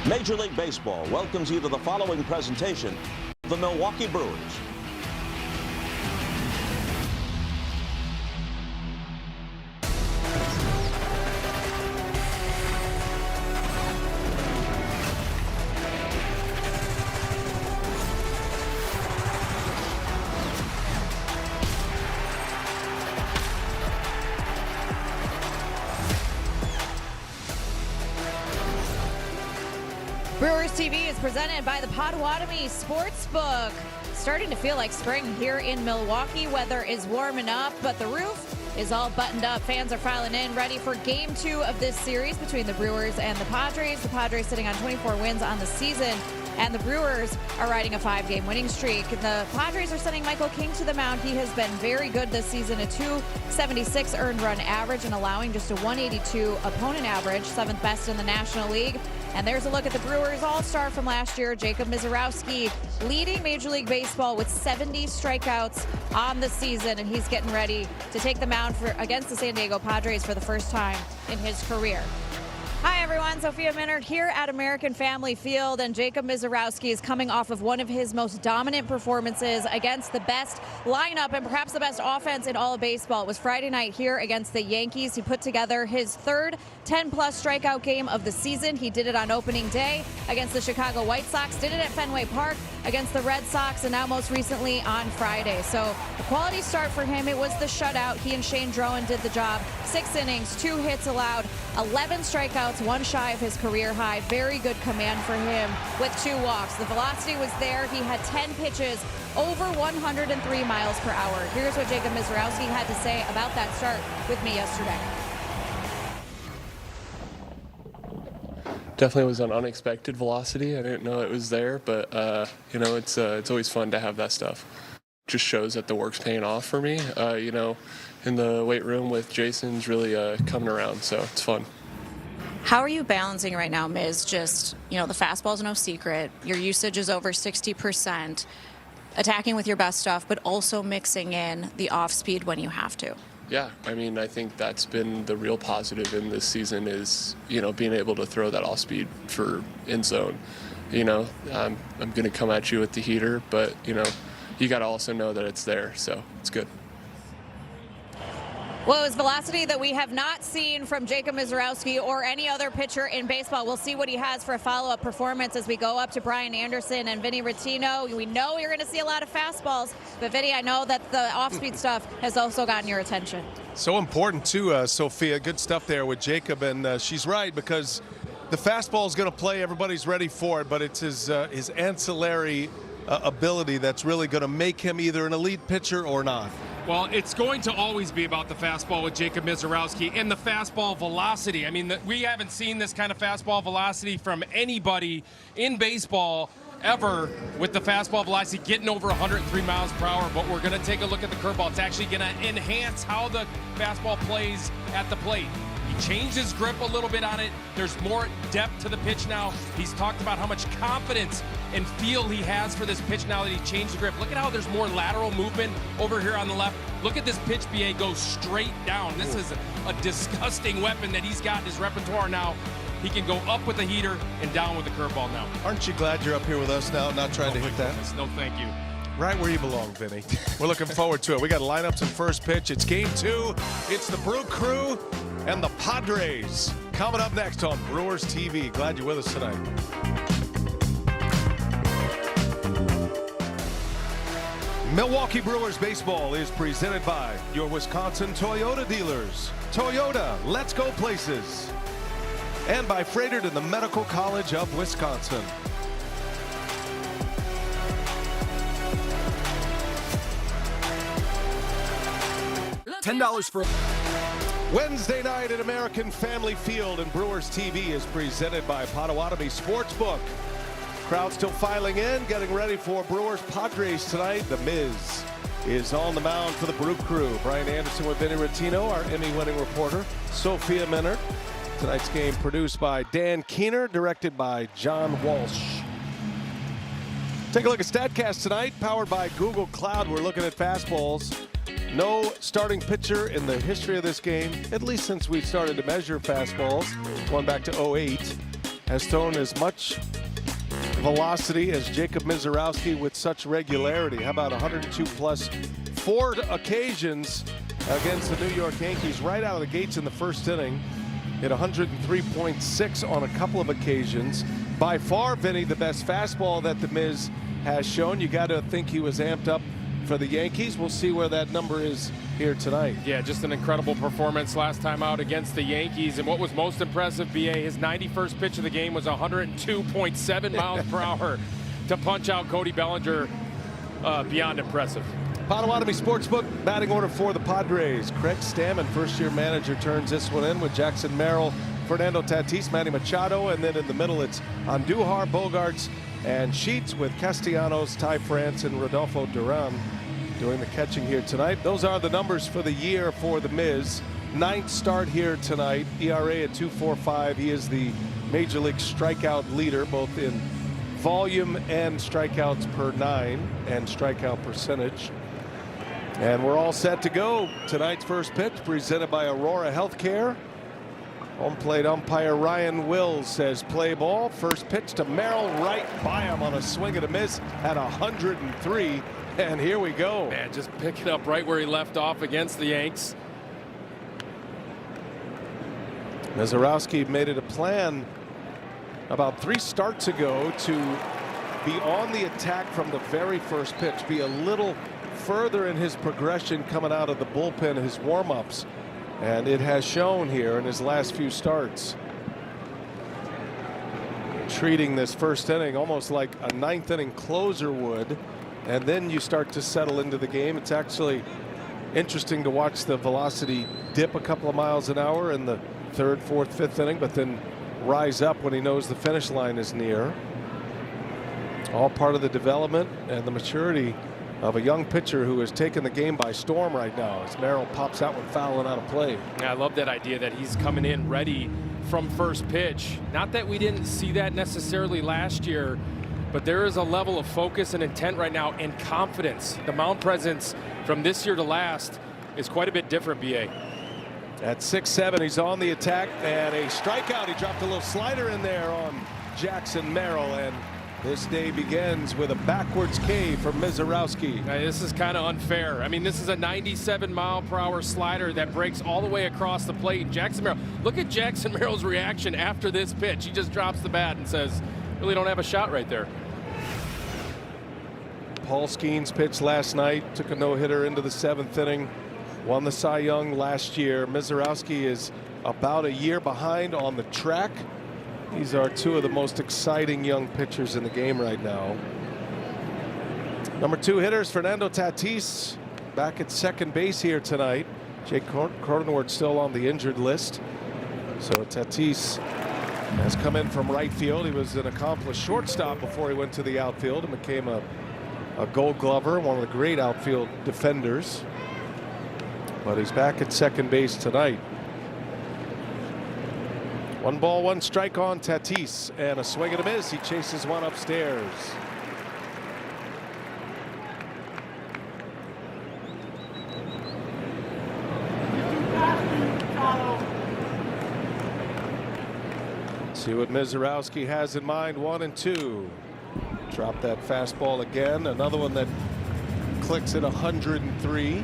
Major League Baseball welcomes you to the following presentation of the Milwaukee Brewers. Brewers TV is presented by the Potawatomi Sportsbook. Starting to feel like spring here in Milwaukee. Weather is warming up, but the roof is all buttoned up. Fans are filing in, ready for Game 2 of this series between the Brewers and the Padres. The Padres sitting on 24 wins on the season, and the Brewers are riding a 5-game winning streak. The Padres are sending Michael King to the mound. He has been very good this season, a .276 earned run average and allowing just a .182 opponent average, 7th best in the National League. And there's a look at the Brewers all-star from last year, Jacob Misiorowski, leading Major League Baseball with 70 strikeouts on the season, and he's getting ready to take the mound against the San Diego Padres for the first time in his career. Hi everyone, Sophia Minard here at American Family Field, and Jacob Misiorowski is coming off of one of his most dominant performances against the best lineup and perhaps the best offense in all of baseball. It was Friday night here against the Yankees. He put together his third 10-plus strikeout game of the season. He did it on opening day against the Chicago White Sox, did it at Fenway Park against the Red Sox, and now most recently on Friday. So a quality start for him. It was the shutout. He and Shane Drowan did the job. 6 innings, 2 hits allowed, 11 strikeouts, 1 shy of his career high. Very good command for him with 2 walks. The velocity was there. He had 10 pitches over 103 miles per hour. Here's what Jacob Misiorowski had to say about that start with me yesterday. Definitely was an unexpected velocity. I didn't know it was there, but you know, it's always fun to have that stuff. Just shows that the work's paying off for me. You know, in the weight room with Jason's really coming around, so it's fun. How are you balancing right now, Miz? Just, you know, the fastball's no secret. Your usage is over 60%. Attacking with your best stuff, but also mixing in the off speed when you have to. Yeah, I mean, I think that's been the real positive in this season is, you know, being able to throw that off speed for in zone. You know, I'm going to come at you with the heater, but, you know, you got to also know that it's there, so it's good. Well, it was velocity that we have not seen from Jacob Misiorowski or any other pitcher in baseball. We'll see what he has for a follow-up performance as we go up to Brian Anderson and Vinny Rottino. We know you're going to see a lot of fastballs, but Vinny, I know that the off-speed stuff has also gotten your attention. So important too, Sophia. Good stuff there with Jacob, and she's right because the fastball is going to play. Everybody's ready for it, but it's his ancillary ability that's really going to make him either an elite pitcher or not. Well, it's going to always be about the fastball with Jacob Misiorowski and the fastball velocity. I mean, we haven't seen this kind of fastball velocity from anybody in baseball ever with the fastball velocity getting over 103 miles per hour. But we're going to take a look at the curveball. It's actually going to enhance how the fastball plays at the plate. He changed his grip a little bit on it. There's more depth to the pitch now. He's talked about how much confidence and feel he has for this pitch now that he changed the grip. Look at how there's more lateral movement over here on the left. Look at this pitch, BA, go straight down. This is a disgusting weapon that he's got in his repertoire now. He can go up with the heater and down with the curveball now. Aren't you glad you're up here with us now, not trying to hit that? Goodness. No, thank you. Right where you belong, Vinny. We're looking forward to it. We got lineups and first pitch. It's Game 2. It's the Brew Crew and the Padres coming up next on Brewers TV. Glad you're with us tonight. Milwaukee Brewers baseball is presented by your Wisconsin Toyota dealers. Toyota, let's go places. And by Freighted and the Medical College of Wisconsin. $10 for Wednesday night at American Family Field, and Brewers TV is presented by Potawatomi Sportsbook. Crowd still filing in, getting ready for Brewers Padres tonight. The Miz is on the mound for the Brew Crew. Brian Anderson with Vinny Rottino, our Emmy-winning reporter, Sophia Minard. Tonight's game produced by Dan Keener, directed by John Walsh. Take a look at StatCast tonight, powered by Google Cloud. We're looking at fastballs. No starting pitcher in the history of this game, at least since we started to measure fastballs, going back to 2008, has thrown as much velocity as Jacob Misiorowski with such regularity. How about 102+ 4 occasions against the New York Yankees right out of the gates in the first inning. Hit 103.6 on a couple of occasions. By far, Vinny, the best fastball that the Miz has shown. You got to think he was amped up for the Yankees. We'll see where that number is here tonight. Yeah, just an incredible performance last time out against the Yankees. And what was most impressive, BA, his 91st pitch of the game was 102.7 miles per hour to punch out Cody Bellinger. Beyond impressive. Potawatomi Sportsbook batting order for the Padres. Craig Stammen, first-year manager, turns this one in with Jackson Merrill, Fernando Tatis, Manny Machado, and then in the middle it's Andujar, Bogarts, and Sheets with Castellanos, Ty France, and Rodolfo Duran doing the catching here tonight. Those are the numbers for the year for the Miz. 9th start here tonight. ERA at 2.45. He is the Major League strikeout leader, both in volume and strikeouts per 9 and strikeout percentage. And we're all set to go. Tonight's first pitch presented by Aurora Healthcare. Home plate umpire Ryan Wills says play ball. First pitch to Merrill, right by him on a swing and a miss at 103. And here we go. Man, just pick it up right where he left off against the Yanks. Misiorowski made it a plan about 3 starts ago to be on the attack from the very first pitch, be a little further in his progression coming out of the bullpen, his warm-ups, and it has shown here in his last few starts. Treating this first inning almost like a 9th inning closer would, and then you start to settle into the game. It's actually interesting to watch the velocity dip a couple of miles an hour in the 3rd, 4th, 5th inning, but then rise up when he knows the finish line is near. All part of the development and the maturity of a young pitcher who has taken the game by storm right now as Merrill pops out when fouling out of play. Yeah, I love that idea that he's coming in ready from first pitch. Not that we didn't see that necessarily last year, but there is a level of focus and intent right now and confidence. The mound presence from this year to last is quite a bit different, BA. At 6'7", he's on the attack and a strikeout. He dropped a little slider in there on Jackson Merrill, and this day begins with a backwards K for Misiorowski. This is kind of unfair. I mean, this is a 97-mile-per-hour slider that breaks all the way across the plate. And Jackson Merrill, look at Jackson Merrill's reaction after this pitch. He just drops the bat and says, really don't have a shot right there. Paul Skeens pitched last night, took a no-hitter into the 7th inning, won the Cy Young last year. Misiorowski is about a year behind on the track. These are 2 of the most exciting young pitchers in the game right now. Number 2 hitters, Fernando Tatis, back at second base here tonight. Jake Cronenworth still on the injured list. So Tatis has come in from right field. He was an accomplished shortstop before he went to the outfield and became a Gold Glover, one of the great outfield defenders. But he's back at second base tonight. 1 ball, 1 strike on Tatis, and a swing and a miss. He chases one upstairs. See what Misiorowski has in mind. 1 and 2. Drop that fastball again. Another one that clicks at 103.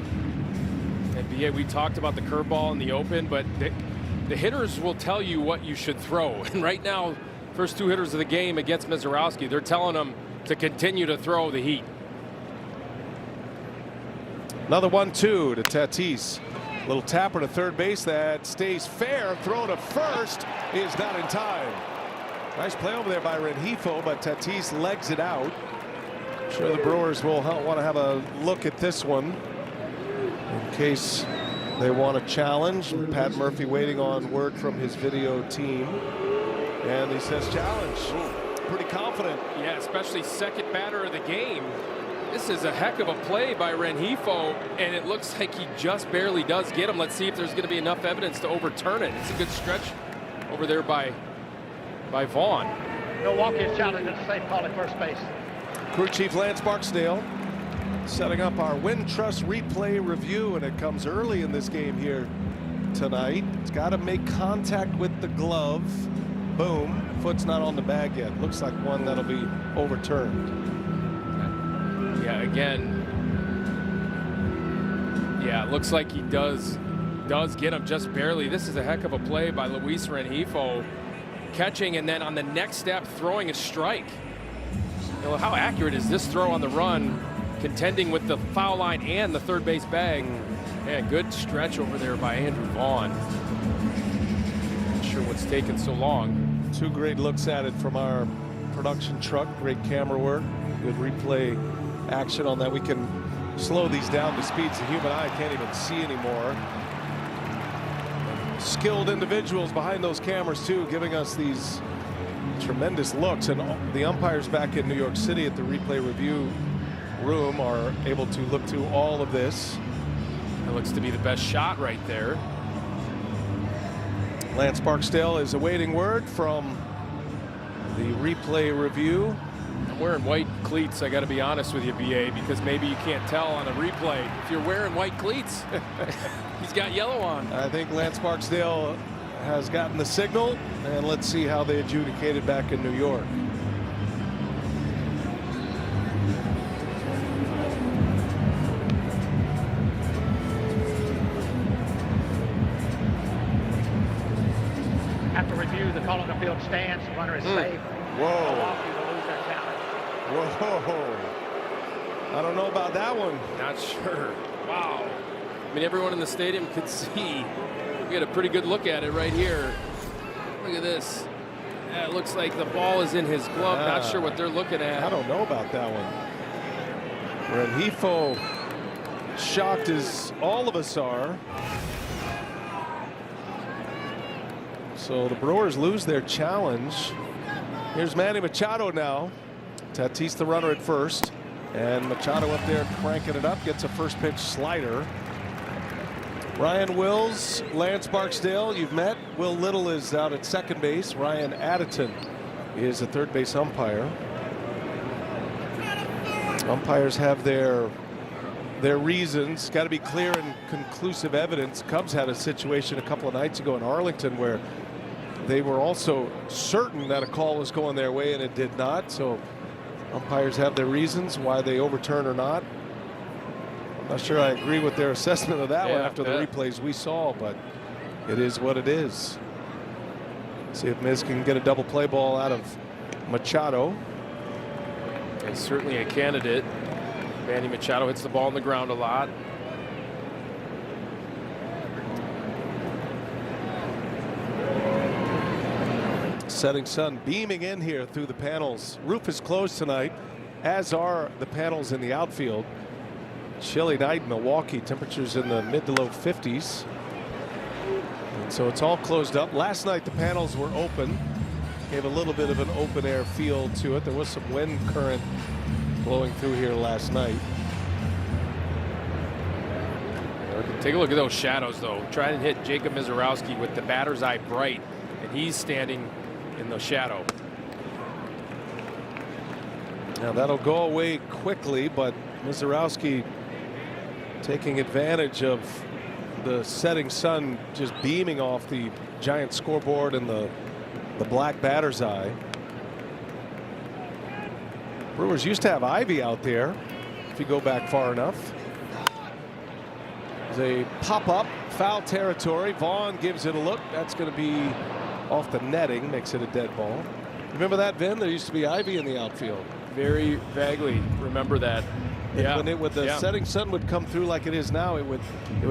And BA, we talked about the curveball in the open, but the hitters will tell you what you should throw. And right now, first 2 hitters of the game against Misiorowski, they're telling him to continue to throw the heat. Another 1-2 to Tatis. Little tapper to third base that stays fair. Throw to first is not in time. Nice play over there by Rengifo, but Tatis legs it out. I'm sure the Brewers will want to have a look at this one in case they want a challenge. Pat Murphy waiting on word from his video team, and he says challenge. Pretty confident. Yeah, especially second batter of the game. This is a heck of a play by Rengifo, and it looks like he just barely does get him. Let's see if there's going to be enough evidence to overturn it. It's a good stretch over there by Vaughn. Milwaukee is challenging the safe call at first base. Crew Chief Lance Barksdale setting up our Wintrust replay review, and it comes early in this game here tonight. It's got to make contact with the glove. Boom. foot's not on the bag yet. Looks like one that'll be overturned. Yeah, again. Yeah, it looks like he does get him just barely. This is a heck of a play by Luis Rengifo, catching and then on the next step throwing a strike. You know, how accurate is this throw on the run, contending with the foul line and the third base bag? Man, good stretch over there by Andrew Vaughn. Not sure what's taken so long. 2 great looks at it from our production truck. Great camera work, good replay action on that. We can slow these down to speeds the human eye can't even see anymore. Skilled individuals behind those cameras too, giving us these tremendous looks, and the umpires back in New York City at the replay review room are able to look through all of this. That looks to be the best shot right there. Lance Barksdale is awaiting word from the replay review. I'm wearing white cleats, I got to be honest with you, BA, because maybe you can't tell on a replay. If you're wearing white cleats, he's got yellow on. I think Lance Barksdale has gotten the signal, and let's see how they adjudicate it back in New York. After review, the call on the field stands. The runner is safe. Whoa. Milwaukee will lose their challenge. Whoa. I don't know about that one. Not sure. Wow. I mean, everyone in the stadium could see. We got a pretty good look at it right here. Look at this. Yeah, it looks like the ball is in his glove. Not sure what they're looking at. I don't know about that one. Rengifo, shocked as all of us are. So the Brewers lose their challenge. Here's Manny Machado now. Tatis the runner at first, and Machado up there cranking it up, gets a first pitch slider. Ryan Wills, Lance Barksdale, you've met. Will Little is out at second base. Ryan Addison is a third base umpire. Umpires have their reasons. Got to be clear and conclusive evidence. Cubs had a situation a couple of nights ago in Arlington where they were also certain that a call was going their way and it did not. So umpires have their reasons why they overturn or not. I'm not sure I agree with their assessment of that one after the replays we saw, but it is what it is. See if Miz can get a double play ball out of Machado. He's certainly a candidate. Manny Machado hits the ball on the ground a lot. Setting sun beaming in here through the panels. Roof is closed tonight, as are the panels in the outfield. Chilly night in Milwaukee, temperatures in the mid to low 50s. And so it's all closed up. Last night the panels were open, gave a little bit of an open air feel to it. There was some wind current blowing through here last night. Take a look at those shadows, though. Try and hit Jacob Mizorowski with the batter's eye bright, and he's standing in the shadow. Now that'll go away quickly, but Mizorowski taking advantage of the setting sun just beaming off the giant scoreboard and the black batter's eye. Brewers used to have ivy out there if you go back far enough. There's a pop-up, foul territory. Vaughn gives it a look. That's going to be off the netting, makes it a dead ball. Remember that, Vin? There used to be ivy in the outfield. Very vaguely remember that. Yeah. When the setting sun would come through like it is now, it would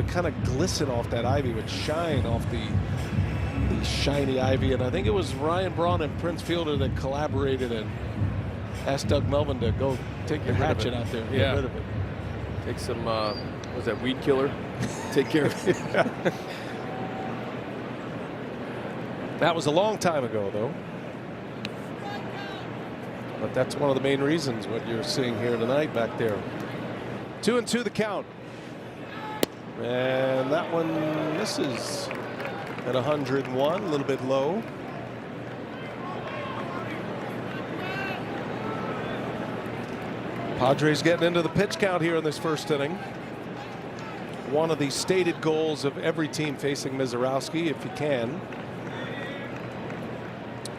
kind of glisten off that ivy, would shine off the shiny ivy. And I think it was Ryan Braun and Prince Fielder that collaborated and asked Doug Melvin to go take the hatchet out there and get rid of it. Take some, was that weed killer? Take care of it. That was a long time ago, though. But that's one of the main reasons what you're seeing here tonight back there. 2-2 the count. And that one misses at 101, a little bit low. Padres getting into the pitch count here in this first inning. One of the stated goals of every team facing Mizorowski, if you can.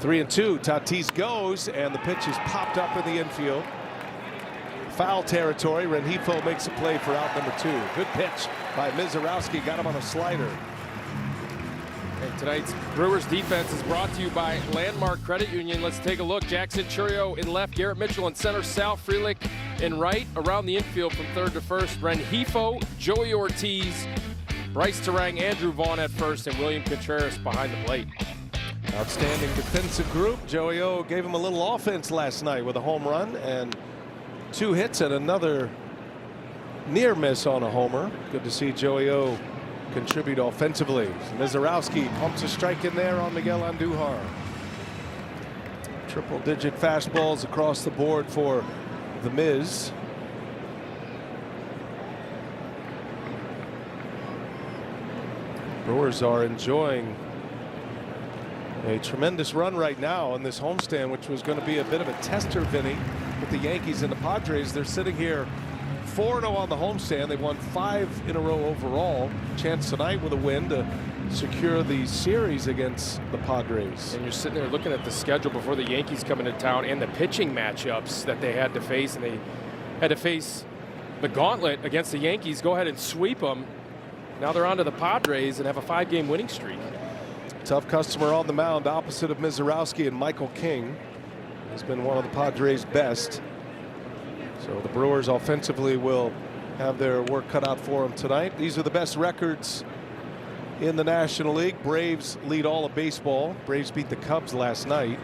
3-2. Tatis goes, and the pitch is popped up in the infield. Foul territory. Rengifo makes a play for out number 2. Good pitch by Mizorowski. Got him on a slider. And tonight's Brewers defense is brought to you by Landmark Credit Union. Let's take a look. Jackson Churio in left, Garrett Mitchell in center, Sal Frelick in right. Around the infield from third to first, Rengifo, Joey Ortiz, Bryce Terang, Andrew Vaughn at first, and William Contreras behind the plate. Outstanding defensive group. Joey O gave him a little offense last night with a home run and 2 hits and another near miss on a homer. Good to see Joey O contribute offensively. Mizorowski pumps a strike in there on Miguel Andujar. Triple-digit fastballs across the board for the Miz. Brewers are enjoying a tremendous run right now on this homestand, which was going to be a bit of a tester, Vinny, with the Yankees and the Padres. They're sitting here 4-0 on the homestand. They won 5 in a row overall. Chance tonight with a win to secure the series against the Padres. And you're sitting there looking at the schedule before the Yankees come into town and the pitching matchups that they had to face, and they had to face the gauntlet against the Yankees, go ahead and sweep them. Now they're on to the Padres and have a 5-game winning streak. Tough customer on the mound opposite of Mizorowski, and Michael King has been one of the Padres' best. So the Brewers offensively will have their work cut out for them tonight. These are the best records in the National League. Braves lead all of baseball. Braves beat the Cubs last night.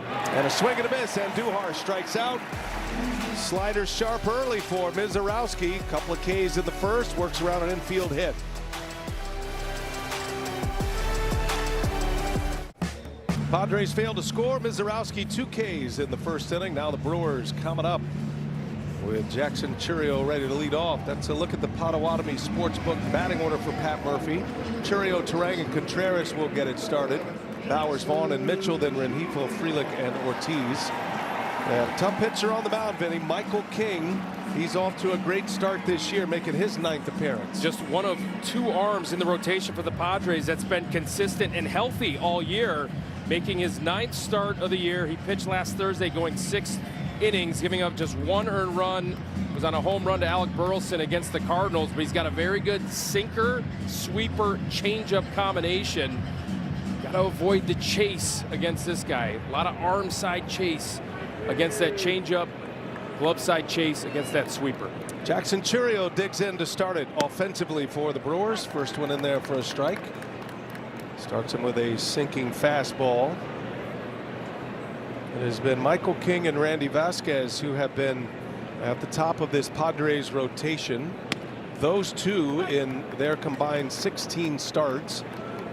And a swing and a miss. Andujar strikes out. Slider sharp early for Mizorowski. Couple of Ks in the first. Works around an infield hit. Padres failed to score. Mizorowski 2 Ks in the first inning. Now the Brewers coming up with Jackson Churio ready to lead off. That's a look at the Potawatomi Sportsbook batting order for Pat Murphy. Churio, Terang, and Contreras will get it started. Bowers, Vaughn, and Mitchell, then Rengifo, Frelick, and Ortiz. And tough pitcher on the mound, Vinny. Michael King. He's off to a great start this year, making his 9th appearance. Just one of 2 arms in the rotation for the Padres that's been consistent and healthy all year, making his 9th start of the year. He pitched last Thursday, going 6 innings, giving up just 1 earned run. Was on a home run to Alec Burleson against the Cardinals, but he's got a very good sinker, sweeper, changeup combination. Got to avoid the chase against this guy. A lot of arm side chase against that changeup, glove side chase against that sweeper. Jackson Churio digs in to start it offensively for the Brewers. First one in there for a strike. Starts him with a sinking fastball. It has been Michael King and Randy Vasquez who have been at the top of this Padres rotation. Those 2 in their combined 16 starts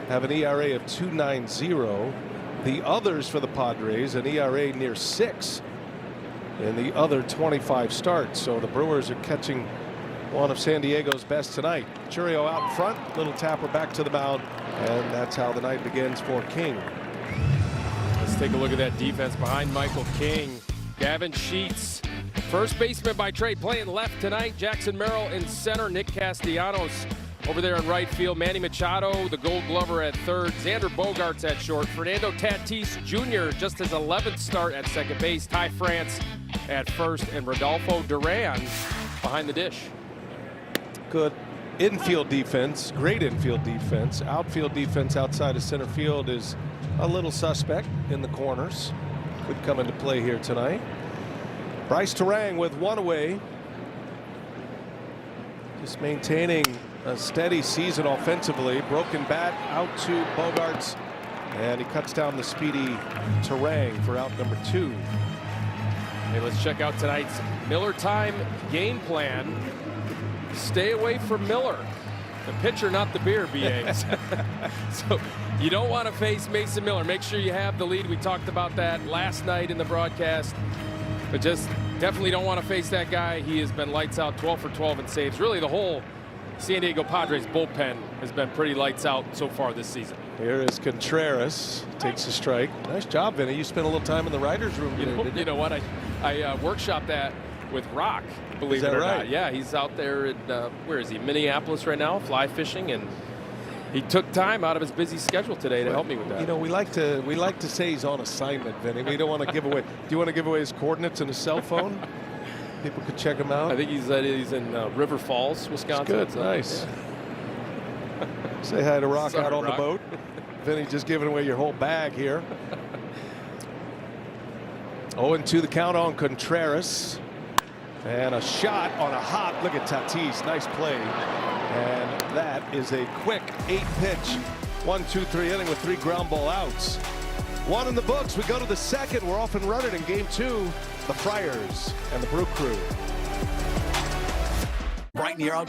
have an ERA of 2.90. The others for the Padres, an ERA near 6 in the other 25 starts. So the Brewers are catching one of San Diego's best tonight. Churio out in front, little tapper back to the mound, and that's how the night begins for King. Let's take a look at that defense behind Michael King. Gavin Sheets, first baseman by trade, playing left tonight. Jackson Merrill in center. Nick Castellanos over there in right field. Manny Machado, the Gold Glover, at third. Xander Bogaerts at short. Fernando Tatis Jr. just his 11th start at second base. Ty France at first, and Rodolfo Duran behind the dish. Good infield defense, great infield defense. Outfield defense outside of center field is a little suspect in the corners. Could come into play here tonight. Bryce Terang with 1 away. Just maintaining a steady season offensively. Broken bat out to Bogaerts, and he cuts down the speedy Terang for out number 2. Hey, let's check out tonight's Miller Time game plan. Stay away from Miller. The pitcher, not the beer, BAs. So you don't want to face Mason Miller. Make sure you have the lead. We talked about that last night in the broadcast. But just definitely don't want to face that guy. He has been lights out, 12 for 12 in saves. Really, the whole San Diego Padres bullpen has been pretty lights out so far this season. Here is Contreras, takes a strike. Nice job, Vinny. You spent a little time in the writers' room today, You know what? I workshopped that with Rock, believe it or not. Yeah, he's out there in, where is he? Minneapolis right now, fly fishing, and He took time out of his busy schedule today to help me with that. You know, we like to say he's on assignment, Vinny. We don't want to give away. Do you want to give away his coordinates and his cell phone? People could check him out. I think he's in River Falls, Wisconsin. That's good, nice. Say hi to Rock Sorry, out on Rock. the boat. Vinny just giving away your whole bag here. 0-2 the count on Contreras. And a shot on a hop. Look at Tatis. Nice play. And that is a quick 8-pitch 1-2-3 inning with 3 ground ball outs. 1 in the books. We go to the second. We're off and running in game 2. The Friars and the Brew Crew. Right near.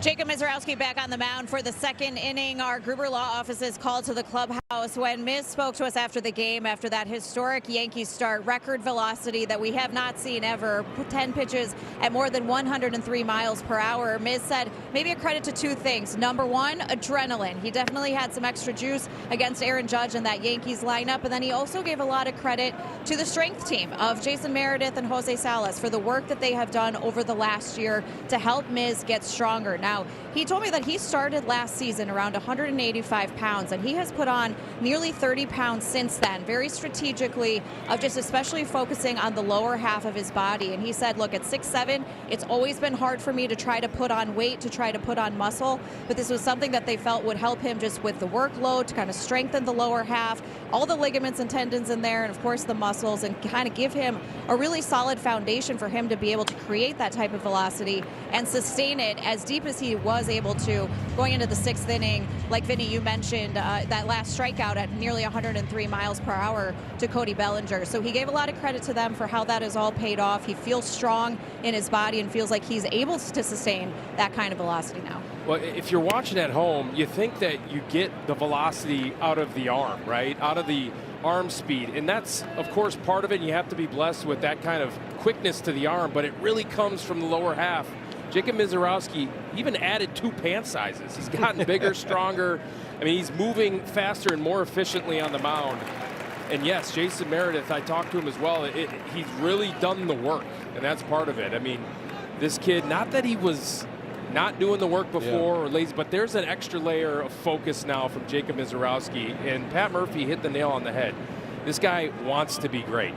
Jacob Mizorowski back on the mound for the second inning. Our Gruber Law offices called to the clubhouse when Miz spoke to us after the game, after that historic Yankees start, record velocity that we have not seen ever, 10 pitches at more than 103 miles per hour. Miz said maybe a credit to 2 things. Number 1, adrenaline. He definitely had some extra juice against Aaron Judge in that Yankees lineup. And then he also gave a lot of credit to the strength team of Jason Meredith and Jose Salas for the work that they have done over the last year to help Miz get stronger. Now, he told me that he started last season around 185 pounds, and he has put on nearly 30 pounds since then, very strategically, of just especially focusing on the lower half of his body. And he said, look, at 6'7", it's always been hard for me to try to put on weight, to try to put on muscle, but this was something that they felt would help him just with the workload, to kind of strengthen the lower half, all the ligaments and tendons in there, and of course the muscles, and kind of give him a really solid foundation for him to be able to create that type of velocity and sustain it as deep as he was able to going into the 6th inning. Like Vinny, you mentioned that last strikeout at nearly 103 miles per hour to Cody Bellinger. So he gave a lot of credit to them for how that has all paid off. He feels strong in his body and feels like he's able to sustain that kind of velocity now. Well, if you're watching at home, you think that you get the velocity out of the arm, right? Out of the arm speed. And that's, of course, part of it. You have to be blessed with that kind of quickness to the arm, but it really comes from the lower half. Jacob Mizorowski even added 2 pant sizes. He's gotten bigger, stronger. I mean, he's moving faster and more efficiently on the mound. And yes, Jason Meredith, I talked to him as well. He's really done the work, and that's part of it. I mean, this kid, not that he was not doing the work before or lazy, but there's an extra layer of focus now from Jacob Mizorowski, and Pat Murphy hit the nail on the head. This guy wants to be great.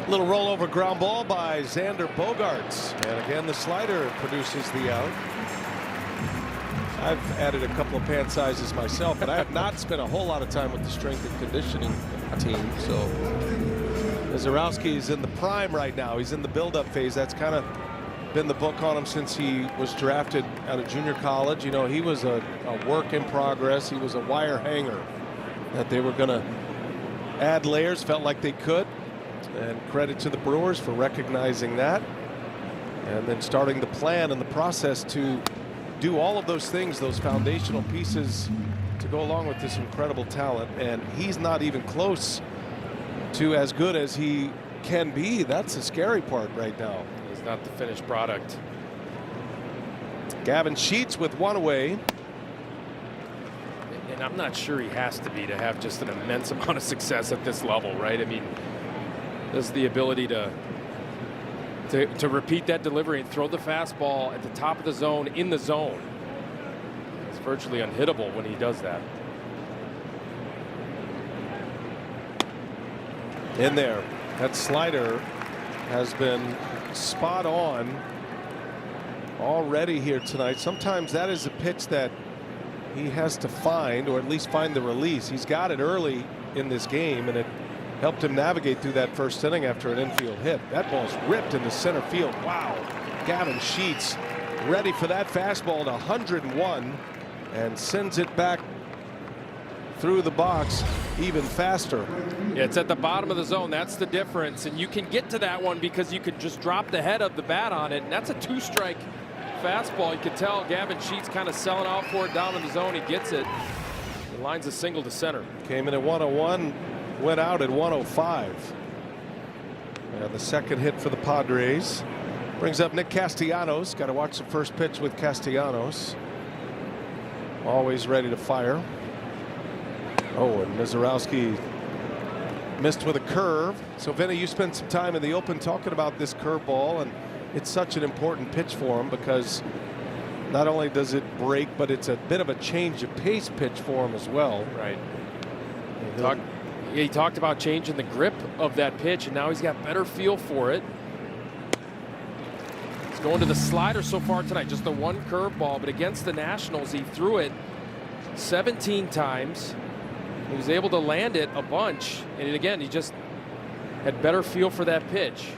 Little rollover ground ball by Xander Bogaerts. And again, the slider produces the out. I've added a couple of pant sizes myself, but I have not spent a whole lot of time with the strength and conditioning team. So Mizorowski's in the prime right now. He's in the build-up phase. That's kind of been the book on him since he was drafted out of junior college. You know, he was a work in progress. He was a wire hanger that they were going to add layers, felt like they could. And credit to the Brewers for recognizing that and then starting the plan and the process to do all of those things, those foundational pieces to go along with this incredible talent. And he's not even close to as good as he can be. That's the scary part right now. He's not the finished product. Gavin Sheets with 1 away. And I'm not sure he has to be to have just an immense amount of success at this level, right? I mean, there's the ability to repeat that delivery and throw the fastball at the top of the zone, in the zone. It's virtually unhittable when he does that. In there. That slider has been spot on already here tonight. Sometimes that is a pitch that he has to find, or at least find the release. He's got it early in this game, and it helped him navigate through that 1st inning after an infield hit. That ball's ripped into center field. Wow. Gavin Sheets ready for that fastball to 101 and sends it back through the box even faster. Yeah, it's at the bottom of the zone. That's the difference. And you can get to that one because you could just drop the head of the bat on it. And that's a 2-strike fastball. You can tell Gavin Sheets kind of selling out for it down in the zone. He gets it. He lines a single to center. Came in at 101. Went out at 105. And the second hit for the Padres brings up Nick Castellanos. Got to watch the first pitch with Castellanos. Always ready to fire. Oh, and Mizorowski missed with a curve. So Vinny, you spent some time in the open talking about this curveball, and it's such an important pitch for him because not only does it break, but it's a bit of a change of pace pitch for him as well. Right. He talked about changing the grip of that pitch, and now he's got better feel for it. He's going to the slider so far tonight, just the one curveball, but against the Nationals, he threw it 17 times. He was able to land it a bunch, and again, he just had better feel for that pitch.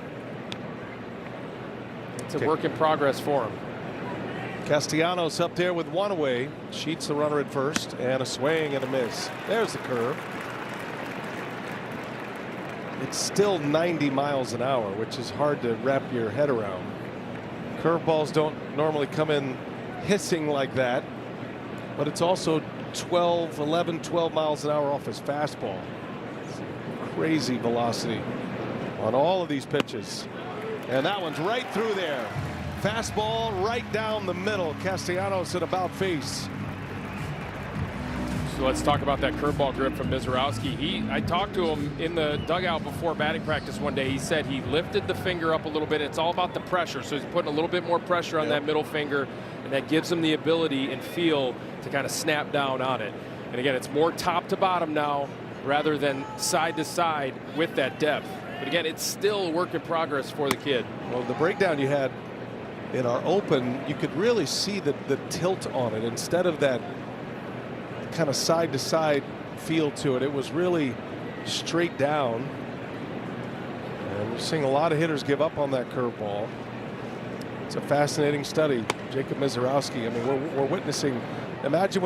It's a work in progress for him. Castellanos up there with one away. Sheets the runner at first, and a swing and a miss. There's the curve. It's still 90 miles an hour, which is hard to wrap your head around. Curveballs don't normally come in hissing like that, but it's also 11, 12 miles an hour off his fastball. Crazy velocity on all of these pitches. And that one's right through there. Fastball right down the middle. Castellanos at about face. So let's talk about that curveball grip from Mizorowski. I talked to him in the dugout before batting practice one day. He said he lifted the finger up a little bit. It's all about the pressure. So he's putting a little bit more pressure on that middle finger, and that gives him the ability and feel to kind of snap down on it. And again, it's more top to bottom now rather than side to side with that depth. But again, it's still a work in progress for the kid. Well, the breakdown you had in our open, you could really see the tilt on it. Instead of that kind of side to side feel to it, it was really straight down. And we're seeing a lot of hitters give up on that curveball. It's a fascinating study. Jacob Mizorowski, I mean, we're witnessing. Imagine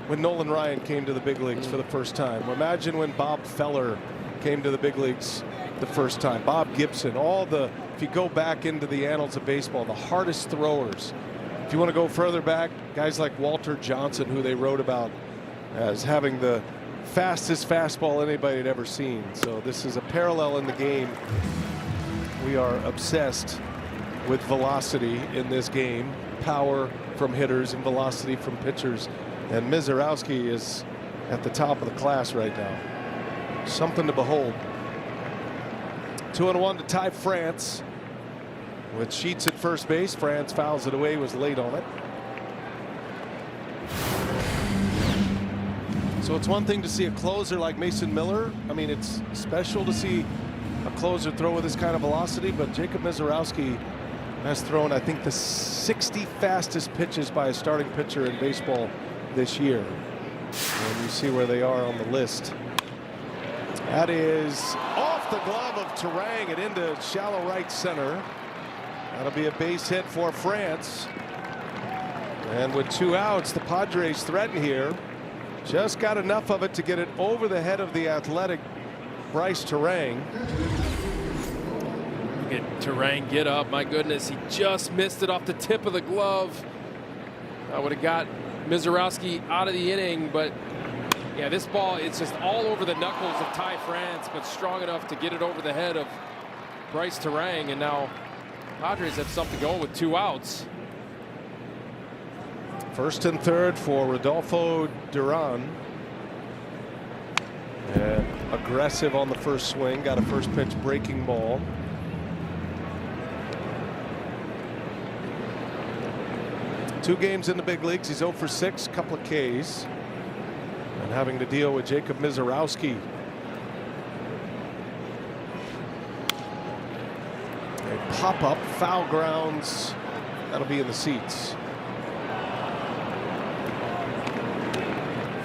when Nolan Ryan came to the big leagues for the first time. Imagine when Bob Feller came to the big leagues the first time. Bob Gibson, if you go back into the annals of baseball, the hardest throwers. If you want to go further back, guys like Walter Johnson, who they wrote about as having the fastest fastball anybody had ever seen. So this is a parallel in the game. We are obsessed with velocity in this game, power from hitters and velocity from pitchers, and Mizorowski is at the top of the class right now. Something to behold. 2-1 to tie France with Sheets at first base. France fouls it away, was late on it. So it's one thing to see a closer like Mason Miller. I mean, it's special to see a closer throw with this kind of velocity, but Jacob Mizorowski has thrown, I think, the 60 fastest pitches by a starting pitcher in baseball this year. And you see where they are on the list. That is off the glove of Terang and into shallow right center. That'll be a base hit for France. And with 2 outs, the Padres threaten here. Just got enough of it to get it over the head of the athletic Bryce Terang. Look at Terang get up. My goodness, he just missed it off the tip of the glove. I would have got Mizorowski out of the inning, but yeah, this ball, it's just all over the knuckles of Ty France, but strong enough to get it over the head of Bryce Terang, and now Padres have something going with 2 outs. First and third for Rodolfo Duran. And aggressive on the first swing, got a first pitch breaking ball. Two games in the big leagues, he's 0 for 6, couple of Ks. And having to deal with Jacob Mizorowski. A pop-up, foul grounds. That'll be in the seats.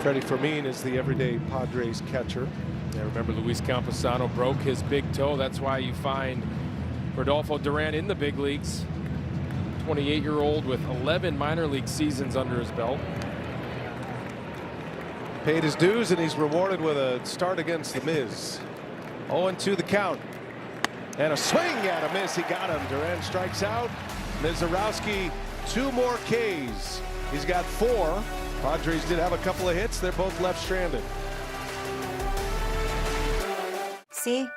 Freddie Fermin is the everyday Padres catcher. Yeah, remember Luis Camposano broke his big toe. That's why you find Rodolfo Duran in the big leagues. 28-year-old with 11 minor league seasons under his belt. Paid his dues, and he's rewarded with a start against the Miz. 0-2 the count. And a swing and a miss. He got him. Duran strikes out. Mizorowski, 2 more Ks. He's got 4. Padres did have a couple of hits. They're both left-stranded. See?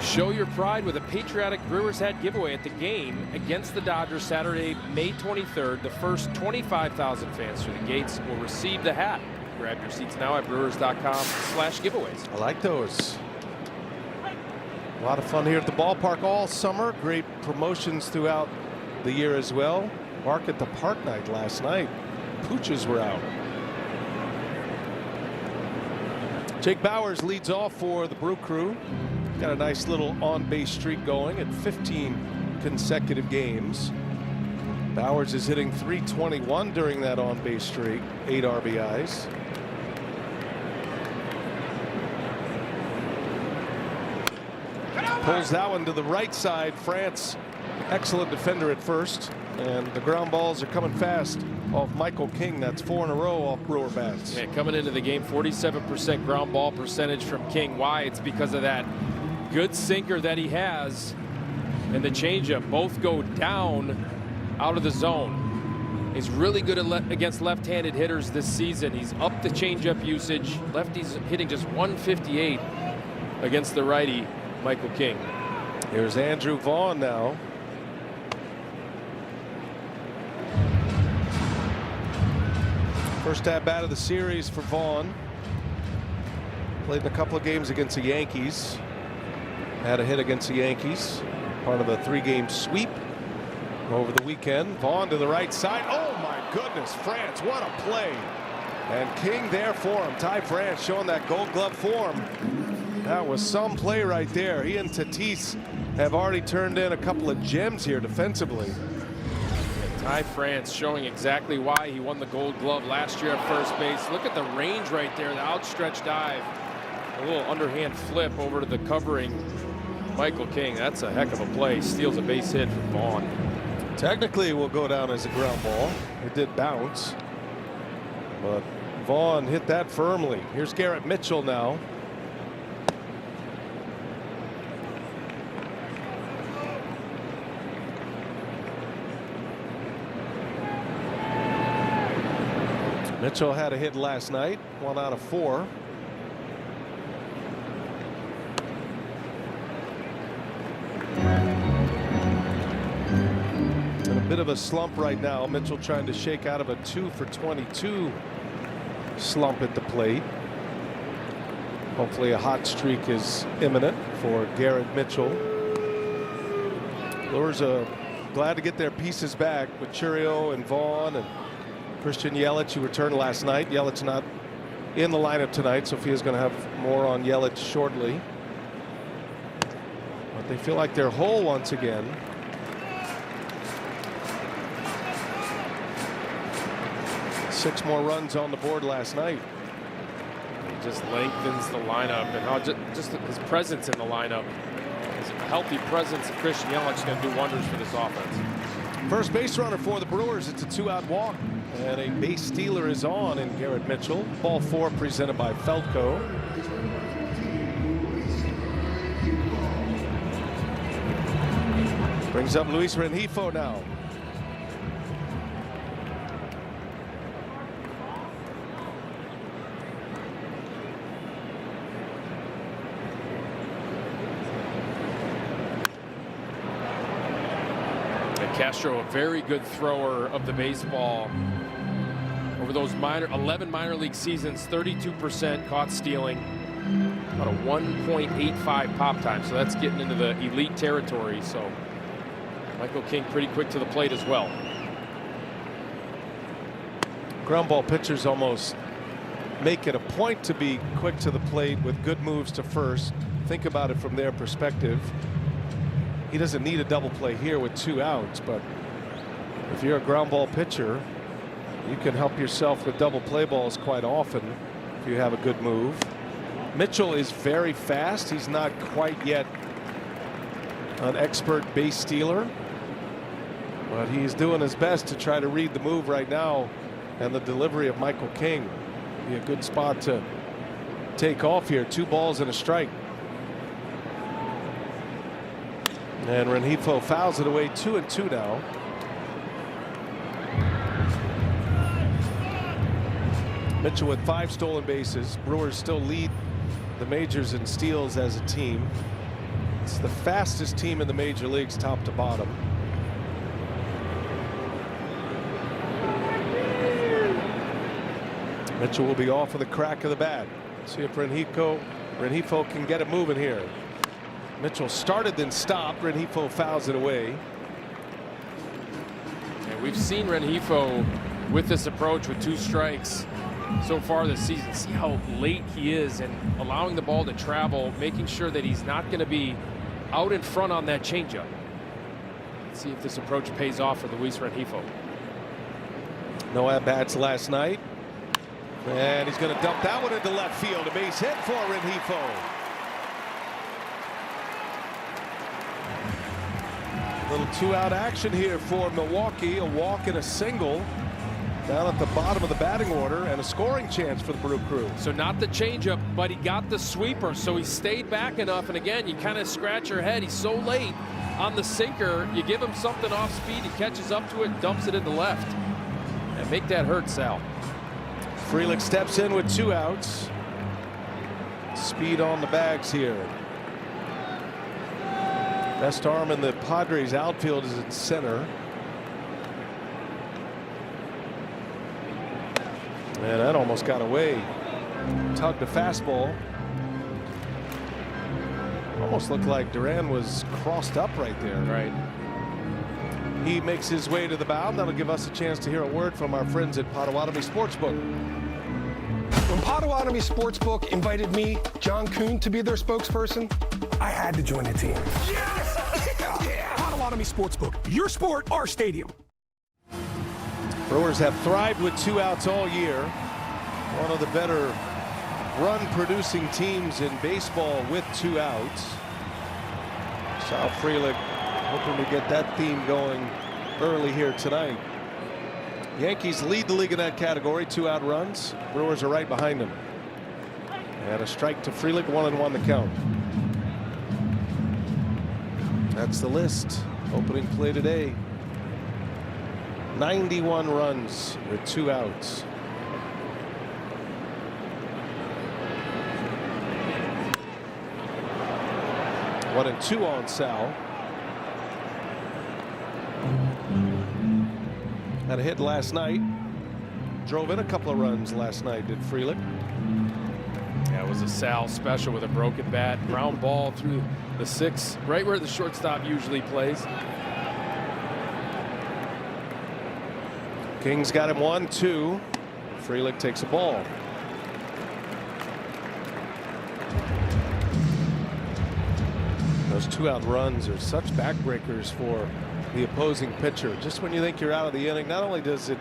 Show your pride with a patriotic Brewers hat giveaway at the game against the Dodgers Saturday, May 23rd. The first 25,000 fans through the gates will receive the hat. Grab your seats now at brewers.com/giveaways. I like those. A lot of fun here at the ballpark all summer. Great promotions throughout the year as well. Mark at the Park night last night. Pooches were out. Jake Bauers leads off for the Brew Crew. Got a nice little on-base streak going at 15 consecutive games. Bauers is hitting .321 during that on-base streak, 8 RBIs. Pulls that one to the right side. France, excellent defender at first, and the ground balls are coming fast off Michael King. That's 4 in a row off Brewer bats. Yeah, coming into the game, 47% ground ball percentage from King. Why? It's because of that good sinker that he has and the changeup. Both go down out of the zone. He's really good against left-handed hitters this season. He's upped the changeup usage. Lefty's hitting just 158 against the righty Michael King. Here's Andrew Vaughn now. First at bat of the series for Vaughn. Played in a couple of games against the Yankees. Had a hit against the Yankees. Part of a 3-game sweep over the weekend. Vaughn to the right side. Oh my goodness, France, what a play. And King there for him. Ty France showing that Gold Glove form. That was some play right there. He and Tatis have already turned in a couple of gems here defensively. Ty France showing exactly why he won the Gold Glove last year at first base. Look at the range right there, the outstretched dive. A little underhand flip over to the covering Michael King. That's a heck of a play. Steals a base hit from Vaughn. Technically, it will go down as a ground ball. It did bounce, but Vaughn hit that firmly. Here's Garrett Mitchell now. Mitchell had a hit last night, 1 out of 4. In a bit of a slump right now. Mitchell trying to shake out of a 2 for 22 slump at the plate. Hopefully a hot streak is imminent for Garrett Mitchell. Brewers are glad to get their pieces back with Churio and Vaughn and Christian Yelich, who returned last night. Yelich not in the lineup tonight. Sophia's going to have more on Yelich shortly. But they feel like they're whole once again. Six more runs on the board last night. He just lengthens the lineup, and how just his presence in the lineup, his healthy presence of Christian Yelich is going to do wonders for this offense. First base runner for the Brewers. It's a 2-out walk. And a base stealer is on in Garrett Mitchell. Ball 4 presented by Felco. Brings up Luis Rengifo now. Castro, a very good thrower of the baseball. Over those 11 minor league seasons, 32% caught stealing, about a 1.85 pop time. So that's getting into the elite territory. So Michael King pretty quick to the plate as well. Ground ball pitchers almost make it a point to be quick to the plate with good moves to first. Think about it from their perspective. He doesn't need a double play here with 2 outs, but if you're a ground ball pitcher, you can help yourself with double play balls quite often if you have a good move. Mitchell is very fast. He's not quite yet an expert base stealer, but he's doing his best to try to read the move right now, and the delivery of Michael King be a good spot to take off here. 2 balls and a strike. And Rengifo fouls it away. 2-2 now. Mitchell with 5 stolen bases. Brewers still lead the majors in steals as a team. It's the fastest team in the major leagues, top to bottom. Mitchell will be off with a crack of the bat. See if Rengifo can get it moving here. Mitchell started then stopped. Rengifo fouls it away. And We've seen Rengifo with this approach with 2 strikes so far this season. See how late he is and allowing the ball to travel, making sure that he's not going to be out in front on that changeup. Let's see if this approach pays off for Luis Rengifo. No at-bats last night. And he's going to dump that one into left field. A base hit for Rengifo. A little 2-out action here for Milwaukee. A walk and a single down at the bottom of the batting order, and a scoring chance for the Brew Crew. So not the changeup, but he got the sweeper, so he stayed back enough. And again, you kind of scratch your head. He's so late on the sinker. You give him something off speed, he catches up to it, dumps it into left. And make that hurt, Sal. Frelick steps in with 2 outs. Speed on the bags here. Best arm in the Padres outfield is at center. And that almost got away. Tugged a fastball. Almost looked like Duran was crossed up right there. Right. He makes his way to the mound. That'll give us a chance to hear a word from our friends at Potawatomi Sportsbook. When Potawatomi Sportsbook invited me, John Kuhn, to be their spokesperson, I had to join the team. Yes! Yeah! Potawatomi Sportsbook. Your sport, our stadium. Brewers have thrived with 2 outs all year. One of the better run-producing teams in baseball with 2 outs. Sal Frelick hoping to get that theme going early here tonight. Yankees lead the league in that category, 2-out runs. Brewers are right behind them. And a strike to Frelick, 1-1 the count. That's the list. Opening play today. 91 runs with 2 outs. One and 2 on Sal. Had a hit last night. Drove in a couple of runs last night, did Frelick. Yeah, it was a Sal special with a broken bat. Ground ball through the 6, right where the shortstop usually plays. King's got him 1-2. Frelick takes a ball. Those 2-out runs are such backbreakers for the opposing pitcher. Just when you think you're out of the inning, not only does it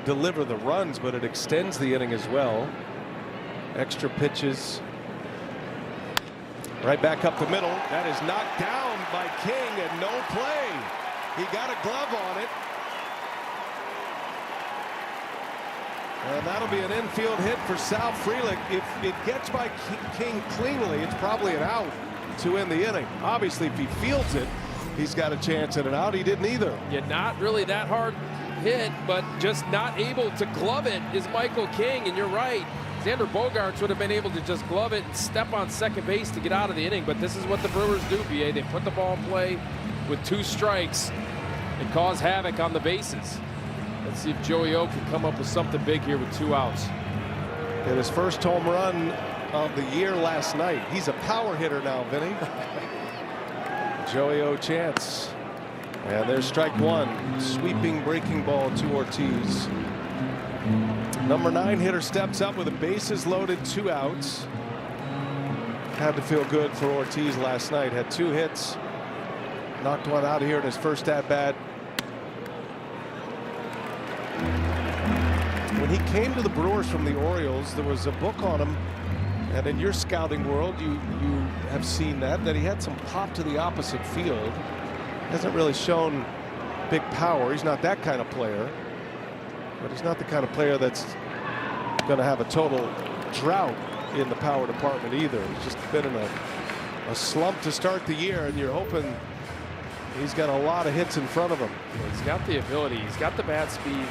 deliver the runs, but it extends the inning as well. Extra pitches. Right back up the middle. That is knocked down by King and no play. He got a glove on it. And that'll be an infield hit for Sal Frelick. If it gets by King cleanly, it's probably an out to end the inning. Obviously, if he fields it, he's got a chance at an out. He didn't either. Yeah, not really that hard hit, but just not able to glove it is Michael King. And you're right, Xander Bogaerts would have been able to just glove it and step on second base to get out of the inning. But this is what the Brewers do, BA. They put the ball in play with 2 strikes and cause havoc on the bases. Let's see if Joey O can come up with something big here with 2 outs. And his first home run of the year last night. He's a power hitter now, Vinny. Joey O chance. And there's strike 1. Sweeping breaking ball to Ortiz. Number 9 hitter steps up with a bases loaded, 2 outs. Had to feel good for Ortiz last night. Had 2 hits. Knocked one out here in his first at bat. When he came to the Brewers from the Orioles, there was a book on him, and in your scouting world you have seen that he had some pop to the opposite field. Hasn't really shown big power. He not that kind of player, but he's not the kind of player that's going to have a total drought in the power department either. He's just been in a slump to start the year, and you're hoping he's got a lot of hits in front of him. He's got the ability. He's got the bat speed.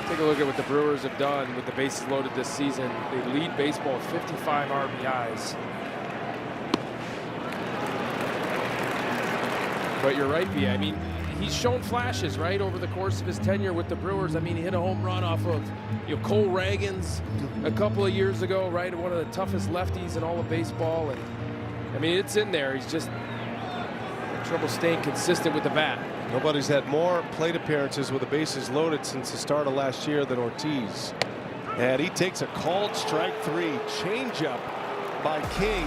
Take a look at what the Brewers have done with the bases loaded this season. They lead baseball with 55 RBIs. But you're right, B. I mean, he's shown flashes, right, over the course of his tenure with the Brewers. I mean, he hit a home run off of, Cole Reagans a couple of years ago, right? One of the toughest lefties in all of baseball. And I mean, it's in there. He's just having trouble staying consistent with the bat. Nobody's had more plate appearances with the bases loaded since the start of last year than Ortiz. And he takes a called strike 3. Changeup by King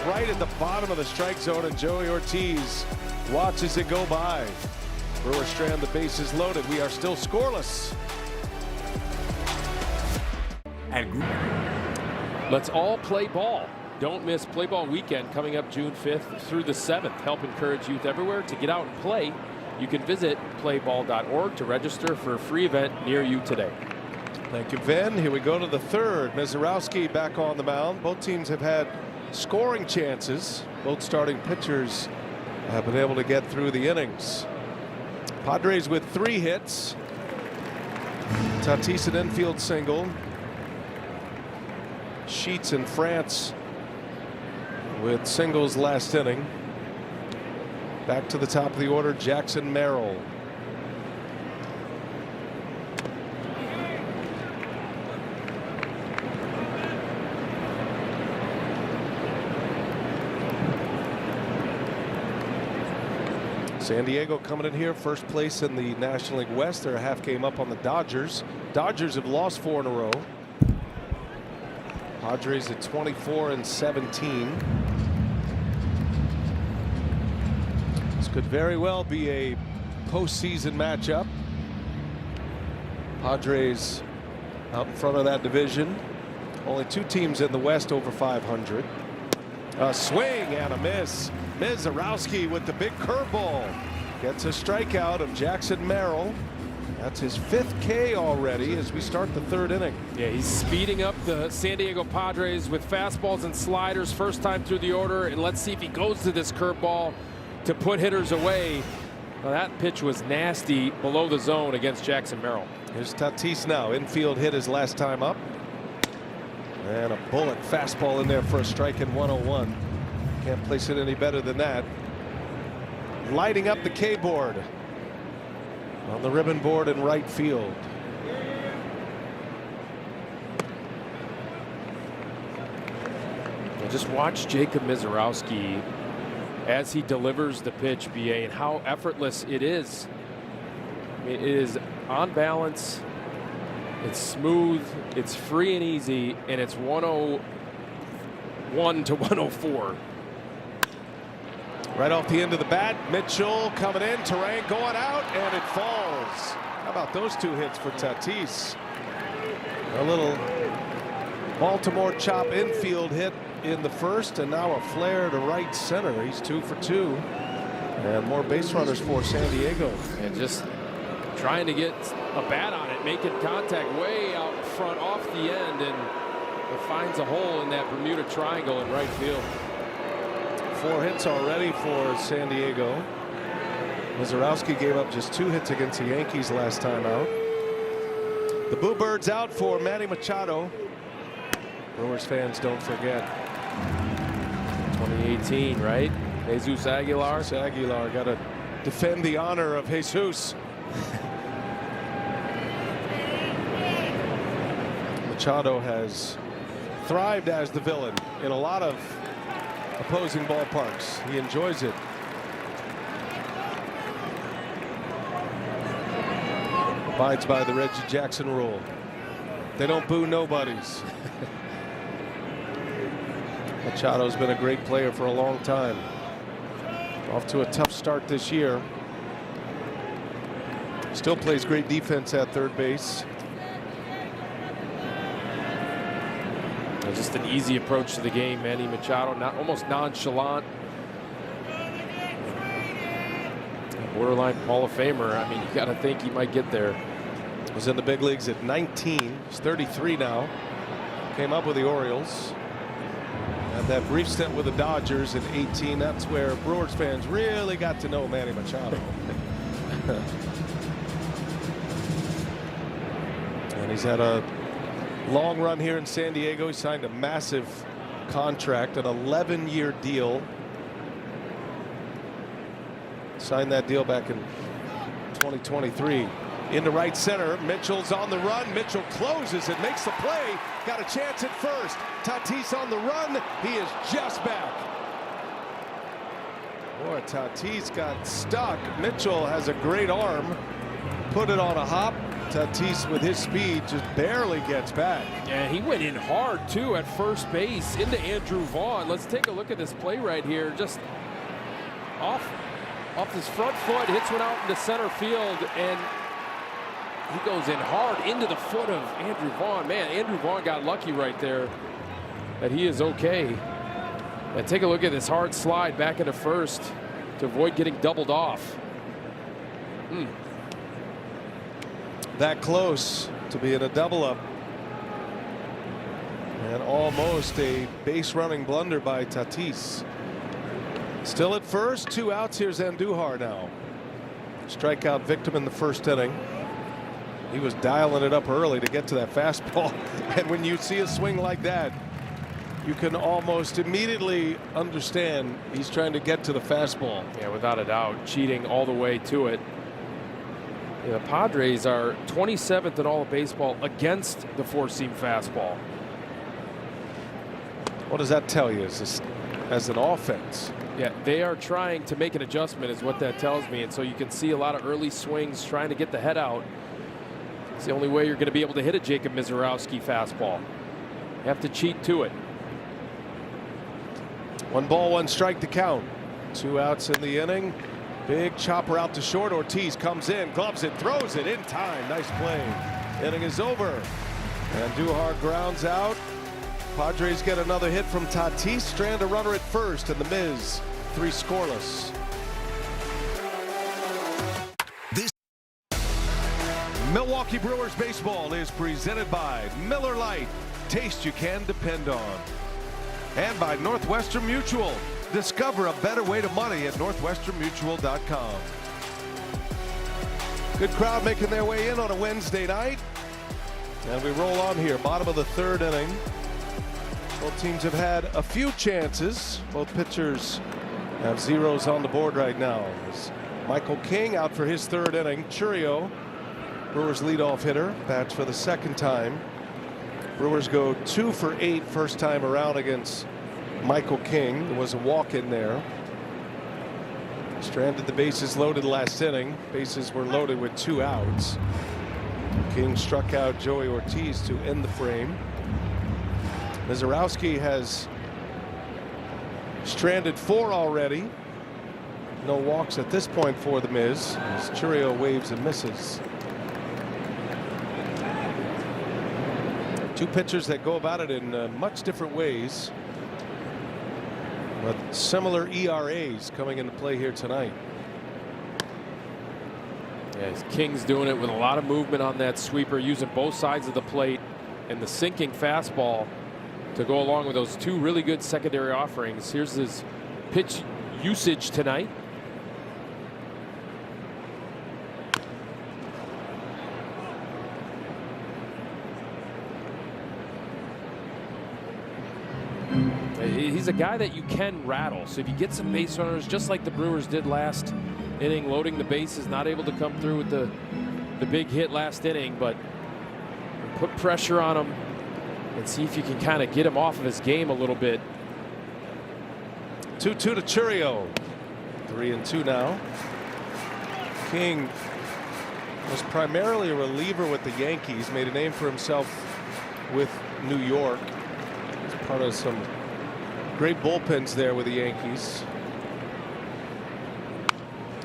right at the bottom of the strike zone, and Joey Ortiz watches it go by. Brewers strand the bases loaded. We are still scoreless. Let's all play ball. Don't miss Play Ball Weekend coming up June 5th through the 7th. Help encourage youth everywhere to get out and play. You can visit playball.org to register for a free event near you today. Thank you, Vin. Here we go to the third. Mizorowski back on the mound. Both teams have had scoring chances. Both starting pitchers have been able to get through the innings. Padres with 3 hits. Tatis an infield single. Sheets in France with singles last inning. Back to the top of the order, Jackson Merrill. San Diego coming in here first place in the National League West. They're a half game up on the Dodgers. Dodgers have lost 4 in a row. Padres at 24-17. This could very well be a postseason matchup. Padres out in front of that division. Only 2 teams in the West over 500. A swing and a miss. Mizorowski with the big curveball gets a strikeout of Jackson Merrill. That's his 5th K already as we start the 3rd inning. Yeah, he's speeding up the San Diego Padres with fastballs and sliders first time through the order, and let's see if he goes to this curveball to put hitters away. Well, that pitch was nasty below the zone against Jackson Merrill. Here's Tatis now. Infield hit his last time up. And a bullet fastball in there for a strike in 101. Can't place it any better than that. Lighting up the K board on the ribbon board in right field. Just watch Jacob Mizorowski as he delivers the pitch, BA, and how effortless it is. It is on balance, it's smooth, it's free and easy, and it's 101 to 104. Right off the end of the bat, Mitchell coming in, Terang going out, and it falls. How about those 2 hits for Tatis? A little Baltimore chop infield hit in the first, and now a flare to right center. He's 2 for 2. And more base runners for San Diego. And just trying to get a bat on it, making contact way out front off the end, and it finds a hole in that Bermuda Triangle in right field. 4 hits already for San Diego. Mizorowski gave up just 2 hits against the Yankees last time out. The Boo Birds out for Manny Machado. Brewers fans don't forget. 2018, right? Jesus Aguilar. Jesus Aguilar got to defend the honor of Jesus. Machado has thrived as the villain in a lot of opposing ballparks. He enjoys it. Abides by the Reggie Jackson rule. They don't boo nobodies. Machado's been a great player for a long time. Off to a tough start this year. Still plays great defense at third base. Just an easy approach to the game. Manny Machado, almost nonchalant. Borderline Hall of Famer. I mean, you got to think he might get there. Was in the big leagues at 19. He's 33 now. Came up with the Orioles. Had that brief stint with the Dodgers at 18. That's where Brewers fans really got to know Manny Machado. And he's had a long run here in San Diego. He signed a massive contract, an 11-year deal. Signed that deal back in 2023. Into right center. Mitchell's on the run. Mitchell closes it, makes the play. Got a chance at first. Tatis on the run. He is just back. Boy, but Tatis got stuck. Mitchell has a great arm. Put it on a hop. Tatis with his speed just barely gets back. Yeah, he went in hard too at first base into Andrew Vaughn. Let's take a look at this play right here. Just off his front foot, hits one out into center field, and he goes in hard into the foot of Andrew Vaughn. Man, Andrew Vaughn got lucky right there that he is okay. And take a look at this hard slide back into first to avoid getting doubled off. That close to being a double up. And almost a base running blunder by Tatis. Still at first, 2 outs. Here's Andujar now. Strikeout victim in the first inning. He was dialing it up early to get to that fastball. And when you see a swing like that, you can almost immediately understand he's trying to get to the fastball. Yeah, without a doubt, cheating all the way to it. Yeah, the Padres are 27th in all of baseball against the four-seam fastball. What does that tell you as an offense? Yeah, they are trying to make an adjustment is what that tells me. And so you can see a lot of early swings trying to get the head out. It's the only way you're going to be able to hit a Jacob Mizorowski fastball. You have to cheat to it. 1 ball, 1 strike to count. 2 outs in the inning. Big chopper out to short. Ortiz comes in, gloves it, throws it in time. Nice play. Inning is over. And Andujar grounds out. Padres get another hit from Tatis. Strand a runner at first, and the Miz 3 scoreless. Milwaukee Brewers baseball is presented by Miller Lite. Taste you can depend on. And by Northwestern Mutual. Discover a better way to money at northwesternmutual.com. Good crowd making their way in on a Wednesday night. And we roll on here, bottom of the 3rd inning. Both teams have had a few chances. Both pitchers have zeros on the board right now. As Michael King out for his 3rd inning. Churio, Brewers leadoff hitter, bats for the 2nd time. Brewers go 2 for 8 first time around against Michael King. There was a walk in there. Stranded the bases loaded last inning. Bases were loaded with 2 outs. King struck out Joey Ortiz to end the frame. Mizorowski has stranded 4 already. No walks at this point for the Miz as Churio waves and misses. 2 pitchers that go about it in much different ways. But similar ERAs coming into play here tonight. Yes, King's doing it with a lot of movement on that sweeper, using both sides of the plate and the sinking fastball to go along with those 2 really good secondary offerings. Here's his pitch usage tonight. He's a guy that you can rattle. So if you get some base runners, just like the Brewers did last inning, loading the bases, not able to come through with the big hit last inning, but put pressure on him and see if you can kind of get him off of his game a little bit. 2-2 to Churio. 3-2 now. King was primarily a reliever with the Yankees, made a name for himself with New York. He's part of some great bullpens there with the Yankees.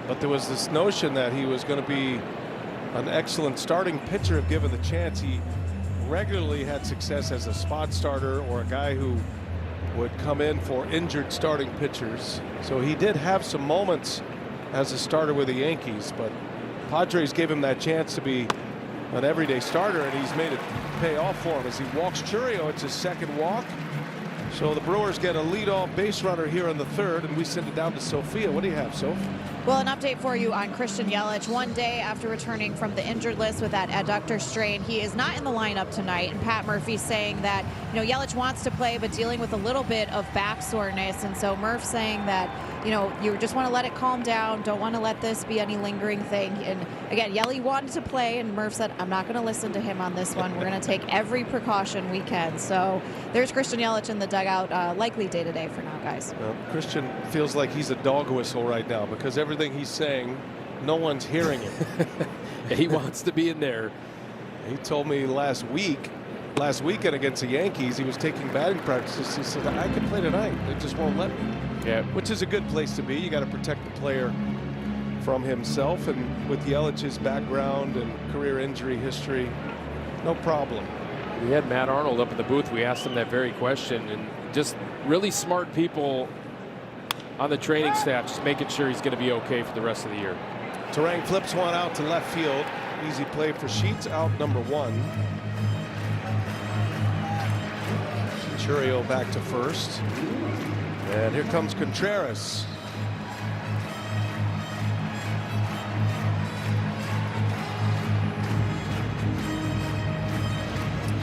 But there was this notion that he was going to be an excellent starting pitcher if given the chance. He regularly had success as a spot starter or a guy who would come in for injured starting pitchers. So he did have some moments as a starter with the Yankees, but Padres gave him that chance to be an everyday starter, and he's made it pay off for him as he walks Churio. It's his 2nd walk. So the Brewers get a leadoff base runner here in the 3rd, and we send it down to Sophia. What do you have, Soph? Well, an update for you on Christian Yelich. One day after returning from the injured list with that adductor strain, he is not in the lineup tonight. And Pat Murphy saying that, Yelich wants to play, but dealing with a little bit of back soreness. And so Murph saying that, you just want to let it calm down. Don't want to let this be any lingering thing. And again, Yelich wanted to play, and Murph said, I'm not going to listen to him on this one. We're going to take every precaution we can. So there's Christian Yelich in the dugout. dugout likely day-to-day for now, guys. Well, Christian feels like he's a dog whistle right now because everything he's saying, no one's hearing it. He wants to be in there. He told me last weekend against the Yankees, he was taking batting practice. He said, I can play tonight. They just won't let me. Yeah. Which is a good place to be. You got to protect the player from himself. And with Yelich's background and career injury history, no problem. We had Matt Arnold up in the booth. We asked him that very question, and just really smart people on the training staff, just making sure he's going to be okay for the rest of the year. Terang flips one out to left field. Easy play for Sheets, out number 1. Churio back to first. And here comes Contreras.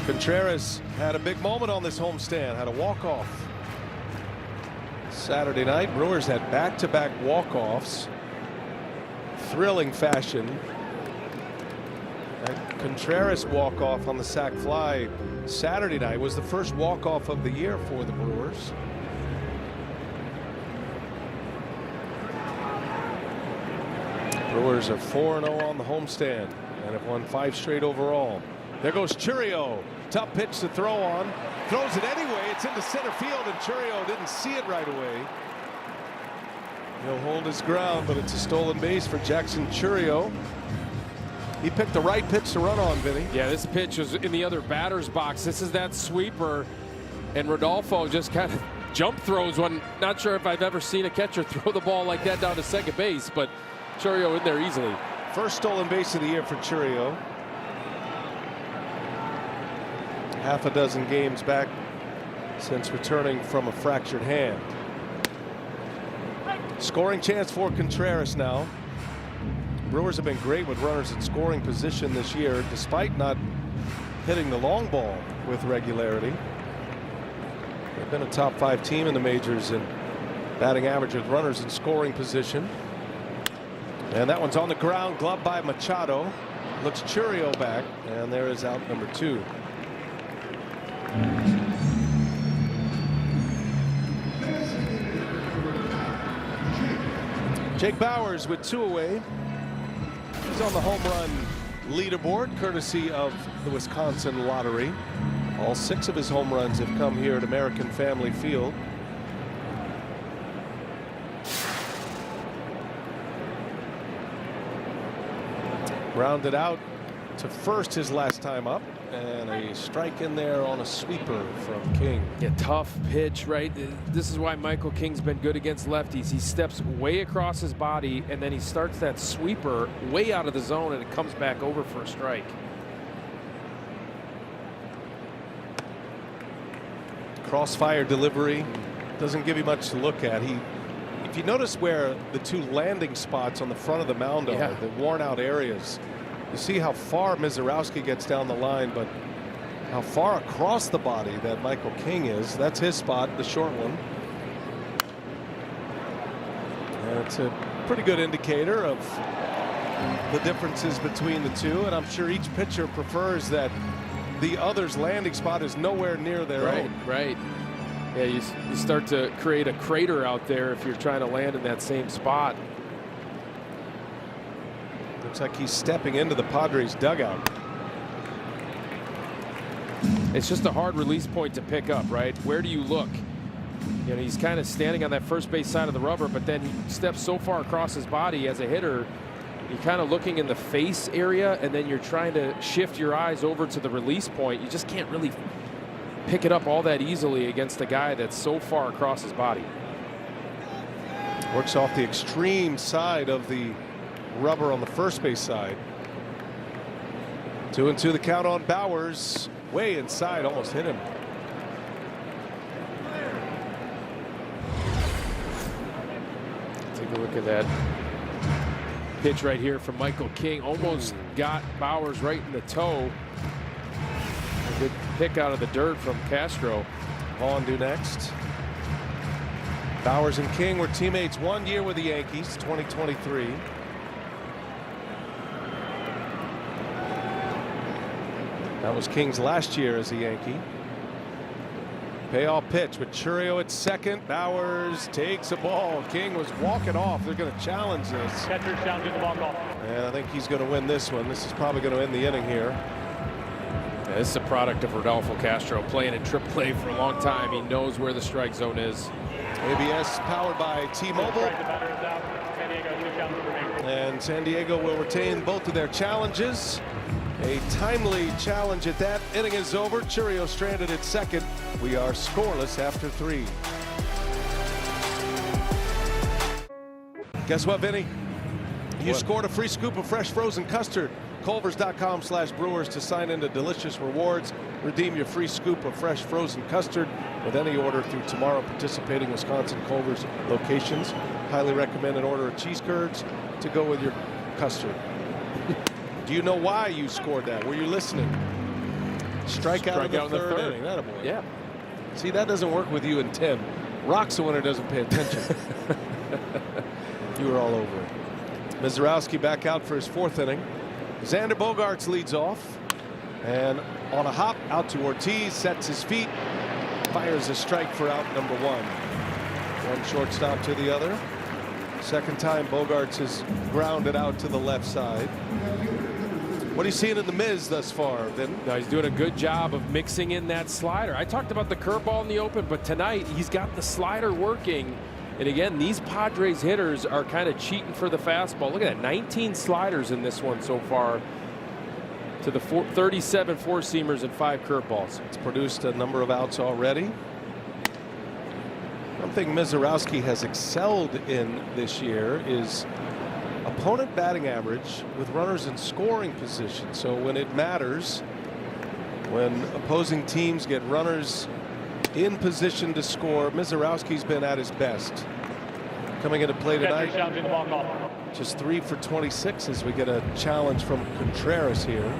Contreras had a big moment on this homestand, had a walk-off. Saturday night, Brewers had back-to-back walk-offs. Thrilling fashion. That Contreras walk-off on the sac fly Saturday night was the first walk-off of the year for the Brewers. Brewers are 4-0 on the homestand and have won 5 straight overall. There goes Churio. Tough pitch to throw on. Throws it anyway. It's into center field, and Churio didn't see it right away. He'll hold his ground, but it's a stolen base for Jackson Churio. He picked the right pitch to run on, Vinny. Yeah, this pitch was in the other batter's box. This is that sweeper, and Rodolfo just kind of jump throws one. Not sure if I've ever seen a catcher throw the ball like that down to second base, but Churio in there easily. First stolen base of the year for Churio. Half a dozen games back since returning from a fractured hand. Scoring chance for Contreras now. Brewers have been great with runners in scoring position this year, despite not hitting the long ball with regularity. They've been a top 5 team in the majors in batting average with runners in scoring position. And that one's on the ground, gloved by Machado. Looks Churio back, and there is out number 2. Jake Bauers with 2 away. He's on the home run leaderboard, courtesy of the Wisconsin Lottery. All 6 of his home runs have come here at American Family Field. Grounded out to first his last time up, and a strike in there on a sweeper from King. Yeah, tough pitch, right? This is why Michael King's been good against lefties. He steps way across his body, and then he starts that sweeper way out of the zone, and it comes back over for a strike. Crossfire delivery doesn't give you much to look at. If you notice where the 2 landing spots on the front of the mound are, the worn out areas, you see how far Mizorowski gets down the line, but how far across the body that Michael King is. That's his spot, the short one. And it's a pretty good indicator of the differences between the 2, and I'm sure each pitcher prefers that the other's landing spot is nowhere near their own. Right. Yeah, you start to create a crater out there if you're trying to land in that same spot. Looks like he's stepping into the Padres dugout. It's just a hard release point to pick up, right? Where do you look? You know, he's kind of standing on that first base side of the rubber, but then he steps so far across his body as a hitter, you're kind of looking in the face area, and then you're trying to shift your eyes over to the release point. You just can't really pick it up all that easily against a guy that's so far across his body. Works off the extreme side of the rubber on the first base side. 2-2 the count on Bauers. Way inside, almost hit him. Take a look at that pitch right here from Michael King. Almost got Bauers right in the toe. A good pick out of the dirt from Castro. Vaughn due next. Bauers and King were teammates 1 year with the Yankees, 2023. That was King's last year as a Yankee. Payoff pitch with Churio at second. Bowers takes a ball. King was walking off. They're going to challenge this. Catcher challenging the ball call. And I think he's going to win this one. This is probably going to end the inning here. Yeah, this is a product of Rodolfo Castro, playing in AAA for a long time. He knows where the strike zone is. ABS powered by T-Mobile. And San Diego will retain both of their challenges. A timely challenge at that. Inning is over. Churio stranded at second. We are scoreless after 3. Guess what, Vinny? You scored a free scoop of fresh frozen custard. Culvers.com/Brewers to sign into delicious rewards. Redeem your free scoop of fresh frozen custard with any order through tomorrow. Participating Wisconsin Culvers locations. Highly recommend an order of cheese curds to go with your custard. Do you know why you scored that? Were you listening? Strikeout in the third inning. That a boy. Yeah. See, that doesn't work with you and Tim. Rock's the one who doesn't pay attention. You were all over it. Mizorowski back out for his 4th inning. Xander Bogaerts leads off. And on a hop, out to Ortiz, sets his feet, fires a strike for out number 1. One shortstop to the other. Second time Bogaerts has grounded out to the left side. What are you seeing in the Miz thus far, Vin? No, he's doing a good job of mixing in that slider. I talked about the curveball in the open, but tonight he's got the slider working. And again, these Padres hitters are kind of cheating for the fastball. Look at that, 19 sliders in this one so far to the 37 four-seamers and 5 curveballs. It's produced a number of outs already. One thing Mizorowski has excelled in this year is opponent batting average with runners in scoring position. So when it matters, when opposing teams get runners in position to score, Mizorowski's been at his best. Coming into play tonight, just 3 for 26 as we get a challenge from Contreras here.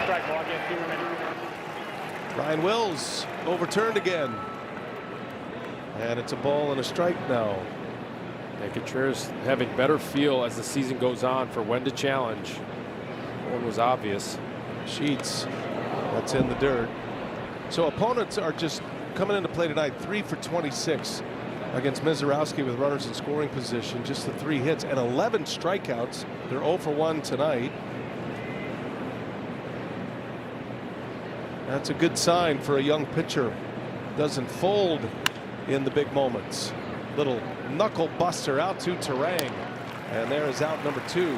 Strike ball again, 2 remaining. Ryan Wills overturned again. And it's a ball and a strike now. And Contreras having better feel as the season goes on for when to challenge. One was obvious. Sheets, that's in the dirt. So opponents are just coming into play tonight 3 for 26 against Mizorowski with runners in scoring position. Just the 3 hits and 11 strikeouts. They're 0 for 1 tonight. That's a good sign for a young pitcher. Doesn't fold in the big moments. Little knuckle buster out to Terang. And there is out number 2.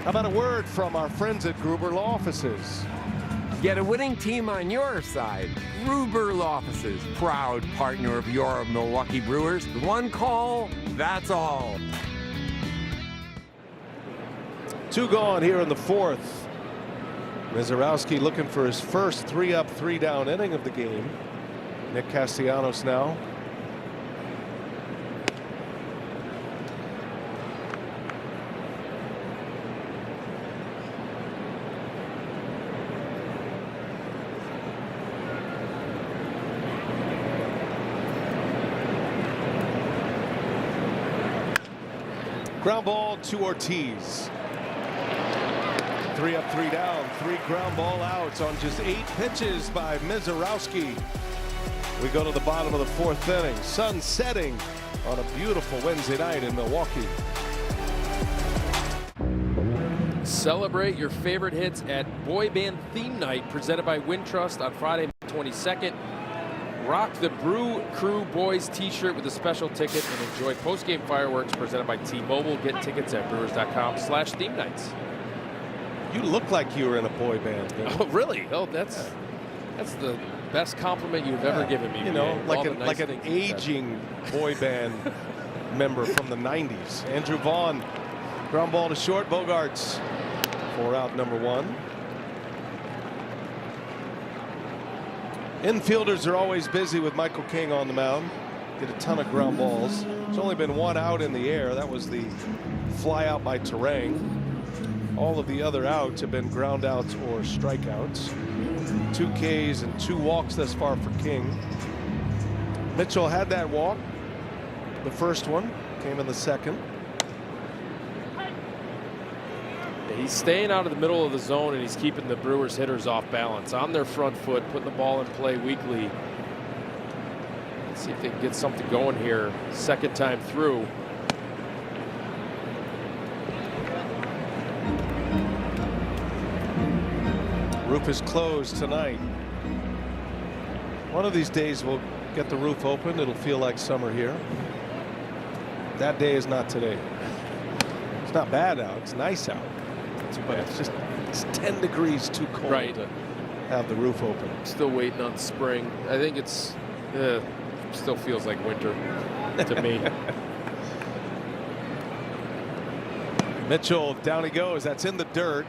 How about a word from our friends at Gruber Law Offices? Get a winning team on your side. Gruber Law Offices, proud partner of your Milwaukee Brewers. One call, that's all. 2 gone here in the 4th. Mizorowski looking for his first 3-up, 3-down inning of the game. Nick Castellanos now. Ground ball to Ortiz. 3 up, 3 down, 3 ground ball outs on just 8 pitches by Mizorowski. We go to the bottom of the 4th inning. Sun setting on a beautiful Wednesday night in Milwaukee. Celebrate your favorite hits at Boy Band Theme Night presented by Wintrust on Friday, May 22nd. Rock the Brew Crew Boys t-shirt with a special ticket and enjoy post-game fireworks presented by T-Mobile. Get tickets at brewers.com/theme nights. You look like you were in a boy band. Oh, really? Oh, that's the best compliment you've ever given me. You know, BA. like an aging boy band member from the 90s. Andrew Vaughn, ground ball to short. Bogaerts for out number 1. Infielders are always busy with Michael King on the mound. Get a ton of ground balls. There's only been 1 out in the air. That was the fly out by Terang. All of the other outs have been ground outs or strikeouts. 2 Ks and 2 walks thus far for King. Mitchell had that walk. The first one came in the 2nd. He's staying out of the middle of the zone, and he's keeping the Brewers hitters off balance on their front foot, putting the ball in play weekly. Let's see if they can get something going here. Second time through. Roof is closed tonight. One of these days we'll get the roof open. It'll feel like summer here. That day is not today. It's not bad out. It's nice out. But it's 10 degrees too cold to have the roof open. Still waiting on spring. I think it's still feels like winter to me. Mitchell, down he goes. That's in the dirt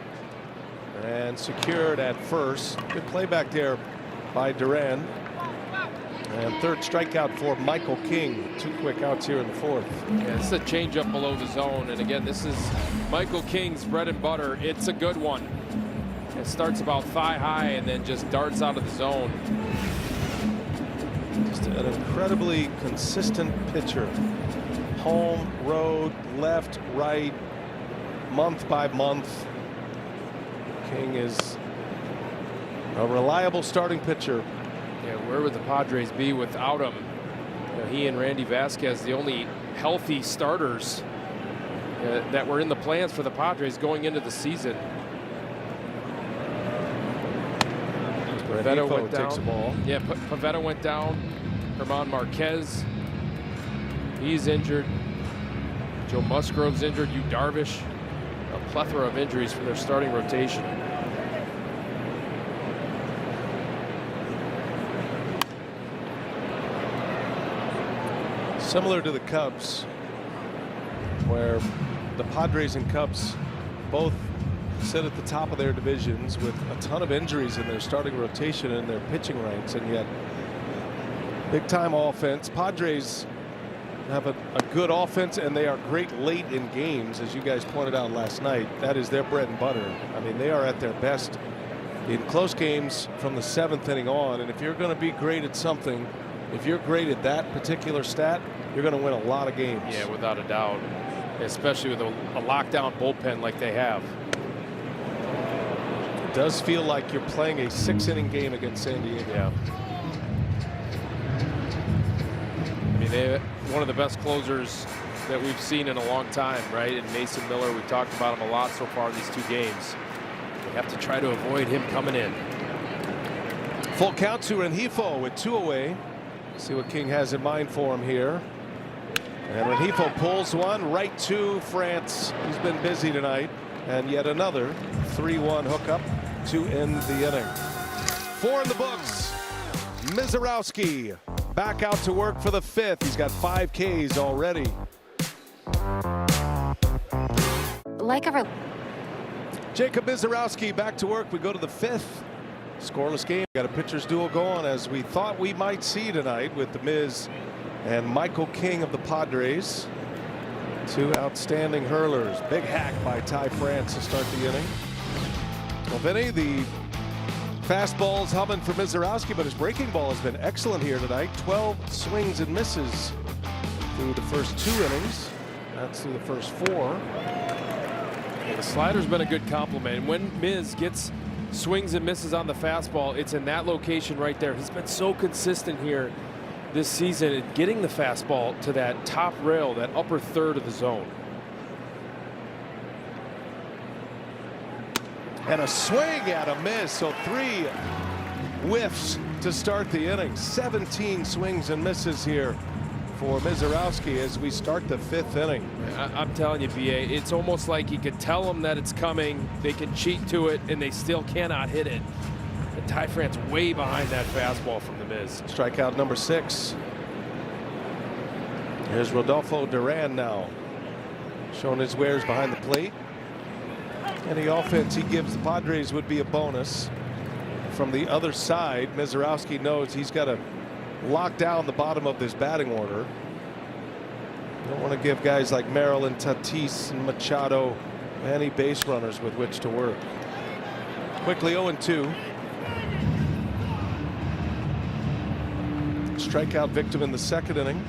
and secured at first. Good play back there by Duran. And third strikeout for Michael King. 2 quick outs here in the fourth. Yeah, this is a changeup below the zone, and again, this is Michael King's bread and butter. It's a good one. It starts about thigh high and then just darts out of the zone. Just an incredibly consistent pitcher. Home, road, left, right, month by month. King is a reliable starting pitcher. Yeah, where would the Padres be without him? You know, he and Randy Vasquez, the only healthy starters that were in the plans for the Padres going into the season. Pavetta went down. Takes the ball. Yeah, Pavetta went down. Herman Marquez, he's injured. Joe Musgrove's injured. Yu Darvish. A plethora of injuries for their starting rotation. Similar to the Cubs, where the Padres and Cubs both sit at the top of their divisions with a ton of injuries in their starting rotation and their pitching ranks, and yet big time offense. Padres have a good offense, and they are great late in games, as you guys pointed out last night. That is their bread and butter. I mean, they are at their best in close games from the 7th inning on, and if you're going to be great at something, if you're great at that particular stat, you're going to win a lot of games. Yeah, without a doubt, especially with a lockdown bullpen like they have. It does feel like you're playing a 6-inning game against San Diego. Yeah. I mean, they're one of the best closers that we've seen in a long time, right? And Mason Miller, we've talked about him a lot so far in these 2 games. We have to try to avoid him coming in. Full count to Rengifo with 2 away. See what King has in mind for him here. And Rengifo pulls one right to France. He's been busy tonight. And yet another 3-1 hookup to end the inning. 4 in the books. Mizorowski back out to work for the 5th. He's got 5 Ks already. Jacob Mizorowski back to work. We go to the 5th. Scoreless game. Got a pitcher's duel going, as we thought we might see tonight, with the Miz and Michael King of the Padres. 2 outstanding hurlers. Big hack by Ty France to start the inning. Well, Vinny, the fastball's humming for Mizorowski, but his breaking ball has been excellent here tonight. 12 swings and misses through the first 2 innings. That's through the first 4. Yeah, the slider's been a good compliment. And when Miz gets swings and misses on the fastball, it's in that location right there. He's been so consistent here this season at getting the fastball to that top rail, that upper third of the zone. And a swing at a miss. So 3 whiffs to start the inning. 17 swings and misses here for Mizorowski as we start the 5th inning. I'm telling you, BA, it's almost like you could tell them that it's coming. They can cheat to it, and they still cannot hit it. And Ty France way behind that fastball from the Miz. Strikeout number 6. Here's Rodolfo Duran now, showing his wares behind the plate. Any offense he gives the Padres would be a bonus. From the other side, Mizorowski knows he's got to lock down the bottom of this batting order. Don't want to give guys like Merrill and Tatis and Machado any base runners with which to work. Quickly 0-2. Strikeout victim in the 2nd inning.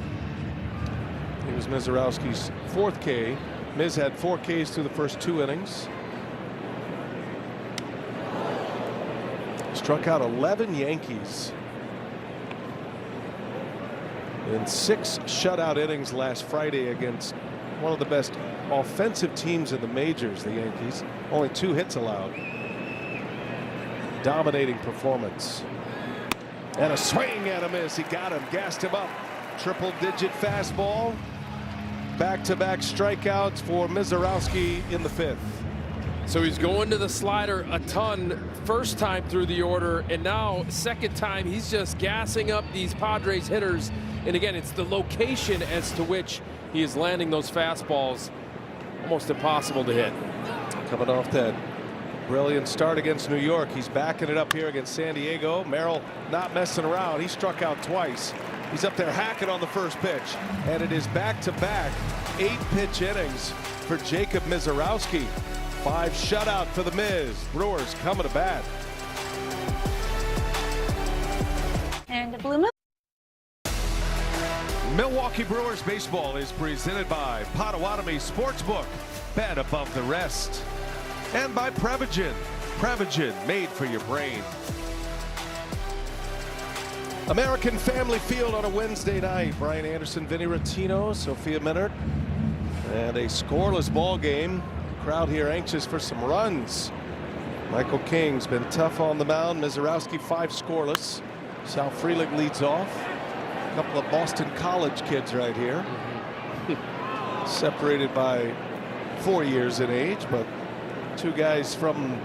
He was Mizorowski's 4th K. Miz had 4 Ks through the first 2 innings. Struck out 11 Yankees in 6 shutout innings last Friday against one of the best offensive teams in the majors, the Yankees. Only 2 hits allowed. Dominating performance. And a swing and a miss. He got him, gassed him up. Triple-digit fastball. Back-to-back strikeouts for Mizorowski in the 5th. So he's going to the slider a ton first time through the order, and now second time he's just gassing up these Padres hitters. And again, it's the location as to which he is landing those fastballs. Almost impossible to hit. Coming off that brilliant start against New York, he's backing it up here against San Diego. Merrill not messing around. He struck out twice. He's up there hacking on the first pitch, and it is back-to-back 8-pitch innings for Jacob Mizorowski. 5 shutout for the Miz. Brewers coming to bat. And the Blue Moon. Milwaukee Brewers baseball is presented by Potawatomi Sportsbook. Bet above the rest. And by Prevagen. Prevagen, made for your brain. American Family Field on a Wednesday night. Brian Anderson, Vinny Rottino, Sophia Minard. And a scoreless ball game. Crowd here anxious for some runs. Michael King's been tough on the mound. Mizorowski 5 scoreless. Sal Frelick leads off. A couple of Boston College kids right here. Separated by 4 years in age, but 2 guys from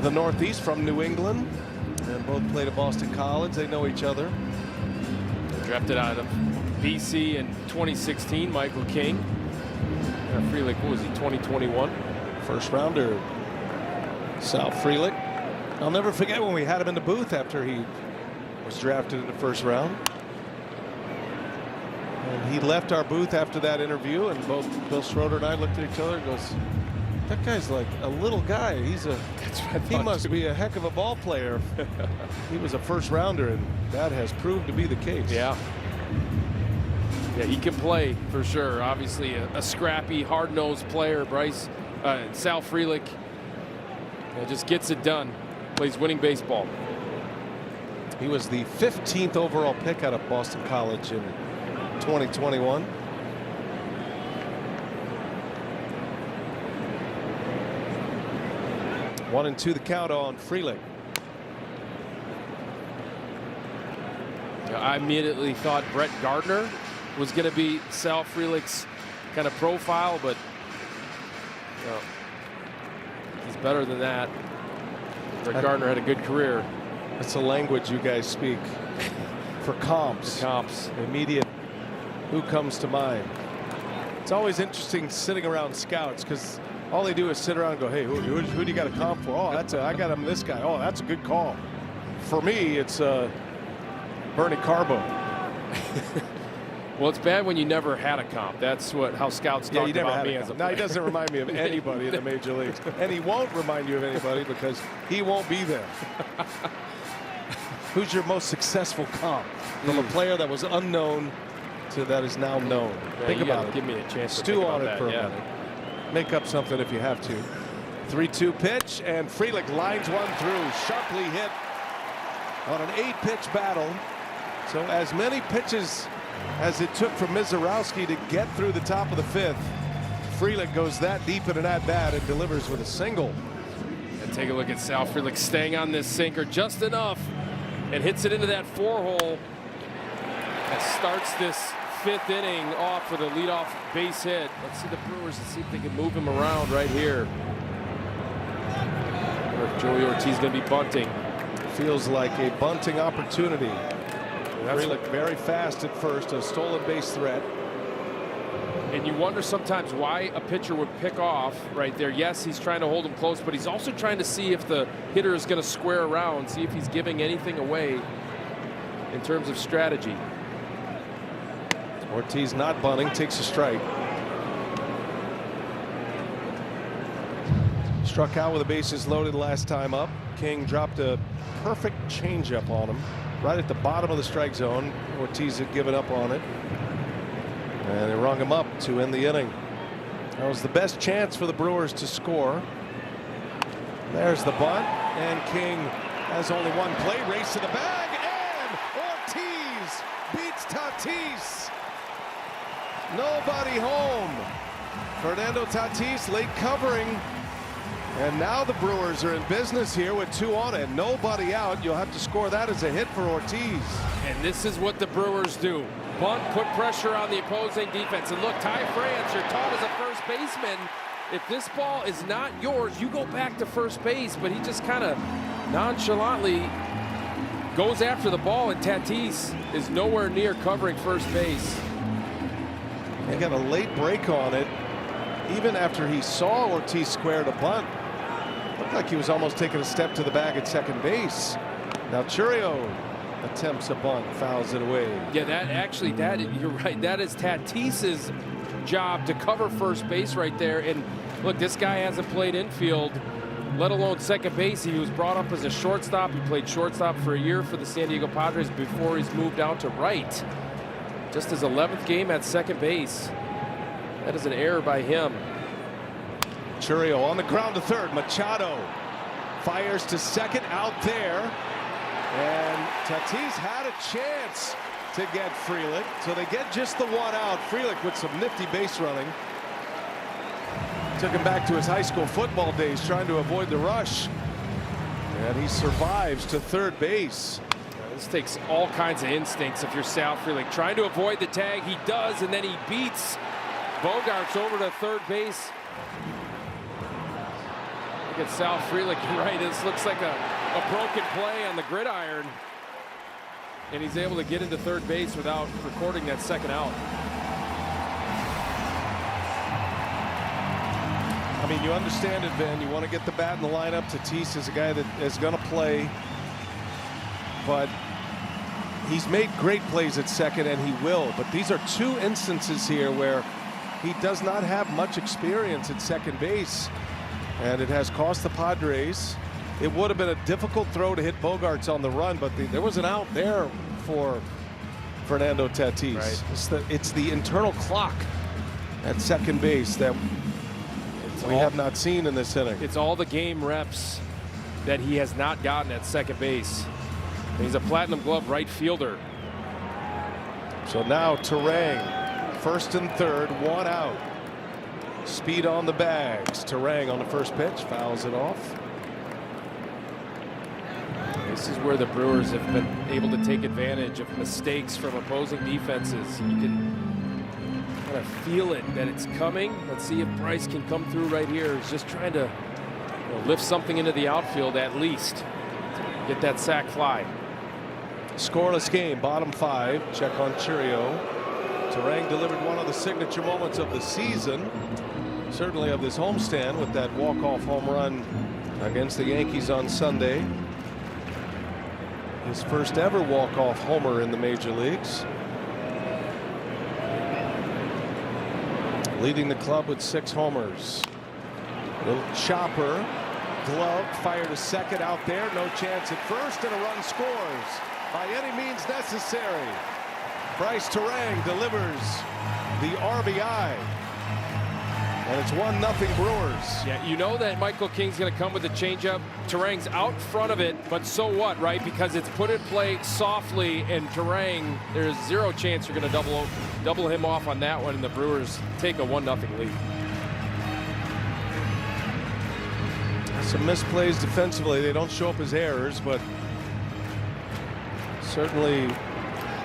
the Northeast, from New England, and both played at Boston College. They know each other. Drafted out of BC in 2016, Michael King. Frelick, what was he, 2021? First rounder, Sal Frelick. I'll never forget when we had him in the booth after he was drafted in the first round. And he left our booth after that interview, and both Bill Schroeder and I looked at each other and goes, that guy's like a little guy. He must be a heck of a ball player. He was a first rounder, and that has proved to be the case. Yeah. Yeah, he can play for sure. Obviously a scrappy, hard-nosed player. Sal Frelick just gets it done. Plays winning baseball. He was the 15th overall pick out of Boston College in 2021. One and 2 the count on Frelick. I immediately thought Brett Gardner was going to be Sal Frelick's kind of profile, but he's better than that. Brett Gardner had a good career. That's a language you guys speak. For comps. Immediate. Who comes to mind? It's always interesting sitting around scouts, because all they do is sit around and go, hey, who do you got a comp for? Oh, I got him this guy. Oh, that's a good call. For me, it's Bernie Carbo. Well, it's bad when you never had a comp. That's how scouts talk about me as a player. No, he doesn't remind me of anybody in the major leagues. And he won't remind you of anybody because he won't be there. Who's your most successful comp? From a player that was unknown to that is now known. Yeah, think about it. Give me a chance to stew think on about it for a minute. Make up something if you have to. 3-2 pitch, and Frelick lines one through. Sharply hit on an 8-pitch battle. So as many pitches as it took for Mizorowski to get through the top of the 5th, Frelick goes that deep in an at-bat and delivers with a single. And take a look at Sal Frelick staying on this sinker just enough and hits it into that 4-hole. That starts this 5th inning off with a leadoff base hit. Let's see the Brewers and see if they can move him around right here. Or if Joey Ortiz going to be bunting. Feels like a bunting opportunity. Frelick very fast at first, a stolen base threat. And you wonder sometimes why a pitcher would pick off right there. Yes, he's trying to hold him close, but he's also trying to see if the hitter is going to square around, see if he's giving anything away in terms of strategy. Ortiz not bunting, takes a strike. Struck out with the bases loaded last time up. King dropped a perfect changeup on him right at the bottom of the strike zone. Ortiz had given up on it, and they rung him up to end the inning. That was the best chance for the Brewers to score. There's the bunt, and King Has only one play, race to the bag, and Ortiz beats Tatis. Nobody home. Fernando Tatis late covering. And now the Brewers are in business here with 2 on and nobody out. You'll have to score that as a hit for Ortiz. And this is what the Brewers do. Bunt, put pressure on the opposing defense. And look, Ty France, you're taught as a first baseman, if this ball is not yours, you go back to first base. But he just kind of nonchalantly goes after the ball, and Tatis is nowhere near covering first base. He got a late break on it, even after he saw Ortiz square to bunt. Looked like he was almost taking a step to the bag at second base. Now Chourio attempts a bunt, fouls it away. Yeah, you're right. That is Tatis's job to cover first base right there. And look, this guy hasn't played infield, let alone second base. He was brought up as a shortstop. He played shortstop for a year for the San Diego Padres before he's moved out to right. Just his 11th game at second base. That is an error by him. Chourio on the ground to third. Machado fires to second, out there. And Tatis had a chance to get Frelick. So they get just the one out. Frelick with some nifty base running. Took him back to his high school football days, trying to avoid the rush. And he survives to third base. This takes all kinds of instincts if you're Sal Frelick. Trying to avoid the tag, he does, and then he beats Bogarts over to third base. Look at Sal Frelick, you're right. This looks like a broken play on the gridiron. And he's able to get into third base without recording that second out. I mean, you understand it, Van. You want to get the bat in the lineup. Tatis is a guy that is going to play. But he's made great plays at second, and he will. But these are 2 instances here where he does not have much experience at second base. And it has cost the Padres. It would have been a difficult throw to hit Bogarts on the run, but there was an out there for Fernando Tatis. Right. It's the internal clock at second base that we have not seen in this inning. It's all the game reps that he has not gotten at second base. He's a platinum glove right fielder. So now Terang, first and third, 1 out. Speed on the bags. Terang on the first pitch, fouls it off. This is where the Brewers have been able to take advantage of mistakes from opposing defenses. You can kind of feel it that it's coming. Let's see if Bryce can come through right here. He's just trying to lift something into the outfield at least. Get that sac fly. Scoreless game, bottom 5. Check on Chourio. Terang delivered one of the signature moments of the season, certainly of this homestand, with that walk-off home run against the Yankees on Sunday. His first ever walk-off homer in the major leagues. Leading the club with 6 homers. Little chopper, glove, fire to second out there. No chance at first, and a run scores by any means necessary. Bryce Terang delivers the RBI. And it's 1-0 Brewers. Yeah, you know that Michael King's going to come with the changeup. Terang's out front of it, but so what, right? Because it's put in play softly, and Terang, there's 0 chance you're going to double him off on that one, and the Brewers take a 1-0 lead. Some misplays defensively. They don't show up as errors, but certainly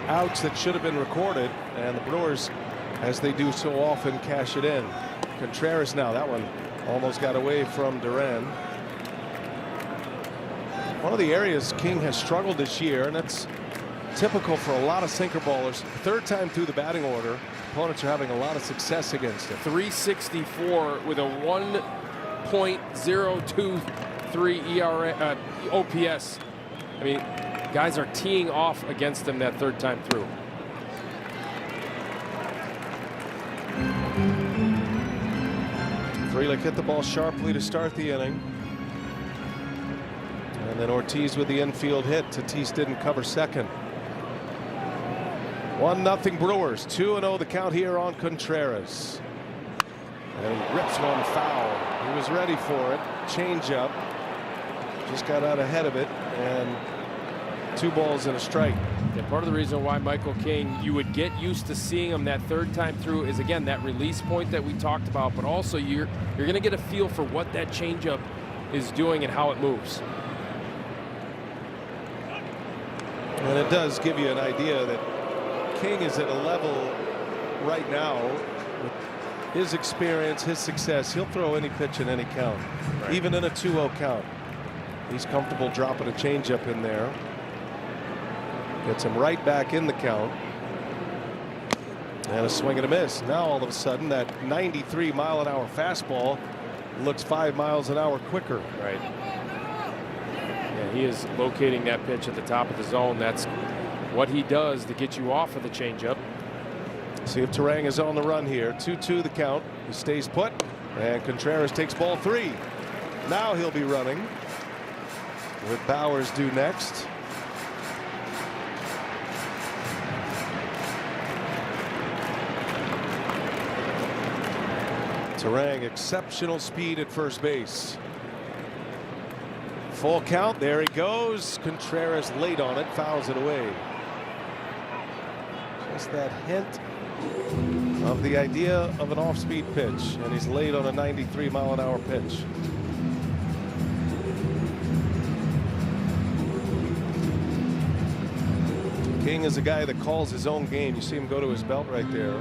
outs that should have been recorded, and the Brewers, as they do so often, cash it in. Contreras now, that one almost got away from Duran. One of the areas King has struggled this year, and that's typical for a lot of sinker ballers. 3rd time through the batting order, opponents are having a lot of success against him. 364 with a 1.023 ERA OPS. I mean, guys are teeing off against him that 3rd time through. Frelick hit the ball sharply to start the inning. And then Ortiz with the infield hit. Tatis didn't cover second. 1-0 Brewers. 2-0 the count here on Contreras. And he rips one foul. He was ready for it. Change up. just got out ahead of it, and 2 balls and a strike. Yeah, part of the reason why Michael King, you would get used to seeing him that 3rd time through is, again, that release point that we talked about, but also you're going to get a feel for what that changeup is doing and how it moves. And it does give you an idea that King is at a level right now with his experience, his success. He'll throw any pitch in any count, even in a 2-0 count. He's comfortable dropping a changeup in there. Gets him right back in the count. And a swing and a miss. Now all of a sudden that 93-mile-an-hour fastball looks 5 miles an hour quicker. Right. Yeah, he is locating that pitch at the top of the zone. That's what he does to get you off of the changeup. See if Turang is on the run here. 2-2 the count. He stays put, and Contreras takes ball 3. Now he'll be running with Bowers due next. Turang, exceptional speed at first base. Full count. There he goes. Contreras late on it, fouls it away. Just that hint of the idea of an off-speed pitch, and he's late on a 93-mile-an-hour pitch. King is a guy that calls his own game. You see him go to his belt right there.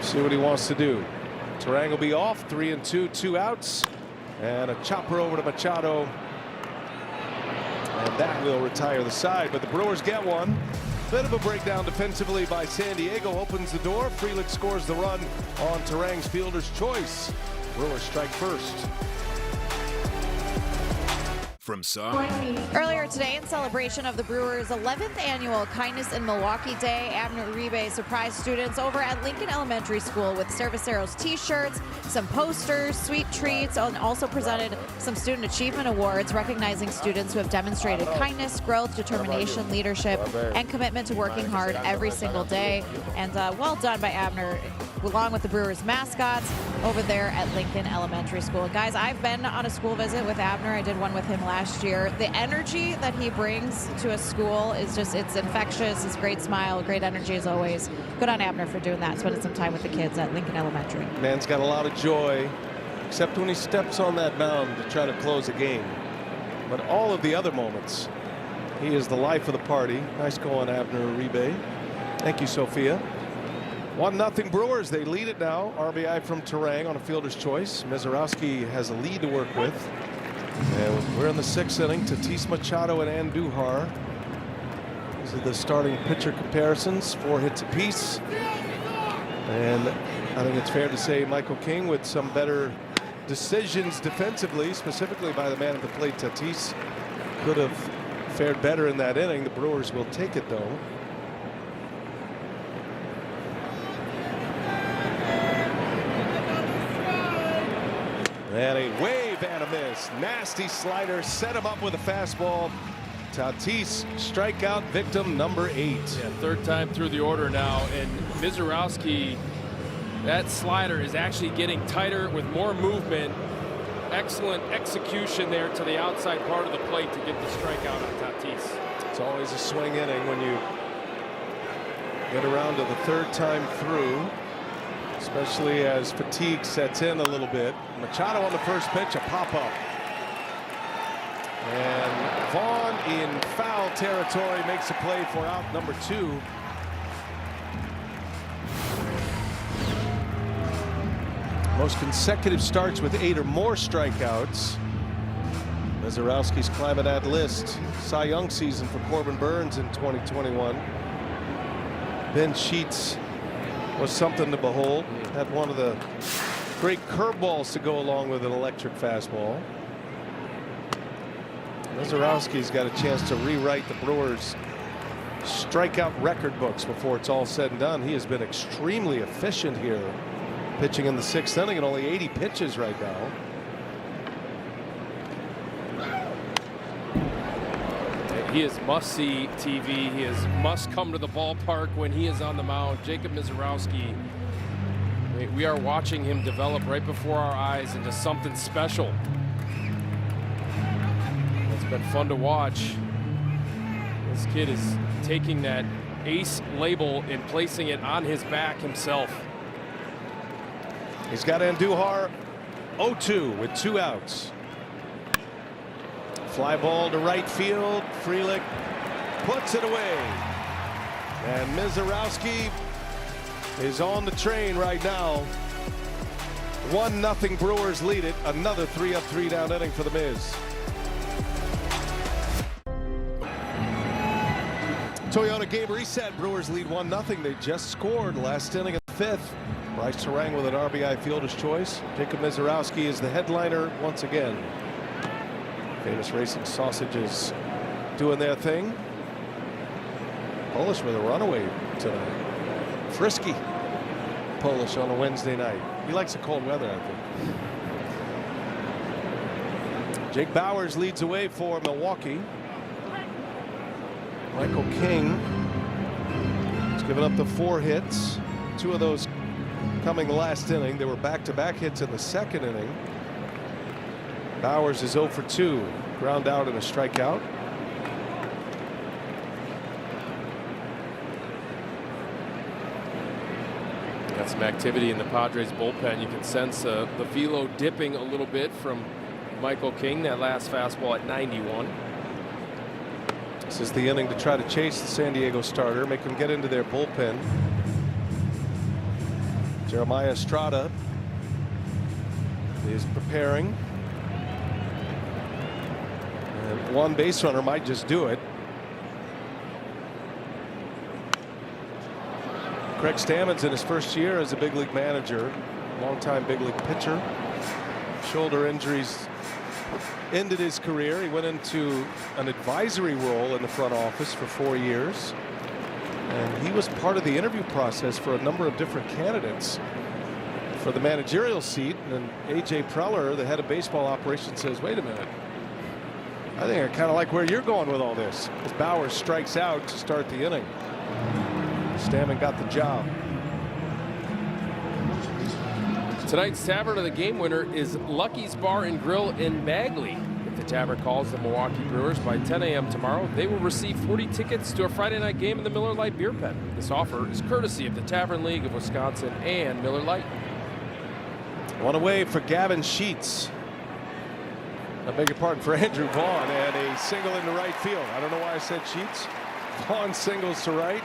See what he wants to do. Turang will be off. 3-2, 2 outs, and a chopper over to Machado. And that will retire the side, but the Brewers get one. Bit of a breakdown defensively by San Diego. Opens the door. Frelick scores the run on Turang's fielder's choice. Brewers strike first. From Saw. Earlier today, in celebration of the Brewers' 11th annual Kindness in Milwaukee Day, Abner Uribe surprised students over at Lincoln Elementary School with Service Arrows t-shirts, some posters, sweet treats, and also presented some Student Achievement Awards recognizing students who have demonstrated kindness, growth, determination, leadership, and commitment to working hard every single day. And well done by Abner, along with the Brewers mascots over there at Lincoln Elementary School. And guys, I've been on a school visit with Abner. I did one with him last year. The energy that he brings to a school is just, it's infectious. His great smile, great energy as always. Good on Abner for doing that, spending some time with the kids at Lincoln Elementary. Man's got a lot of joy, except when he steps on that mound to try to close a game. But all of the other moments, he is the life of the party. Nice going, Abner Uribe. Thank you, Sophia. 1-0 Brewers. They lead it now. RBI from Turang on a fielder's choice. Mizorowski has a lead to work with. And we're in the 6th inning. Tatis, Machado, and Andujar. These are the starting pitcher comparisons. 4 hits apiece. And I think it's fair to say Michael King with some better decisions defensively, specifically by the man at the plate. Tatis could have fared better in that inning. The Brewers will take it, though. And a wave and a miss. Nasty slider. Set him up with a fastball. Tatis, strikeout victim number 8. Yeah, 3rd time through the order now. And Mizorowski, that slider is actually getting tighter with more movement. Excellent execution there to the outside part of the plate to get the strikeout on Tatis. It's always a swing inning when you get around to the 3rd time through, especially as fatigue sets in a little bit. Machado on the first pitch, a pop-up. And Vaughn in foul territory makes a play for out number 2. Most consecutive starts with 8 or more strikeouts. Mizorowski's climbing that list. Cy Young season for Corbin Burns in 2021. Ben Sheets was something to behold. Had one of the great curveballs to go along with an electric fastball. Mizorowski's got a chance to rewrite the Brewers' strikeout record books before it's all said and done. He has been extremely efficient here, pitching in the 6th inning and only 80 pitches right now. He is must-see TV. He is must come to the ballpark when he is on the mound. Jacob Mizorowski. mean, we are watching him develop right before our eyes into something special. It's been fun to watch. This kid is taking that ace label and placing it on his back himself. He's got Andujar 0-2 with 2 outs. Fly ball to right field. Frelick puts it away. And Mizorowski is on the train right now. 1-0 Brewers lead it. Another 3-up, 3-down inning for the Miz. Toyota game reset. Brewers lead 1-0. They just scored last inning of the 5th. Bryce Terang with an RBI fielder's choice. Jacob Mizorowski is the headliner once again. Famous Racing Sausages doing their thing. Polish with a runaway tonight. Frisky Polish on a Wednesday night. He likes the cold weather, I think. Jake Bauers leads away for Milwaukee. Michael King has given up the 4 hits. 2 of those coming last inning. There were back-to-back hits in the 2nd inning. Bauers is 0 for 2. Ground out and a strikeout. Got some activity in the Padres bullpen. You can sense the velo dipping a little bit from Michael King. That last fastball at 91. This is the inning to try to chase the San Diego starter, make them get into their bullpen. Jeremiah Estrada is preparing. And 1 base runner might just do it. Craig Stammen's in his first year as a big league manager, longtime big league pitcher. Shoulder injuries ended his career. He went into an advisory role in the front office for 4 years. And he was part of the interview process for a number of different candidates for the managerial seat. And A.J. Preller, the head of baseball operations, says, wait a minute. I think I kind of like where you're going with all this. As Bauers strikes out to start the inning. Stammen got the job. Tonight's Tavern of the Game winner is Lucky's Bar and Grill in Bagley. If the tavern calls the Milwaukee Brewers by 10 a.m. tomorrow, they will receive 40 tickets to a Friday night game in the Miller Lite Beer Pen. This offer is courtesy of the Tavern League of Wisconsin and Miller Lite. One away for Gavin Sheets. I beg your pardon, for Andrew Vaughn, and a single into right field. I don't know why I said Sheets. Vaughn singles to right.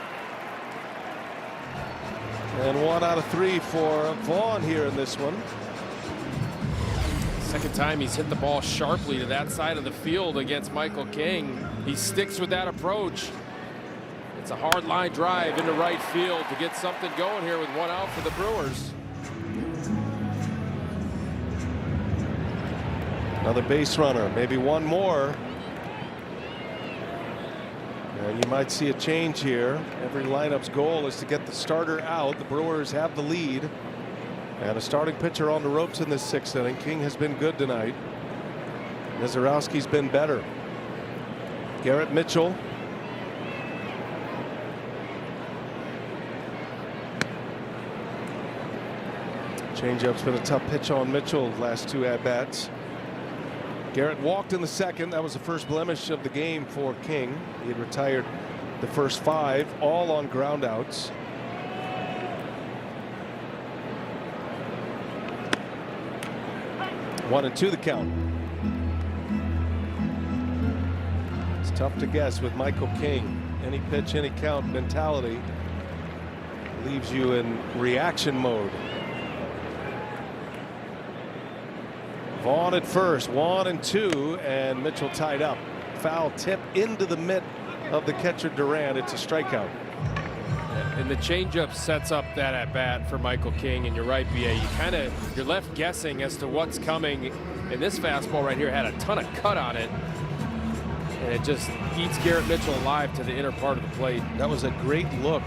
And 1 out of 3 for Vaughn here in this one. Second time he's hit the ball sharply to that side of the field against Michael King. He sticks with that approach. It's a hard line drive into right field to get something going here with 1 out for the Brewers. Another base runner, maybe 1 more. And you might see a change here. Every lineup's goal is to get the starter out. The Brewers have the lead. And a starting pitcher on the ropes in this 6th inning. King has been good tonight. Mizorowski's been better. Garrett Mitchell. Changeup's been a tough pitch on Mitchell last 2 at-bats. Garrett walked in the 2nd. That was the first blemish of the game for King. He had retired the first 5, all on groundouts. One and 2 the count. It's tough to guess with Michael King. Any pitch, any count mentality leaves you in reaction mode. Vaughn at first, 1 and 2, and Mitchell tied up. Foul tip into the mitt of the catcher Durant. It's a strikeout. And the changeup sets up that at bat for Michael King. And you're right, BA. You're left guessing as to what's coming. And this fastball right here had a ton of cut on it. And it just eats Garrett Mitchell alive to the inner part of the plate. That was a great look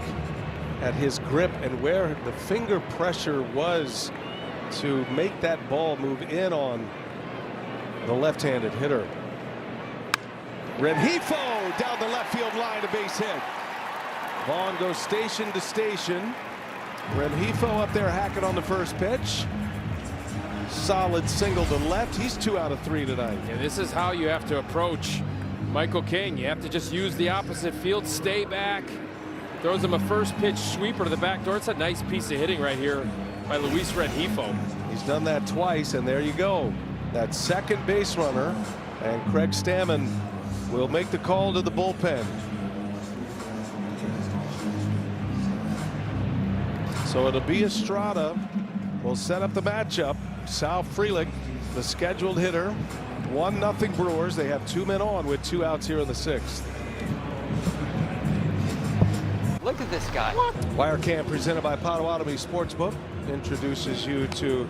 at his grip and where the finger pressure was to make that ball move in on the left-handed hitter. Rengifo down the left field line, a base hit. Vaughn goes station to station. Rengifo up there hacking on the first pitch. Solid single to left. He's 2 out of 3 tonight. And this is how you have to approach Michael King. You have to just use the opposite field, stay back. Throws him a first pitch sweeper to the back door. It's a nice piece of hitting right here by Luis Rengifo. He's done that twice, and there you go. That second base runner, and Craig Stammen will make the call to the bullpen. So it'll be Estrada. We'll set up the matchup. Sal Frelick, the scheduled hitter. 1-0 Brewers. They have 2 men on with 2 outs here in the 6th. Look at this guy. Wire Cam presented by Potawatomi Sportsbook introduces you to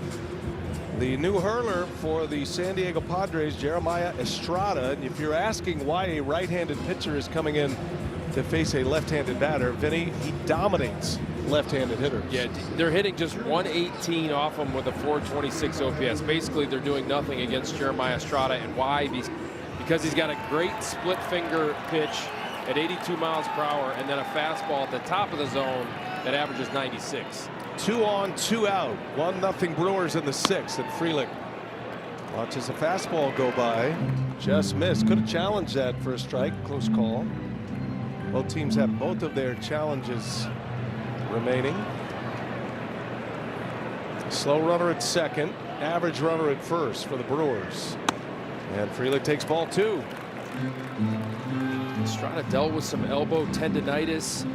the new hurler for the San Diego Padres, Jeremiah Estrada. And if you're asking why a right-handed pitcher is coming in to face a left-handed batter, Vinny, he dominates left-handed hitters. Yeah, they're hitting just 118 off him with a 426 OPS. Basically, they're doing nothing against Jeremiah Estrada. And why? Because he's got a great split finger pitch at 82 miles per hour, and then a fastball at the top of the zone that averages 96. 2 on, 2 out. 1-0 Brewers in the 6th, and Frelick watches a fastball go by. Just missed. Could have challenged that for a strike. Close call. Both teams have both of their challenges remaining. Slow runner at second, average runner at first for the Brewers. And Frelick takes ball 2. Estrada dealt with some elbow tendonitis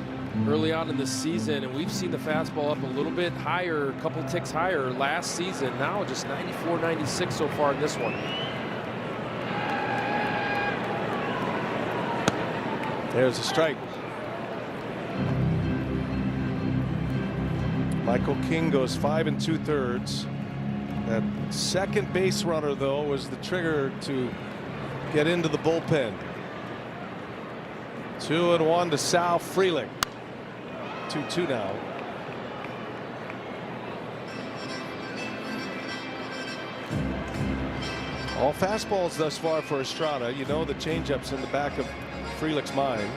early on in the season, and we've seen the fastball up a little bit higher, a couple ticks higher last season. Now just 94, 96 so far in this one. There's a strike. Michael King goes 5 2/3. That second base runner, though, was the trigger to get into the bullpen. 2-1 to Sal Frelick. 2-2 now. All fastballs thus far for Estrada. You know the changeup's in the back of Frelick's mind.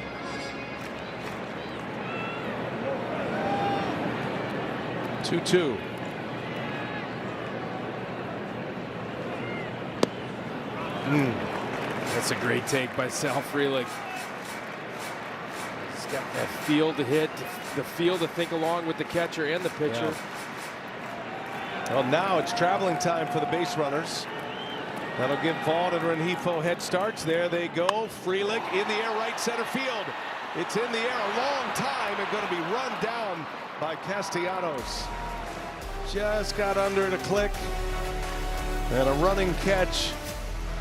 Two. That's a great take by Sal Frelick. He's got that feel to hit, the feel to think along with the catcher and the pitcher. Yeah. Well, now it's traveling time for the base runners. That'll give Vaughn and Rengifo head starts. There they go. Frelick in the air, right center field. It's in the air a long time and going to be run down by Castellanos. Just got under it a click. And a running catch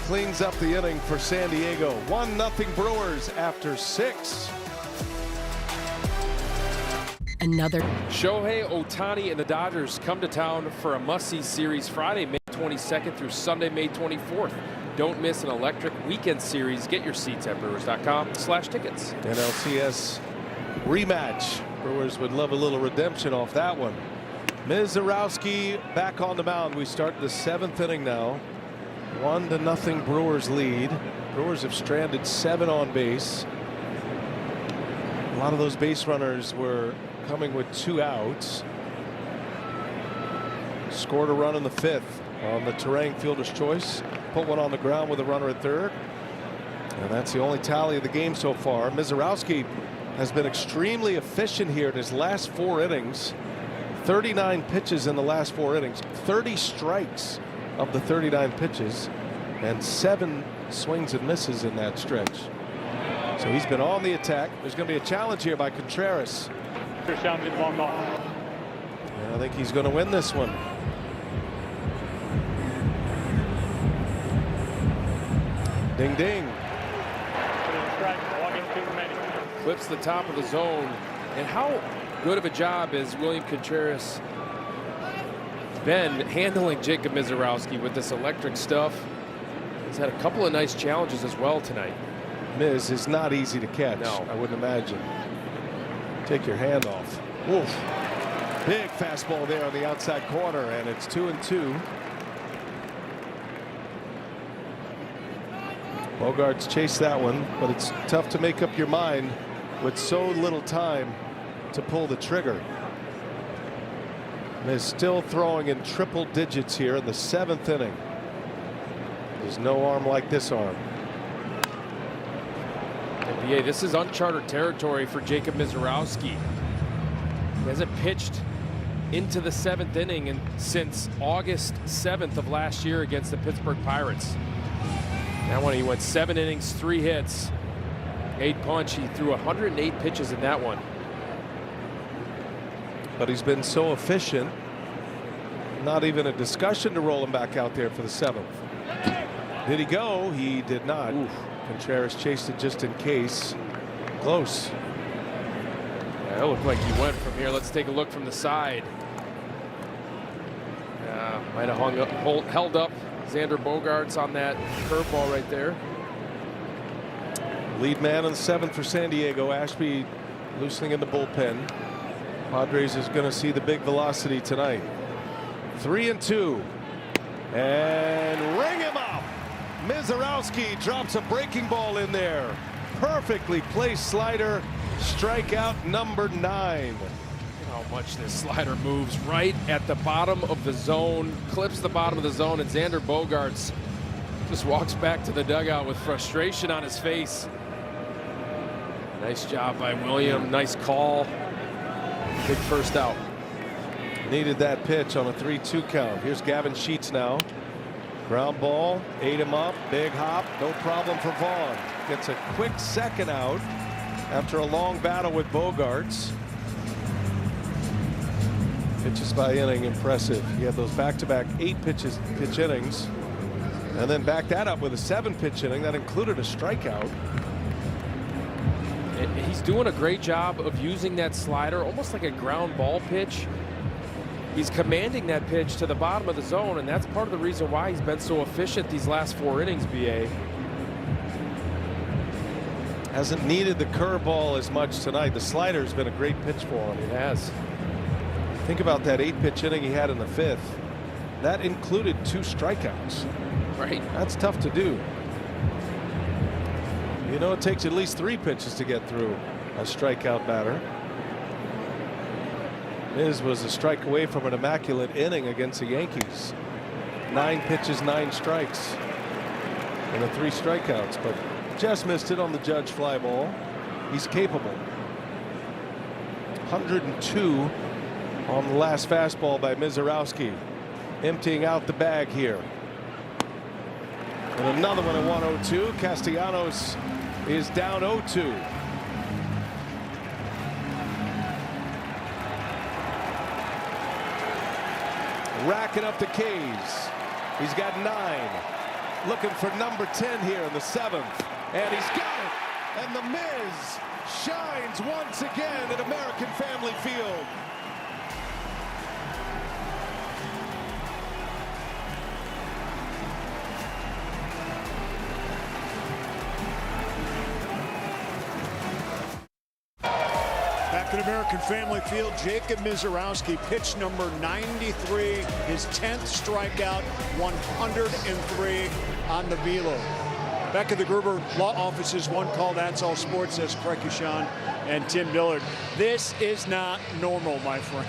cleans up the inning for San Diego. 1-0 Brewers after 6. Another. Shohei Ohtani and the Dodgers come to town for a must-see series Friday, May 22nd through Sunday, May 24th. Don't miss an electric weekend series. Get your seats at brewers.com/tickets. NLCS rematch. Brewers would love a little redemption off that one. Mizorowski back on the mound. We start the 7th inning now. 1-0 Brewers lead. Brewers have stranded 7 on base. A lot of those base runners were coming with 2 outs. Scored a run in the 5th on the Terang fielder's choice. Put one on the ground with a runner at 3rd. And that's the only tally of the game so far. Mizorowski has been extremely efficient here in his last 4 innings. 39 pitches in the last 4 innings. 30 strikes of the 39 pitches. And 7 swings and misses in that stretch. So he's been on the attack. There's going to be a challenge here by Contreras. I think he's going to win this one. Ding ding. Clips the top of the zone. And how good of a job is William Contreras been handling Jacob Mizorowski with this electric stuff? He's had a couple of nice challenges as well tonight. Miz is not easy to catch. No. I wouldn't imagine. Take your hand off. Oof. Big fastball there on the outside corner, and it's 2-2. Bogarts chased that one, but it's tough to make up your mind with so little time to pull the trigger. Is still throwing in triple digits here in the 7th inning. There's no arm like this arm. NBA, this is uncharted territory for Jacob Misiorowski. He hasn't pitched into the 7th inning since August 7th of last year against the Pittsburgh Pirates. That one he went 7 innings, 3 hits, 8 punch. He threw 108 pitches in that one. But he's been so efficient, not even a discussion to roll him back out there for the 7th. Did he go? He did not. Oof. Contreras chased it just in case. Close. Yeah, it looked like he went from here. Let's take a look from the side. Might have held up Xander Bogaerts on that curveball right there. Lead man in the 7th for San Diego. Ashby loosening in the bullpen. Padres is going to see the big velocity tonight. 3-2. And ring him up. Misiorowski drops a breaking ball in there. Perfectly placed slider. Strikeout number 9. How much this slider moves right at the bottom of the zone, clips the bottom of the zone, and Xander Bogaerts just walks back to the dugout with frustration on his face. Nice job by William. Nice call. Big first out. Needed that pitch on a 3-2 count. Here's Gavin Sheets now. Ground ball, ate him up, big hop, no problem for Vaughn. Gets a quick second out after a long battle with Bogaerts. Pitches by inning, impressive. He had those back-to-back 8 pitch innings, and then backed that up with a 7-pitch inning that included a strikeout. He's doing a great job of using that slider almost like a ground ball pitch. He's commanding that pitch to the bottom of the zone, and that's part of the reason why he's been so efficient these last 4 innings, BA. Hasn't needed the curveball as much tonight. The slider's been a great pitch for him. It has. Think about that 8-pitch inning he had in the 5th. That included 2 strikeouts. Right. That's tough to do. You know, it takes at least 3 pitches to get through a strikeout batter. Miz was a strike away from an immaculate inning against the Yankees. 9 pitches, 9 strikes, and the 3 strikeouts, but just missed it on the Judge fly ball. He's capable. 102 on the last fastball by Misiorowski. Emptying out the bag here. And another one at 102. Castellanos is down 0-2. Racking up the K's. He's got 9. Looking for number 10 here in the 7th. And he's got it. And the Miz shines once again at American Family Field. Back at American Family Field, Jacob Misiorowski, pitch number 93, his 10th strikeout, 103 on the velo. Back at the Gruber Law Offices, one call, that's all sports, says Craig Kushan and Tim Dillard. This is not normal, my friend.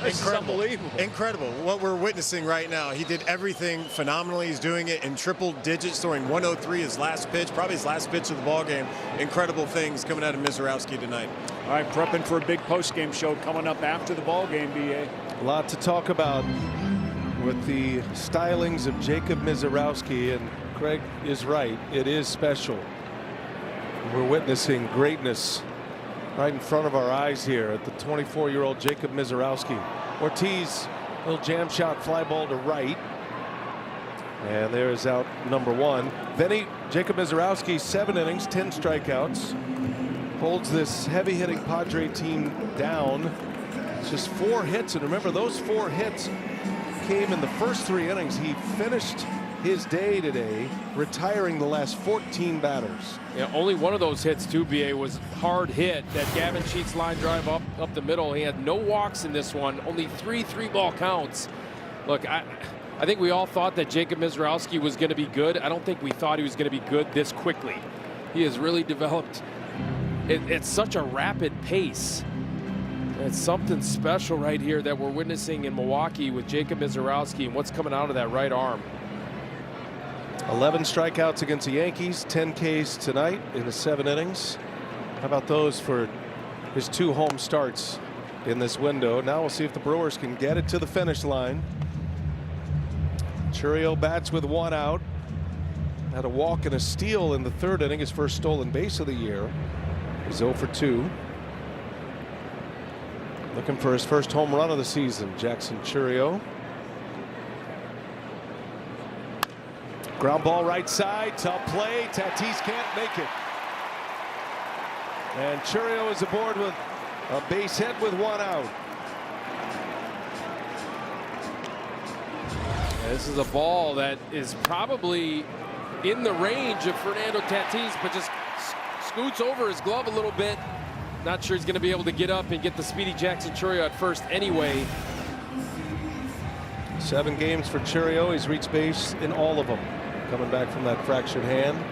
This is unbelievable. Incredible. What we're witnessing right now. He did everything phenomenally. He's doing it in triple digits, throwing 103 his last pitch, probably his last pitch of the ball game. Incredible things coming out of Misiorowski tonight. All right, prepping for a big post-game show coming up after the ball game, BA. A lot to talk about with the stylings of Jacob Misiorowski, and Craig is right. It is special. We're witnessing greatness right in front of our eyes here at the 24-year-old Jacob Misiorowski. Ortiz, little jam shot fly ball to right. And there is out number 1. Then Jacob Misiorowski, 7 innings, 10 strikeouts. Holds this heavy-hitting Padre team down. It's just 4 hits, and remember, those 4 hits came in the first 3 innings. He finished his day today, retiring the last 14 batters. Yeah, only one of those hits, too, BA, was hard hit. That Gavin Sheets line drive up the middle. He had no walks in this one, only 3 3-ball counts. Look, I think we all thought that Jacob Misiorowski was going to be good. I don't think we thought he was going to be good this quickly. He has really developed at such a rapid pace. It's something special right here that we're witnessing in Milwaukee with Jacob Misiorowski and what's coming out of that right arm. 11 strikeouts against the Yankees, 10 Ks tonight in the 7 innings. How about those for his 2 home starts in this window? Now we'll see if the Brewers can get it to the finish line. Chourio bats with 1 out. Had a walk and a steal in the 3rd inning, his first stolen base of the year. He's 0 for 2. Looking for his first home run of the season, Jackson Chourio. Ground ball right side, tough play. Tatis can't make it. And Chourio is aboard with a base hit with 1 out. This is a ball that is probably in the range of Fernando Tatis, but just scoots over his glove a little bit. Not sure he's going to be able to get up and get the speedy Jackson Chourio at first anyway. 7 games for Chourio. He's reached base in all of them. Coming back from that fractured hand.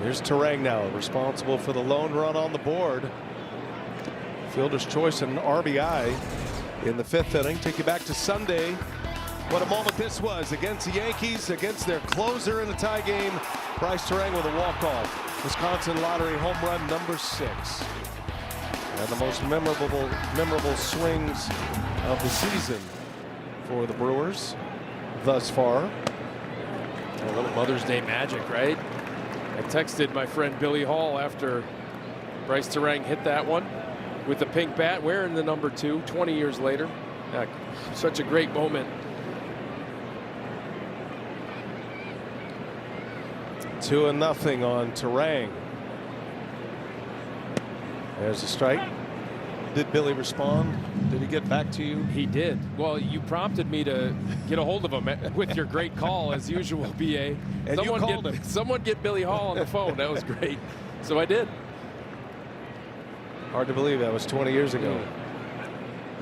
Here's Terang now, responsible for the lone run on the board. Fielder's choice and an RBI in the 5th inning. Take you back to Sunday. What a moment this was against the Yankees, against their closer in the tie game. Bryce Terang with a walk-off. Wisconsin Lottery home run number 6. And the most memorable swings of the season for the Brewers thus far. A little Mother's Day magic, right? I texted my friend Billy Hall after Bryce Terang hit that one with the pink bat, wearing the number 2 20 years later. Such a great moment. 2-0 on Terang. There's a strike. Did Billy respond? Did he get back to you? He did. Well, you prompted me to get a hold of him with your great call as usual, BA. And you called him. Someone get Billy Hall on the phone. That was great. So I did. Hard to believe that was 20 years ago.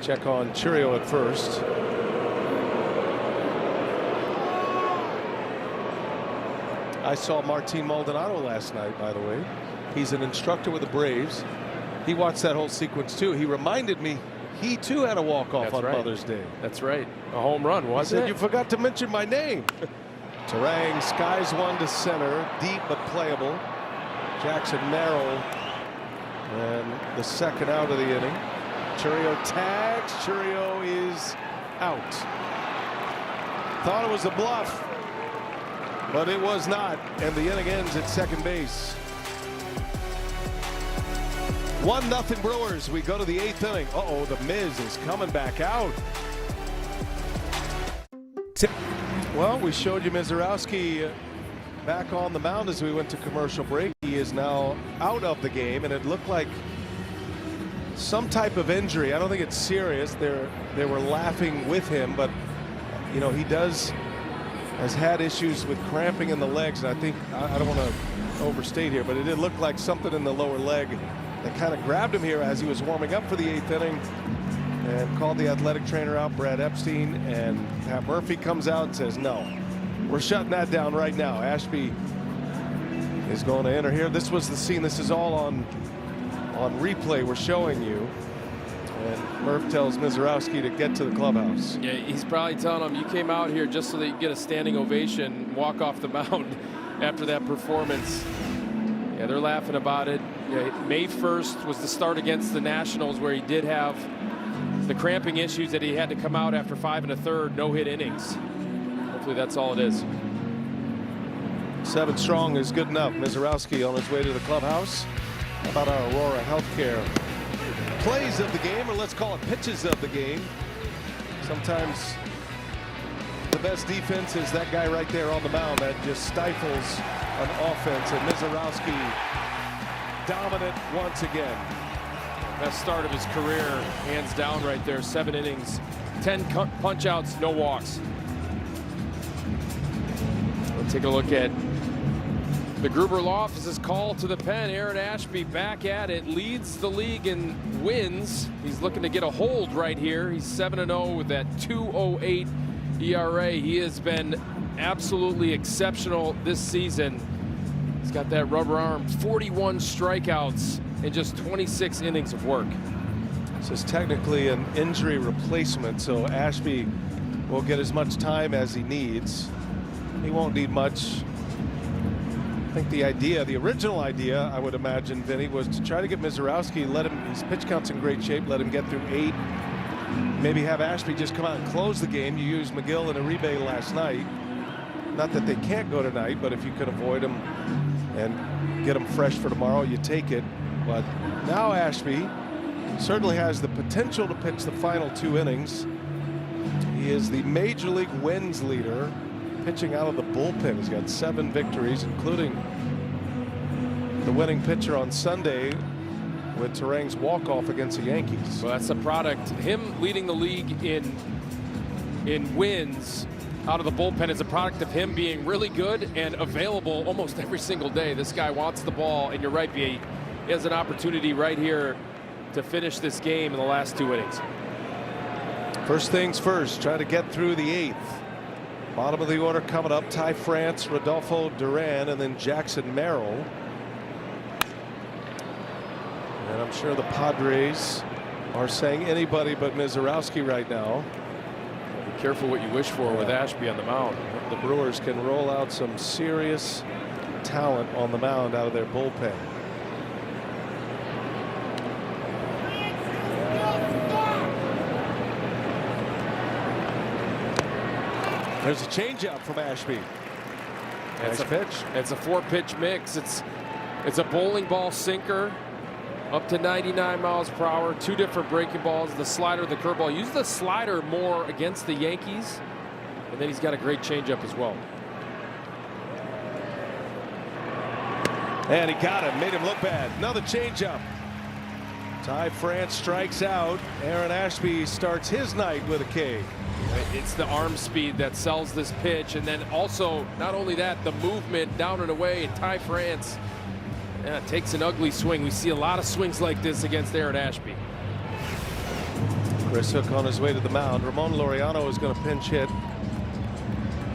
Check on Chourio at first. I saw Martin Maldonado last night, by the way. He's an instructor with the Braves. He watched that whole sequence too. He reminded me he too had a walk-off on Mother's Day. That's right. A home run, wasn't it? You forgot to mention my name. Terang skies one to center, deep but playable. Jackson narrow, and the second out of the inning. Chourio tags. Chourio is out. Thought it was a bluff, but it was not, and the inning ends at second base. 1-0 Brewers. We go to the 8th inning. Uh-oh, the Miz is coming back out. Well, we showed you Misiorowski back on the mound as we went to commercial break. He is now out of the game, and it looked like some type of injury. I don't think it's serious. They were laughing with him, but you know, he has had issues with cramping in the legs, and I think, I don't want to overstate here, but it did look like something in the lower leg that kind of grabbed him here as he was warming up for the 8th inning, and called the athletic trainer out, Brad Epstein, and Pat Murphy comes out and says, no, we're shutting that down right now. Ashby is going to enter here. This was the scene. This is all on replay we're showing you. And Murph tells Misiorowski to get to the clubhouse. Yeah, he's probably telling him, you came out here just so that you get a standing ovation, walk off the mound after that performance. Yeah, they're laughing about it. Yeah, May 1st was the start against the Nationals, where he did have the cramping issues that he had to come out after 5 1/3 no-hit innings. Hopefully that's all it is. 7 strong is good enough. Misiorowski on his way to the clubhouse. How about our Aurora Healthcare plays of the game, or let's call it pitches of the game? Sometimes the best defense is that guy right there on the mound that just stifles an offense, and Misiorowski dominant once again. Best start of his career, hands down right there. 7 innings, 10 punch outs, no walks. We'll take a look at the Gruber Law Office's call to the pen. Aaron Ashby back at it, leads the league in wins. He's looking to get a hold right here. He's 7-0 with that 2.08 ERA. He has been absolutely exceptional this season. He's got that rubber arm, 41 strikeouts in just 26 innings of work. This is technically an injury replacement, so Ashby will get as much time as he needs. He won't need much. I think the original idea, I would imagine, Vinny, was to try to get Mizorowski, let him, his pitch count's in great shape, let him get through 8. Maybe have Ashby just come out and close the game. You used McGill and Uribe last night. Not that they can't go tonight, but if you can avoid them and get them fresh for tomorrow, you take it. But now Ashby certainly has the potential to pitch the final 2 innings. He is the major league wins leader, pitching out of the bullpen. He's got 7 victories, including the winning pitcher on Sunday with Terang's walk-off against the Yankees. Well, that's a product. Him leading the league in wins out of the bullpen is a product of him being really good and available almost every single day. This guy wants the ball, and you're right, V. He has an opportunity right here to finish this game in the last 2 innings. First things first, try to get through the 8th. Bottom of the order coming up, Ty France, Rodolfo Duran, and then Jackson Merrill. And I'm sure the Padres are saying anybody but Mizorowski right now. Be careful what you wish for with Ashby on the mound. The Brewers can roll out some serious talent on the mound out of their bullpen. There's a changeup from Ashby. Nice pitch. It's a 4-pitch mix. It's a bowling ball sinker up to 99 miles per hour. 2 different breaking balls, the slider, the curveball. Use the slider more against the Yankees, and then he's got a great changeup as well. And he got him, made him look bad. Another changeup. Ty France strikes out. Aaron Ashby starts his night with a K. It's the arm speed that sells this pitch, and then also not only that, the movement down and away. And Ty France takes an ugly swing. We see a lot of swings like this against Aaron Ashby. Chris Hook on his way to the mound. Ramon Laureano is going to pinch hit.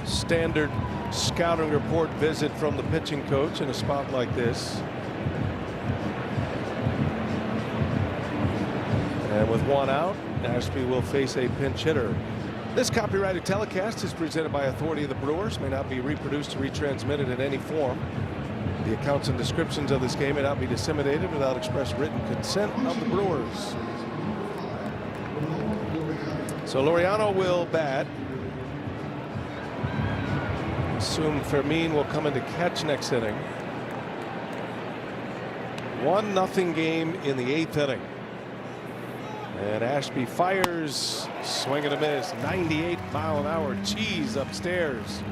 Standard scouting report visit from the pitching coach in a spot like this. And with 1 out, Ashby will face a pinch hitter. This copyrighted telecast is presented by authority of the Brewers, may not be reproduced or retransmitted in any form. The accounts and descriptions of this game may not be disseminated without express written consent of the Brewers. So Laureano will bat. Assume Fermin will come in to catch next inning. 1-0 game in the 8th inning. And Ashby fires, swing and a miss, 98-mile-an-hour cheese upstairs.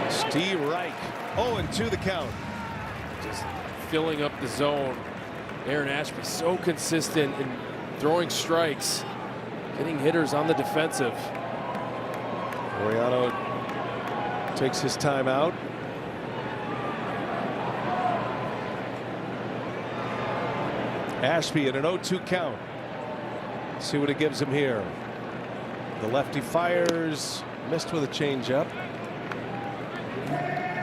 Steve Reich, 0-2 the count. Just filling up the zone. Aaron Ashby so consistent in throwing strikes, getting hitters on the defensive. Laureano takes his time out. Ashby at an 0-2 count. See what it gives him here. The lefty fires, missed with a changeup.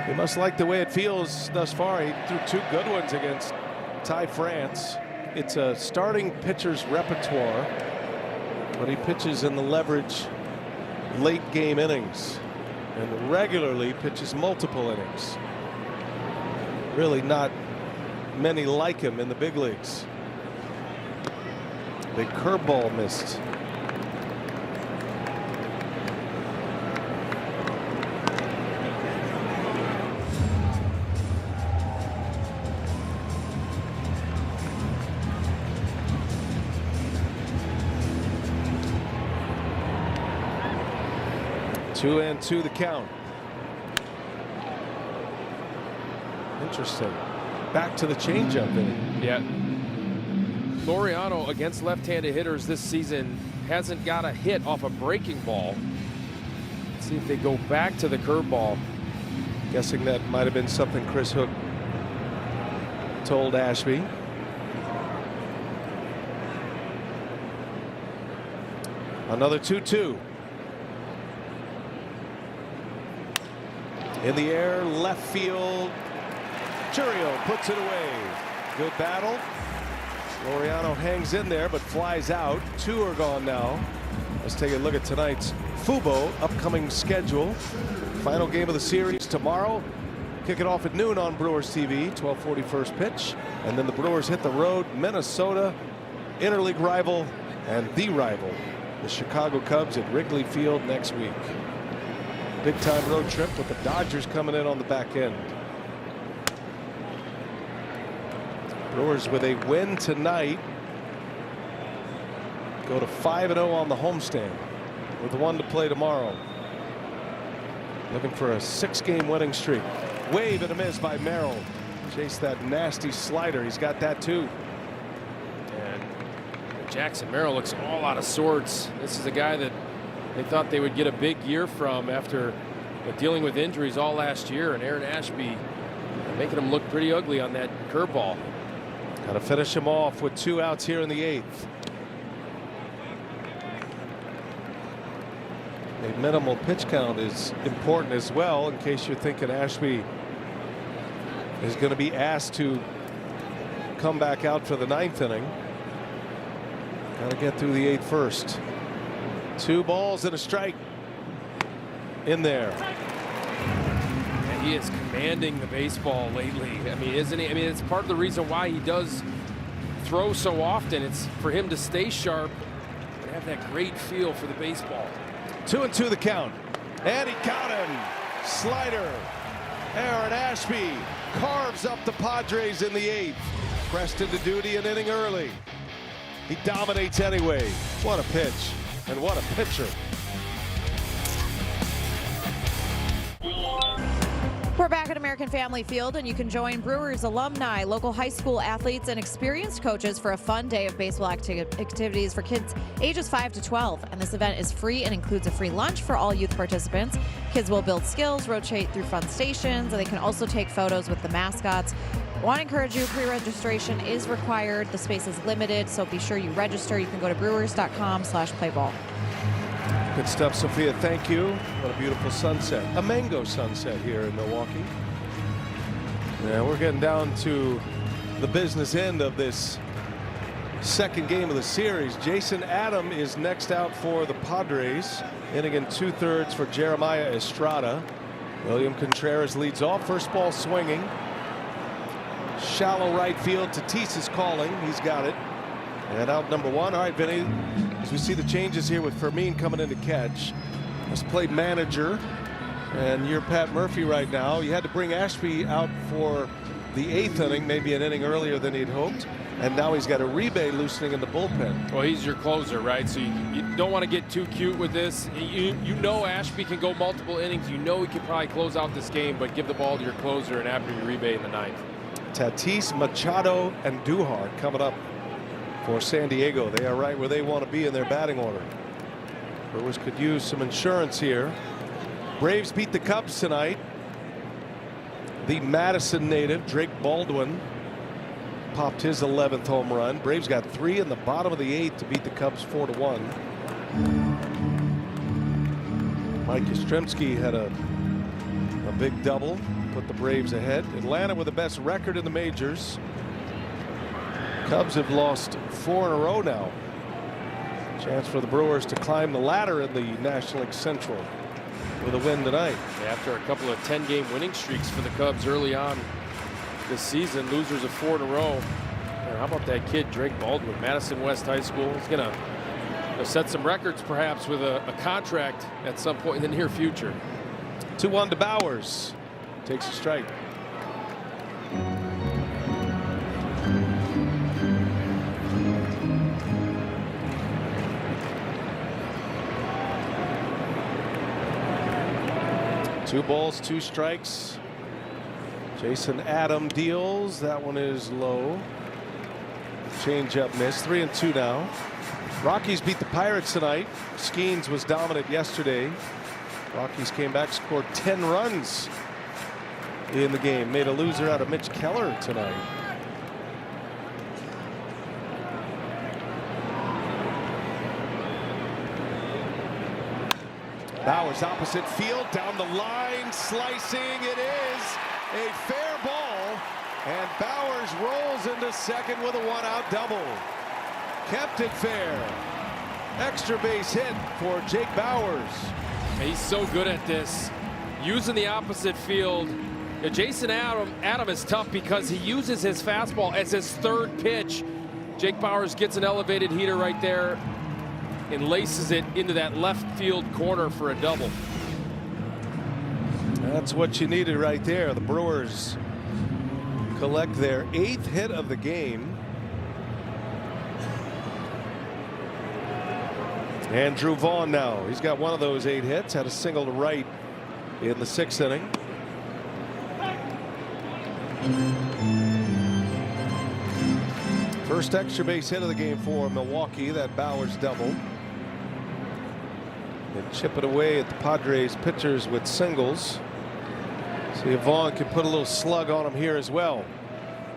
He must like the way it feels thus far. He threw 2 good ones against Ty France. It's a starting pitcher's repertoire, but he pitches in the leverage late game innings and regularly pitches multiple innings. Really not many like him in the big leagues. Big curveball missed. Two and two the count. Interesting. Back to the changeup. Yeah. Laureano against left-handed hitters this season hasn't got a hit off a breaking ball. Let's see if they go back to the curveball. Guessing that might have been something Chris Hook told Ashby. Another 2-2. In the air, left field. Churio puts it away. Good battle. Laureano hangs in there but flies out. 2 are gone now. Let's take a look at tonight's Fubo upcoming schedule. Final game of the series tomorrow. Kick it off at noon on Brewers TV. 12:40 first pitch. And then the Brewers hit the road. Minnesota, interleague rival and the rival, the Chicago Cubs at Wrigley Field next week. Big time road trip with the Dodgers coming in on the back end. Brewers with a win tonight go to 5-0 on the homestand with 1 to play tomorrow. Looking for a 6-game winning streak. Wave and a miss by Merrill. Chase that nasty slider. He's got that too. And Jackson Merrill looks all out of sorts. This is a guy that they thought they would get a big year from after dealing with injuries all last year, and Aaron Ashby making him look pretty ugly on that curveball. Got to finish him off with 2 outs here in the 8th. A minimal pitch count is important as well, in case you're thinking Ashby is going to be asked to come back out for the 9th inning. Got to get through the 8th first. 2 balls and a strike in there. And he is commanding the baseball lately. I mean, isn't he? I mean, it's part of the reason why he does throw so often. It's for him to stay sharp and have that great feel for the baseball. 2-2 the count, and he got him. Slider. Aaron Ashby carves up the Padres in the 8th. Pressed into duty an inning early. He dominates anyway. What a pitch, and what a pitcher. We're back at American Family Field, and you can join Brewers alumni, local high school athletes, and experienced coaches for a fun day of baseball activities for kids ages 5 to 12. And this event is free and includes a free lunch for all youth participants. Kids will build skills, rotate through fun stations, and they can also take photos with the mascots. I want to encourage you, pre-registration is required. The space is limited, so be sure you register. You can go to brewers.com/playball. Good stuff, Sophia. Thank you. What a beautiful sunset. A mango sunset here in Milwaukee. Yeah, we're getting down to the business end of this 2nd game of the series. Jason Adam is next out for the Padres. Inning in 2/3 for Jeremiah Estrada. William Contreras leads off. First ball swinging. Shallow right field. Tatis is calling. He's got it. And out number 1. All right, Vinny, as we see the changes here with Fermin coming in to catch. Let's play manager. And you're Pat Murphy right now. You had to bring Ashby out for the 8th inning, maybe an inning earlier than he'd hoped. And now he's got a Uribe loosening in the bullpen. Well, he's your closer, right? So you don't want to get too cute with this. You know Ashby can go multiple innings. You know he can probably close out this game, but give the ball to your closer and after Uribe in the 9th. Tatis, Machado, and Duhar coming up for San Diego. They are right where they want to be in their batting order. Brewers could use some insurance here. Braves beat the Cubs tonight. The Madison native Drake Baldwin popped his 11th home run. Braves got 3 in the bottom of the 8th to beat the Cubs 4-1. Mike Yastrzemski had a big double, put the Braves ahead. Atlanta with the best record in the majors. Cubs have lost 4 in a row now. Chance for the Brewers to climb the ladder in the National League Central with a win tonight. After a couple of 10-game winning streaks for the Cubs early on this season, losers of 4 in a row. And how about that kid Drake Baldwin, Madison West High School? He's going to set some records perhaps with a contract at some point in the near future. 2-1 to Bowers. Takes a strike. Two balls, 2 strikes. Jason Adam deals. That one is low. Change up miss. 3-2 now. Rockies beat the Pirates tonight. Skeens was dominant yesterday. Rockies came back, scored 10 runs in the game. Made a loser out of Mitch Keller tonight. Bowers opposite field, down the line, slicing. It is a fair ball, and Bowers rolls into second with a one-out double. Kept it fair. Extra base hit for Jake Bowers. He's so good at this, using the opposite field. Jason Adam is tough because he uses his fastball as his third pitch. Jake Bowers gets an elevated heater right there and laces it into that left field corner for a double. That's what you needed right there. The Brewers collect their 8th hit of the game. Andrew Vaughn now. He's got one of those 8 hits. Had a single to right in the 6th inning. First extra base hit of the game for Milwaukee. That Bowers double. And chip it away at the Padres pitchers with singles. See if Vaughn can put a little slug on him here as well.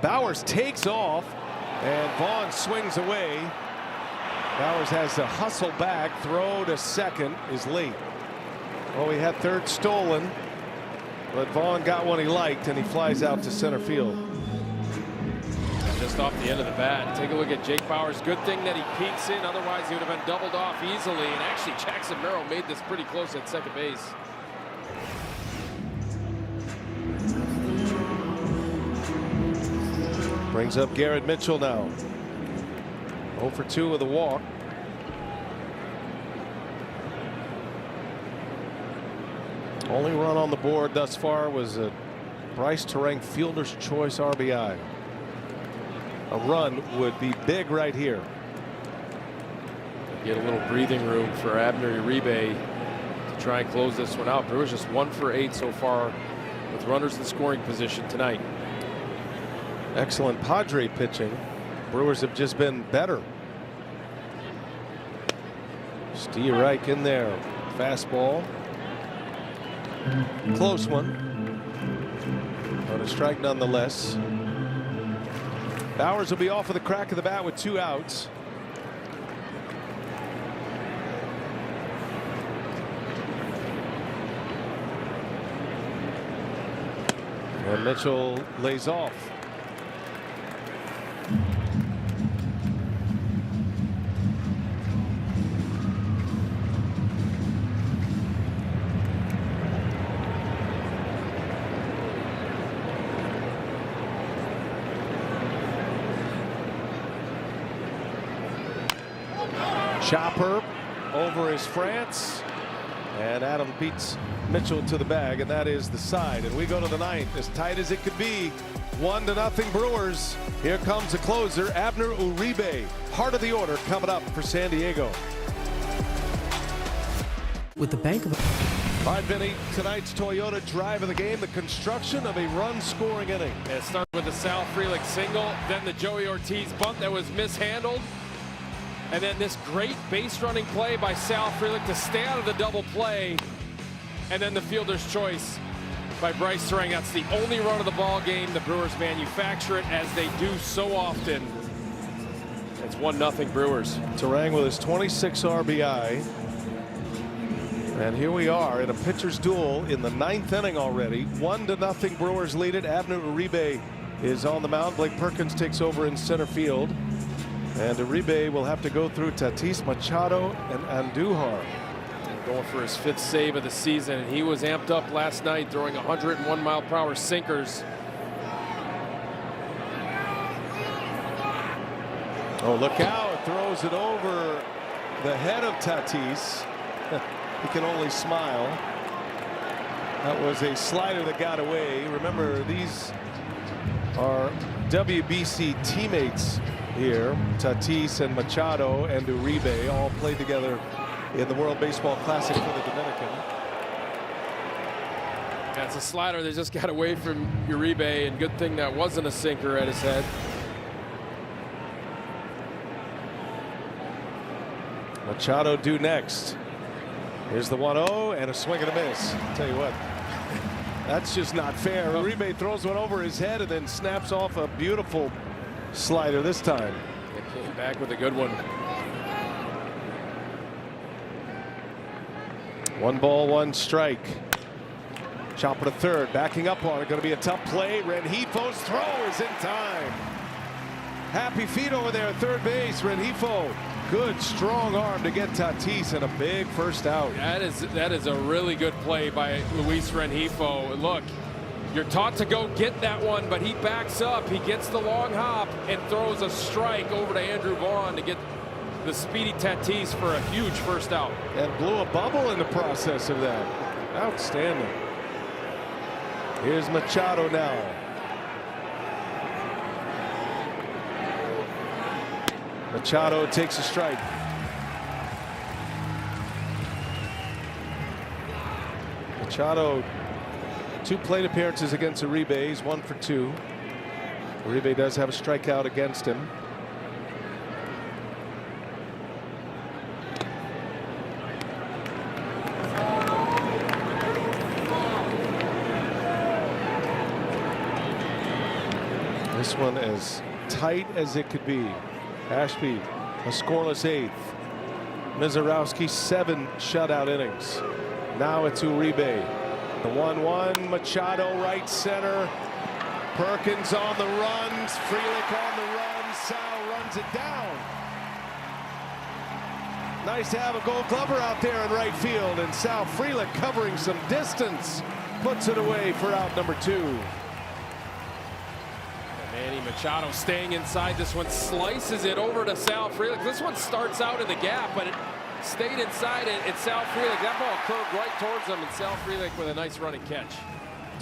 Bowers takes off, and Vaughn swings away. Bowers has to hustle back. Throw to second is late. Well, he had third stolen, but Vaughn got one he liked, and he flies out to center field. Just off the end of the bat. Take a look at Jake Bowers. Good thing that he peeks in, otherwise he would have been doubled off easily. And actually Jackson Merrill made this pretty close at second base. Brings up Garrett Mitchell now. 0 for 2 with a walk. Only run on the board thus far was a Bryce Terang Fielder's Choice RBI. A run would be big right here. Get a little breathing room for Abner Uribe to try and close this one out. Brewers just 1 for 8 so far with runners in scoring position tonight. Excellent Padre pitching. Brewers have just been better. Steerreich in there. Fastball. Close one. But a strike nonetheless. Bowers will be off with a crack of the bat with 2 outs. And Mitchell lays off. Chopper over is France, and Adam beats Mitchell to the bag, and that is the side. And we go to the 9th, as tight as it could be. 1-0 Brewers. Here comes the closer, Abner Uribe. Heart of the order coming up for San Diego. With the Bank of... All right, Vinny, tonight's Toyota drive of the game, the construction of a run-scoring inning. It started with the Sal Frelick single, then the Joey Ortiz bunt that was mishandled. And then this great base running play by Sal Frelick to stay out of the double play. And then the fielder's choice by Bryce Terang. That's the only run of the ball game. The Brewers manufacture it as they do so often. It's 1-0 Brewers. Terang with his 26 RBI. And here we are in a pitcher's duel in the 9th inning already. 1-0 Brewers lead it. Abner Uribe is on the mound. Blake Perkins takes over in center field. And Uribe will have to go through Tatis, Machado, and Andujar. Going for his 5th save of the season, and he was amped up last night throwing 101-mile-per-hour sinkers. Oh, look out. Throws it over the head of Tatis. He can only smile. That was a slider that got away. Remember, these are WBC teammates here. Tatis and Machado and Uribe all played together in the World Baseball Classic for the Dominican. That's a slider that just got away from Uribe, and good thing that wasn't a sinker at his head. Machado due next. Here's the 1-0 and a swing and a miss. I'll tell you what, that's just not fair. Uribe throws one over his head and then snaps off a beautiful slider this time. It came back with a good one. 1 ball, 1 strike. Chopper to third, backing up on it. Going to be a tough play. Rengifo's throw is in time. Happy feet over there at third base. Renjifo, good strong arm to get Tatis and a big first out. That is a really good play by Luis Renjifo. Look, you're taught to go get that one, but he backs up. He gets the long hop and throws a strike over to Andrew Vaughn to get the speedy Tatis for a huge first out. And blew a bubble in the process of that. Outstanding. Here's Machado now. Machado takes a strike. Machado, 2 plate appearances against Uribe. He's 1 for 2. Uribe does have a strikeout against him. This one as tight as it could be. Ashby, a scoreless 8th. Mizorowski, 7 shutout innings. Now it's Uribe. The 1-1, Machado right center. Perkins on the runs. Frelick on the run. Sal runs it down. Nice to have a Gold Glover out there in right field, and Sal Frelick covering some distance. Puts it away for out number 2. Manny Machado staying inside. This one slices it over to Sal Frelick. This one starts out in the gap, but it stayed inside it. It's Sal Frelick. That ball curved right towards him, and Sal Frelick with a nice running catch.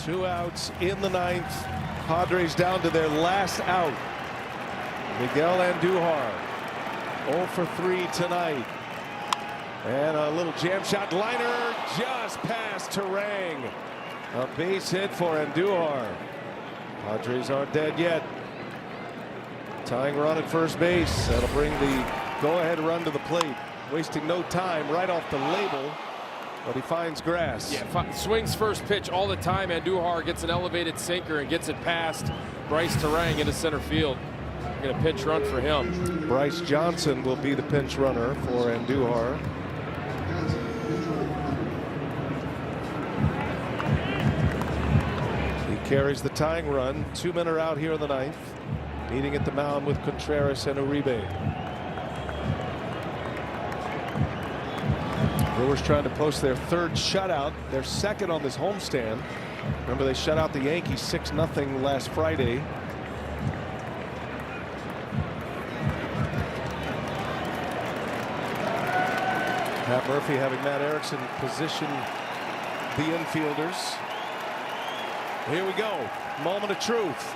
2 outs in the 9th. Padres down to their last out. Miguel Andujar 0 for 3 tonight. And a little jam shot liner just past Terang. A base hit for Andujar. Padres aren't dead yet. Tying run at first base. That'll bring the go-ahead run to the plate. Wasting no time right off the label. But he finds grass. Yeah, swings first pitch all the time. Andujar gets an elevated sinker and gets it past Bryce Terang into center field. Going to pitch run for him. Bryce Johnson will be the pinch runner for Andujar. Carries the tying run. 2 men are out here in the 9th. Meeting at the mound with Contreras and Uribe. Brewers trying to post their 3rd shutout. Their 2nd on this homestand. Remember, they shut out the Yankees 6-0 last Friday. Pat Murphy having Matt Erickson position the infielders. Here we go. Moment of truth.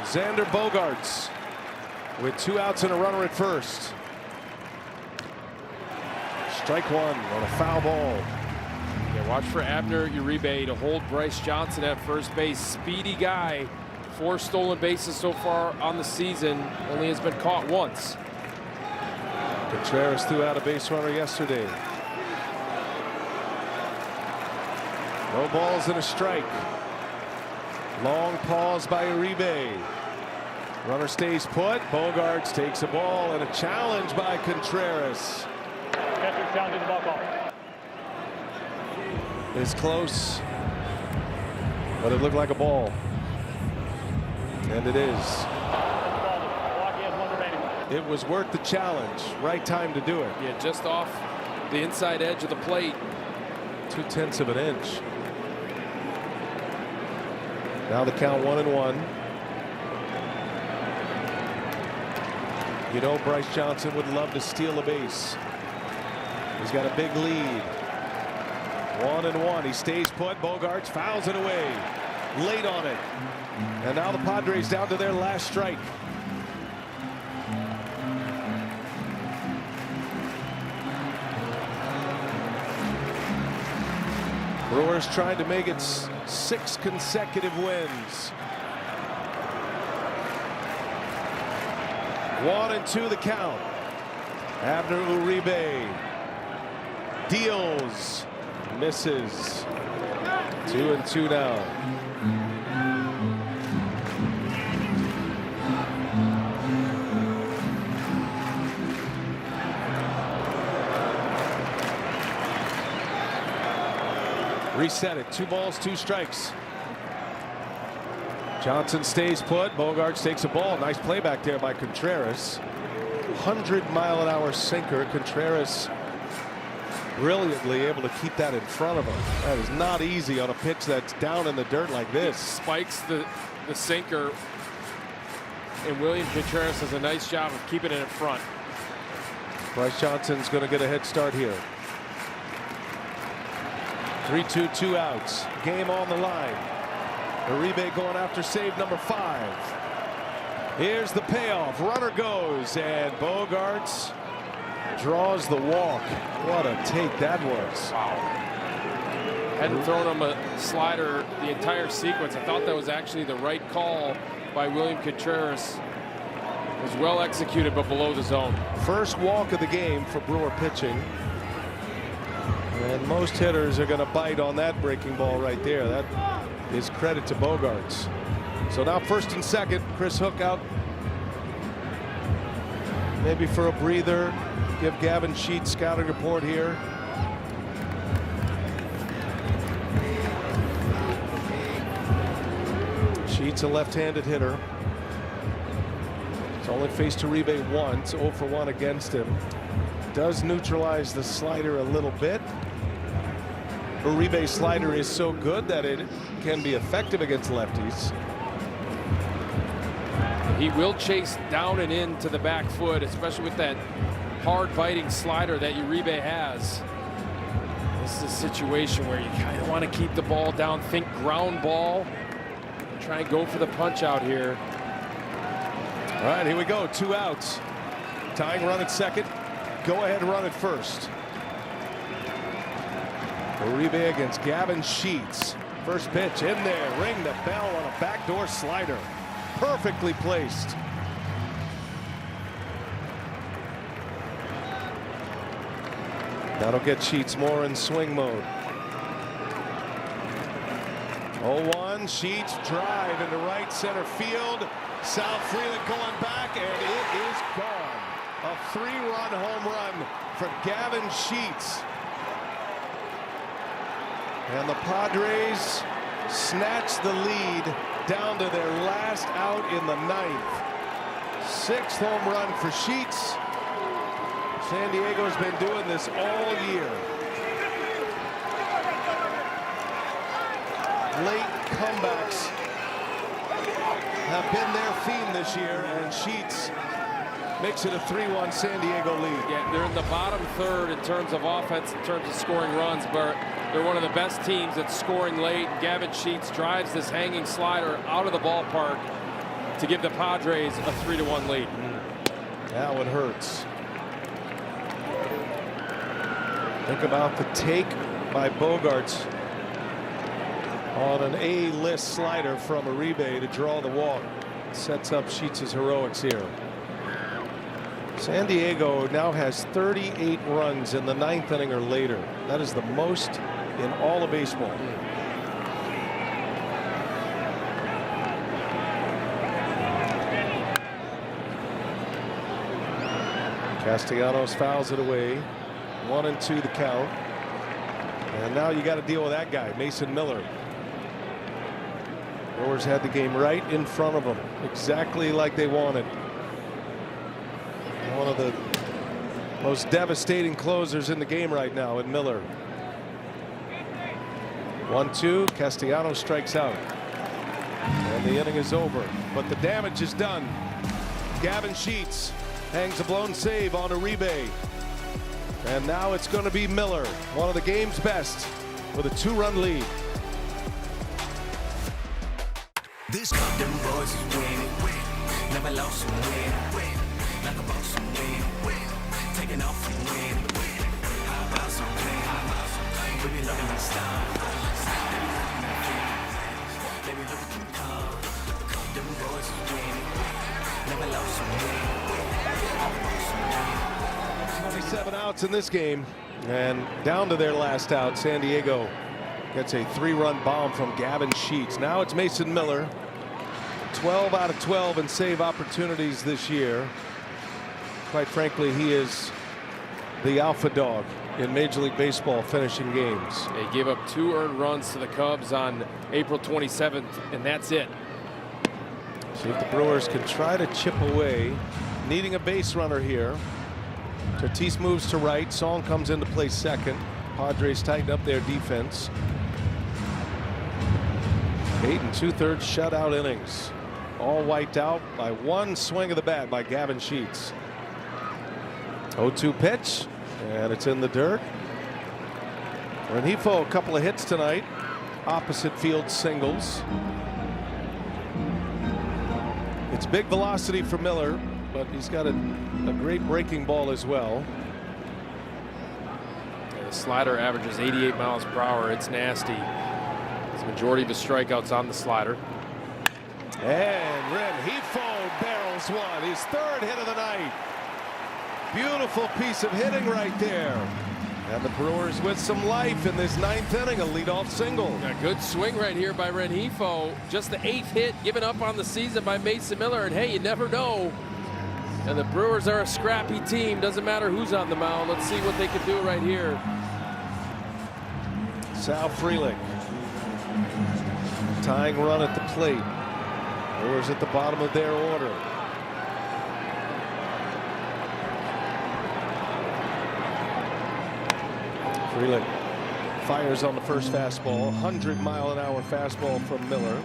Xander Bogaerts with 2 outs and a runner at first. Strike 1 on a foul ball. Yeah, watch for Abner Uribe to hold Bryce Johnson at first base. Speedy guy. 4 stolen bases so far on the season. Only has been caught once. Contreras threw out a base runner yesterday. No balls and a strike. Long pause by Uribe. Runner stays put. Bogaerts takes a ball and a challenge by Contreras. Catcher challenging the ball call. It's close, but it looked like a ball. And it is. It was worth the challenge. Right time to do it. Yeah, just off the inside edge of the plate. 0.2 of an inch. Now the count 1-1. You know, Bryce Johnson would love to steal a base. He's got a big lead. 1-1. He stays put. Bogaerts fouls it away. Late on it. And now the Padres down to their last strike. Brewers trying to make it 6 consecutive wins. 1-2 the count. Abner Uribe deals, misses. 2-2 now. Reset it. 2 balls, 2 strikes. Johnson stays put. Bogaerts takes a ball. Nice play back there by Contreras. 100-mile-an-hour sinker. Contreras brilliantly able to keep that in front of him. That is not easy on a pitch that's down in the dirt like this. Spikes the sinker, and William Contreras does a nice job of keeping it in front. Bryce Johnson's going to get a head start here. 3-2, 2 outs. Game on the line. Uribe going after save number 5. Here's the payoff. Runner goes, and Bogaerts draws the walk. What a take that was. Wow. Hadn't thrown him a slider the entire sequence. I thought that was actually the right call by William Contreras. It was well executed, but below the zone. First walk of the game for Brewer pitching. And most hitters are going to bite on that breaking ball right there. That is credit to Bogaerts. So now first and second, Chris Hook out. Maybe for a breather. Give Gavin Sheets scouting report here. Sheets a left-handed hitter. He's only faced Uribe once, 0 for 1 against him. Does neutralize the slider a little bit. Uribe's slider is so good that it can be effective against lefties. He will chase down and in to the back foot, especially with that hard biting slider that Uribe has. This is a situation where you kind of want to keep the ball down, think ground ball, try and go for the punch out here. All right, here we go. 2 outs. Tying run at second. Go ahead run at first. Uribe against Gavin Sheets. First pitch in there. Ring the bell on a backdoor slider. Perfectly placed. That'll get Sheets more in swing mode. 0-1. Sheets drive into right center field. Sal Frelick going back, and it is gone. A 3-run home run for Gavin Sheets. And the Padres snatch the lead down to their last out in the 9th. 6th home run for Sheets. San Diego's been doing this all year. Late comebacks have been their theme this year, and Sheets makes it a 3-1 San Diego lead. Yeah, they're in the bottom third in terms of offense, in terms of scoring runs, but they're one of the best teams at scoring late. Gavin Sheets drives this hanging slider out of the ballpark to give the Padres a 3-1 lead. Now it hurts. Think about the take by Bogaerts on an A-list slider from Uribe to draw the walk. Sets up Sheets' heroics here. San Diego now has 38 runs in the 9th inning or later. That is the most in all of baseball. Castellanos fouls it away. 1-2 the count. And now you got to deal with that guy, Mason Miller. Brewers had the game right in front of them, exactly like they wanted. One of the most devastating closers in the game right now in Miller. 1-2. Castellanos strikes out. And the inning is over. But the damage is done. Gavin Sheets hangs a blown save on Uribe. And now it's going to be Miller, one of the game's best, with a 2-run lead. This them boys is winning. Never lost and win. Like a boss and win. Taking off and win. How about some pain? We be looking like stars. Baby, look at them cars. Them boys is winning. Never lost and win. 27 outs in this game, and down to their last out. San Diego gets a 3-run bomb from Gavin Sheets. Now it's Mason Miller. 12 out of 12 in save opportunities this year. Quite frankly, he is the alpha dog in Major League Baseball finishing games. They gave up 2 earned runs to the Cubs on April 27th, and that's it. See if the Brewers can try to chip away, needing a base runner here. Tatis moves to right. Song comes into play second. Padres tighten up their defense. 8 2/3 shutout innings, all wiped out by one swing of the bat by Gavin Sheets. 0-2 pitch, and it's in the dirt. Rengifo, a couple of hits tonight, opposite field singles. It's big velocity for Miller, but he's got a great breaking ball as well. The slider averages 88 miles per hour. It's nasty. The majority of his strikeouts on the slider. And Rengifo barrels one, his 3rd hit of the night. Beautiful piece of hitting right there. And the Brewers with some life in this 9th inning, a leadoff single. A good swing right here by Rengifo. Just the 8th hit given up on the season by Mason Miller. And hey, you never know. And the Brewers are a scrappy team. Doesn't matter who's on the mound. Let's see what they can do right here. Sal Frelick. Tying run at the plate. Brewers at the bottom of their order. Frelick fires on the first fastball. 100-mile-an-hour fastball from Miller.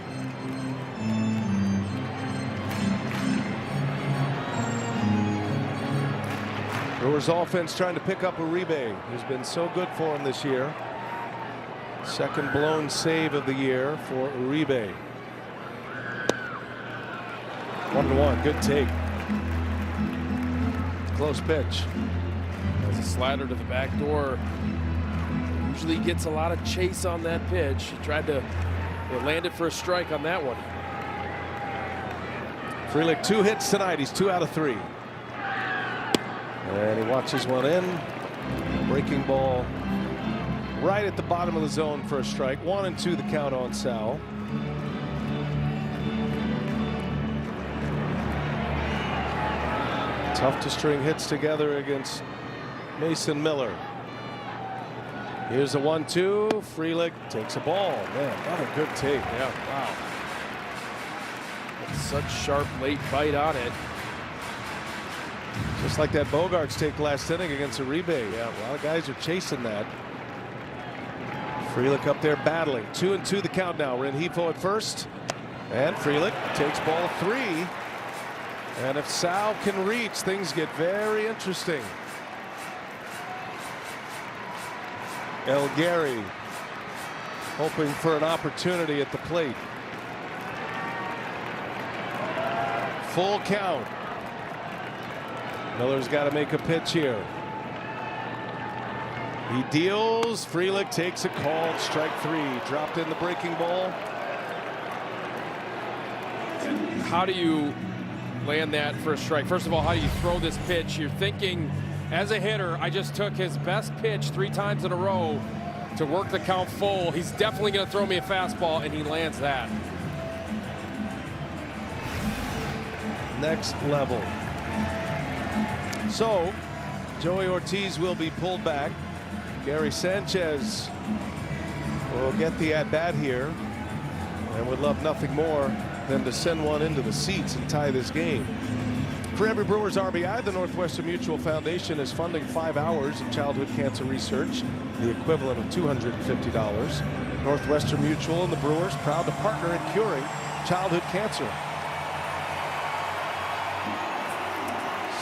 Brewers offense trying to pick up Uribe, who's been so good for him this year. 2nd blown save of the year for Uribe. 1-1, good take. Close pitch. There's a slider to the back door. Usually gets a lot of chase on that pitch. He tried to land it for a strike on that one. Frelick 2 hits tonight. He's 2 out of 3. And he watches one in. Breaking ball right at the bottom of the zone for a strike. 1-2 the count on Sal. Tough to string hits together against Mason Miller. Here's a 1-2. Frelick takes a ball. Man, what a good take. Yeah, wow. That's such sharp late bite on it. Just like that Bogarts take last inning against Uribe. Yeah, a lot of guys are chasing that. Frelick up there battling. 2-2 the count now. Rengifo at first. And Frelick takes ball 3. And if Sal can reach, things get very interesting. Elgary hoping for an opportunity at the plate. Full count. Miller's got to make a pitch here. He deals. Frelick takes a call. Strike 3. Dropped in the breaking ball. How do you land that for a strike? First of all, how do you throw this pitch? You're thinking, as a hitter, I just took his best pitch 3 times in a row to work the count full. He's definitely going to throw me a fastball, and he lands that. Next level. So, Joey Ortiz will be pulled back. Gary Sanchez will get the at-bat here and would love nothing more than to send one into the seats and tie this game. For every Brewers RBI, the Northwestern Mutual Foundation is funding 5 hours of childhood cancer research, the equivalent of $250. Northwestern Mutual and the Brewers proud to partner in curing childhood cancer.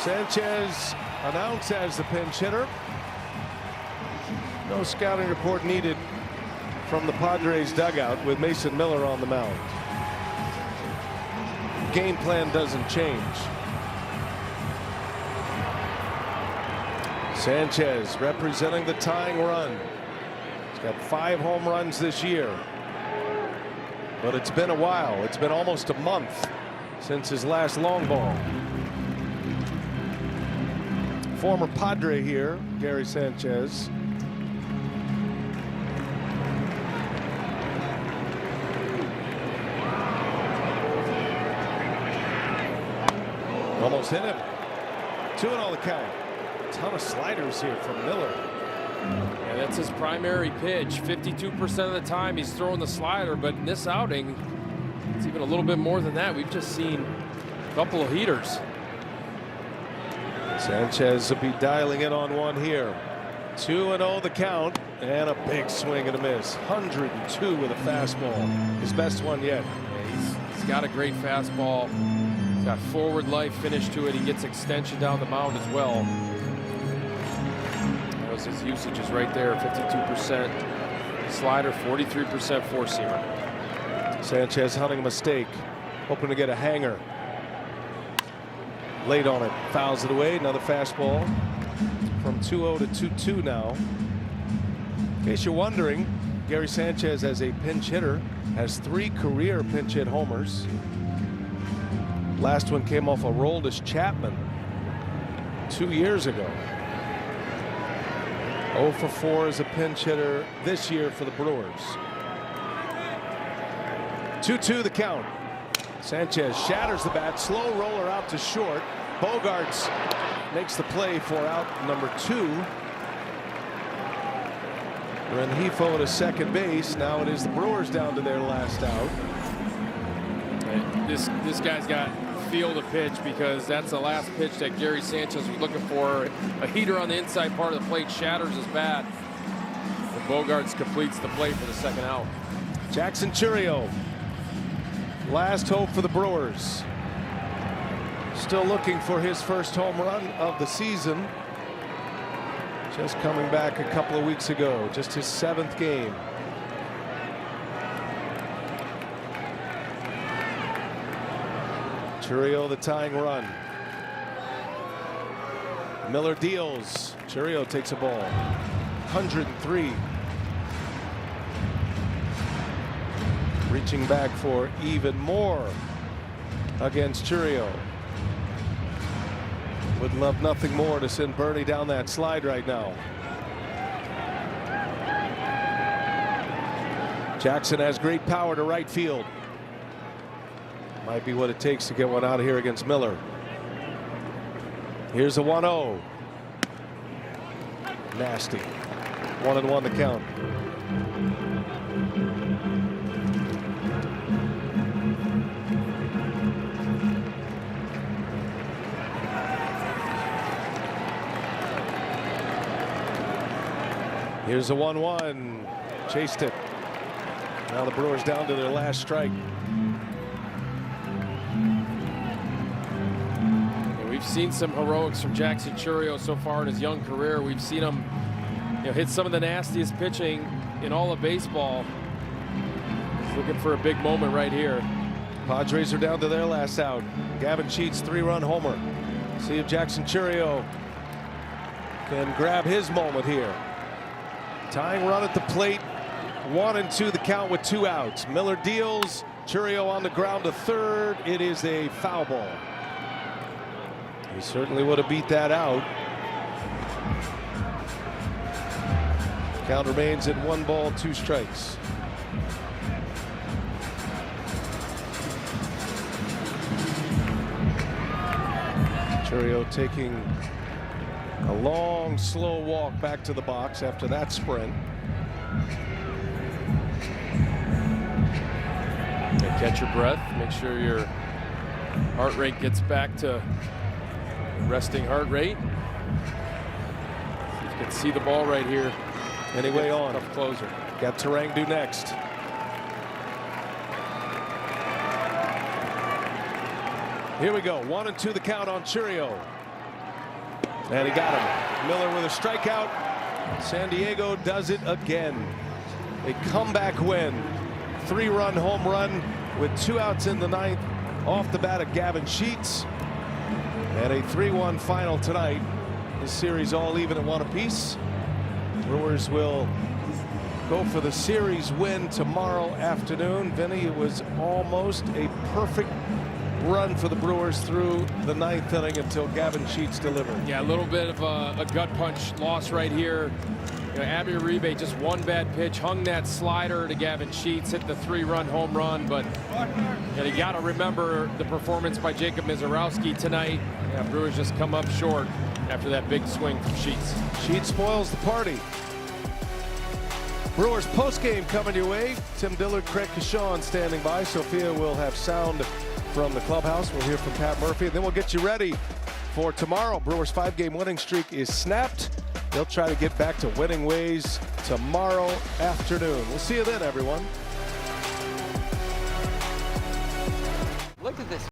Sanchez announced as the pinch hitter. No scouting report needed from the Padres dugout with Mason Miller on the mound. Game plan doesn't change. Sanchez representing the tying run. He's got 5 home runs this year. But it's been a while. It's been almost a month since his last long ball. Former Padre here, Gary Sanchez. Almost hit him. 2-0 the count. A ton of sliders here from Miller. Yeah, that's his primary pitch. 52% of the time he's throwing the slider, but in this outing, it's even a little bit more than that. We've just seen a couple of heaters. Sanchez will be dialing in on one here. 2-0 the count, and a big swing and a miss. 102 with a fastball. His best one yet. Yeah, he's got a great fastball. He's got forward life finish to it. He gets extension down the mound as well. That was his usage is right there, 52% slider, 43% four-seamer. Sanchez hunting a mistake, hoping to get a hanger. Late on it, fouls it away. Another fastball. From 2-0 to 2-2 now. In case you're wondering, Gary Sanchez as a pinch hitter has 3 career pinch hit homers. Last one came off a Roldis Chapman 2 years ago. 0 for 4 as a pinch hitter this year for the Brewers. 2-2 the count. Sanchez shatters the bat, slow roller out to short. Bogarts makes the play for out number 2. Rengifo to second base. Now it is the Brewers down to their last out. This guy's got feel to pitch, because that's the last pitch that Gary Sanchez was looking for. A heater on the inside part of the plate shatters his bat. And Bogarts completes the play for the second out. Jackson Chourio, last hope for the Brewers. Still looking for his first home run of the season. Just coming back a couple of weeks ago, just his 7th game. Chourio the tying run. Miller deals. Chourio takes a ball. 103. Reaching back for even more against Chourio. Would love nothing more to send Bernie down that slide right now. Jackson has great power to right field. Might be what it takes to get one out of here against Miller. Here's a 1-0. Nasty. 1-1 the count. Here's a 1-1. Chased it. Now the Brewers down to their last strike. And we've seen some heroics from Jackson Chourio so far in his young career. We've seen him, hit some of the nastiest pitching in all of baseball. He's looking for a big moment right here. Padres are down to their last out. Gavin Sheets' 3-run homer. See if Jackson Chourio can grab his moment here. Tying run at the plate. 1-2 the count with 2 outs. Miller deals. Chourio on the ground to third. It is a foul ball. He certainly would have beat that out. Count remains at 1 ball, 2 strikes. Chourio taking a long, slow walk back to the box after that sprint. And catch your breath. Make sure your heart rate gets back to resting heart rate. You can see the ball right here. Anyway on. Tough closer. Got Tarangdu next. Here we go. 1-2 the count on Chourio. And he got him. Miller with a strikeout. San Diego does it again. A comeback win. 3-run home run with 2 outs in the 9th off the bat of Gavin Sheets. And a 3-1 final tonight. This series all even at 1 apiece. Brewers will go for the series win tomorrow afternoon. Vinny, it was almost a perfect run for the Brewers through the 9th inning until Gavin Sheets delivered. Yeah, a little bit of a gut punch loss right here You know, Abby Uribe, just one bad pitch, hung that slider to Gavin Sheets, hit the 3-run home run. But you got to remember the performance by Jacob Mizorowski tonight. Yeah, Brewers just come up short after that big swing from Sheets. Sheets spoils the party. Brewers postgame coming your way. Tim Dillard, Craig Kashawn standing by. Sophia will have sound from the clubhouse. We'll hear from Pat Murphy, and then we'll get you ready for tomorrow. Brewers' 5-game winning streak is snapped. They'll try to get back to winning ways tomorrow afternoon. We'll see you then, everyone. Look at this.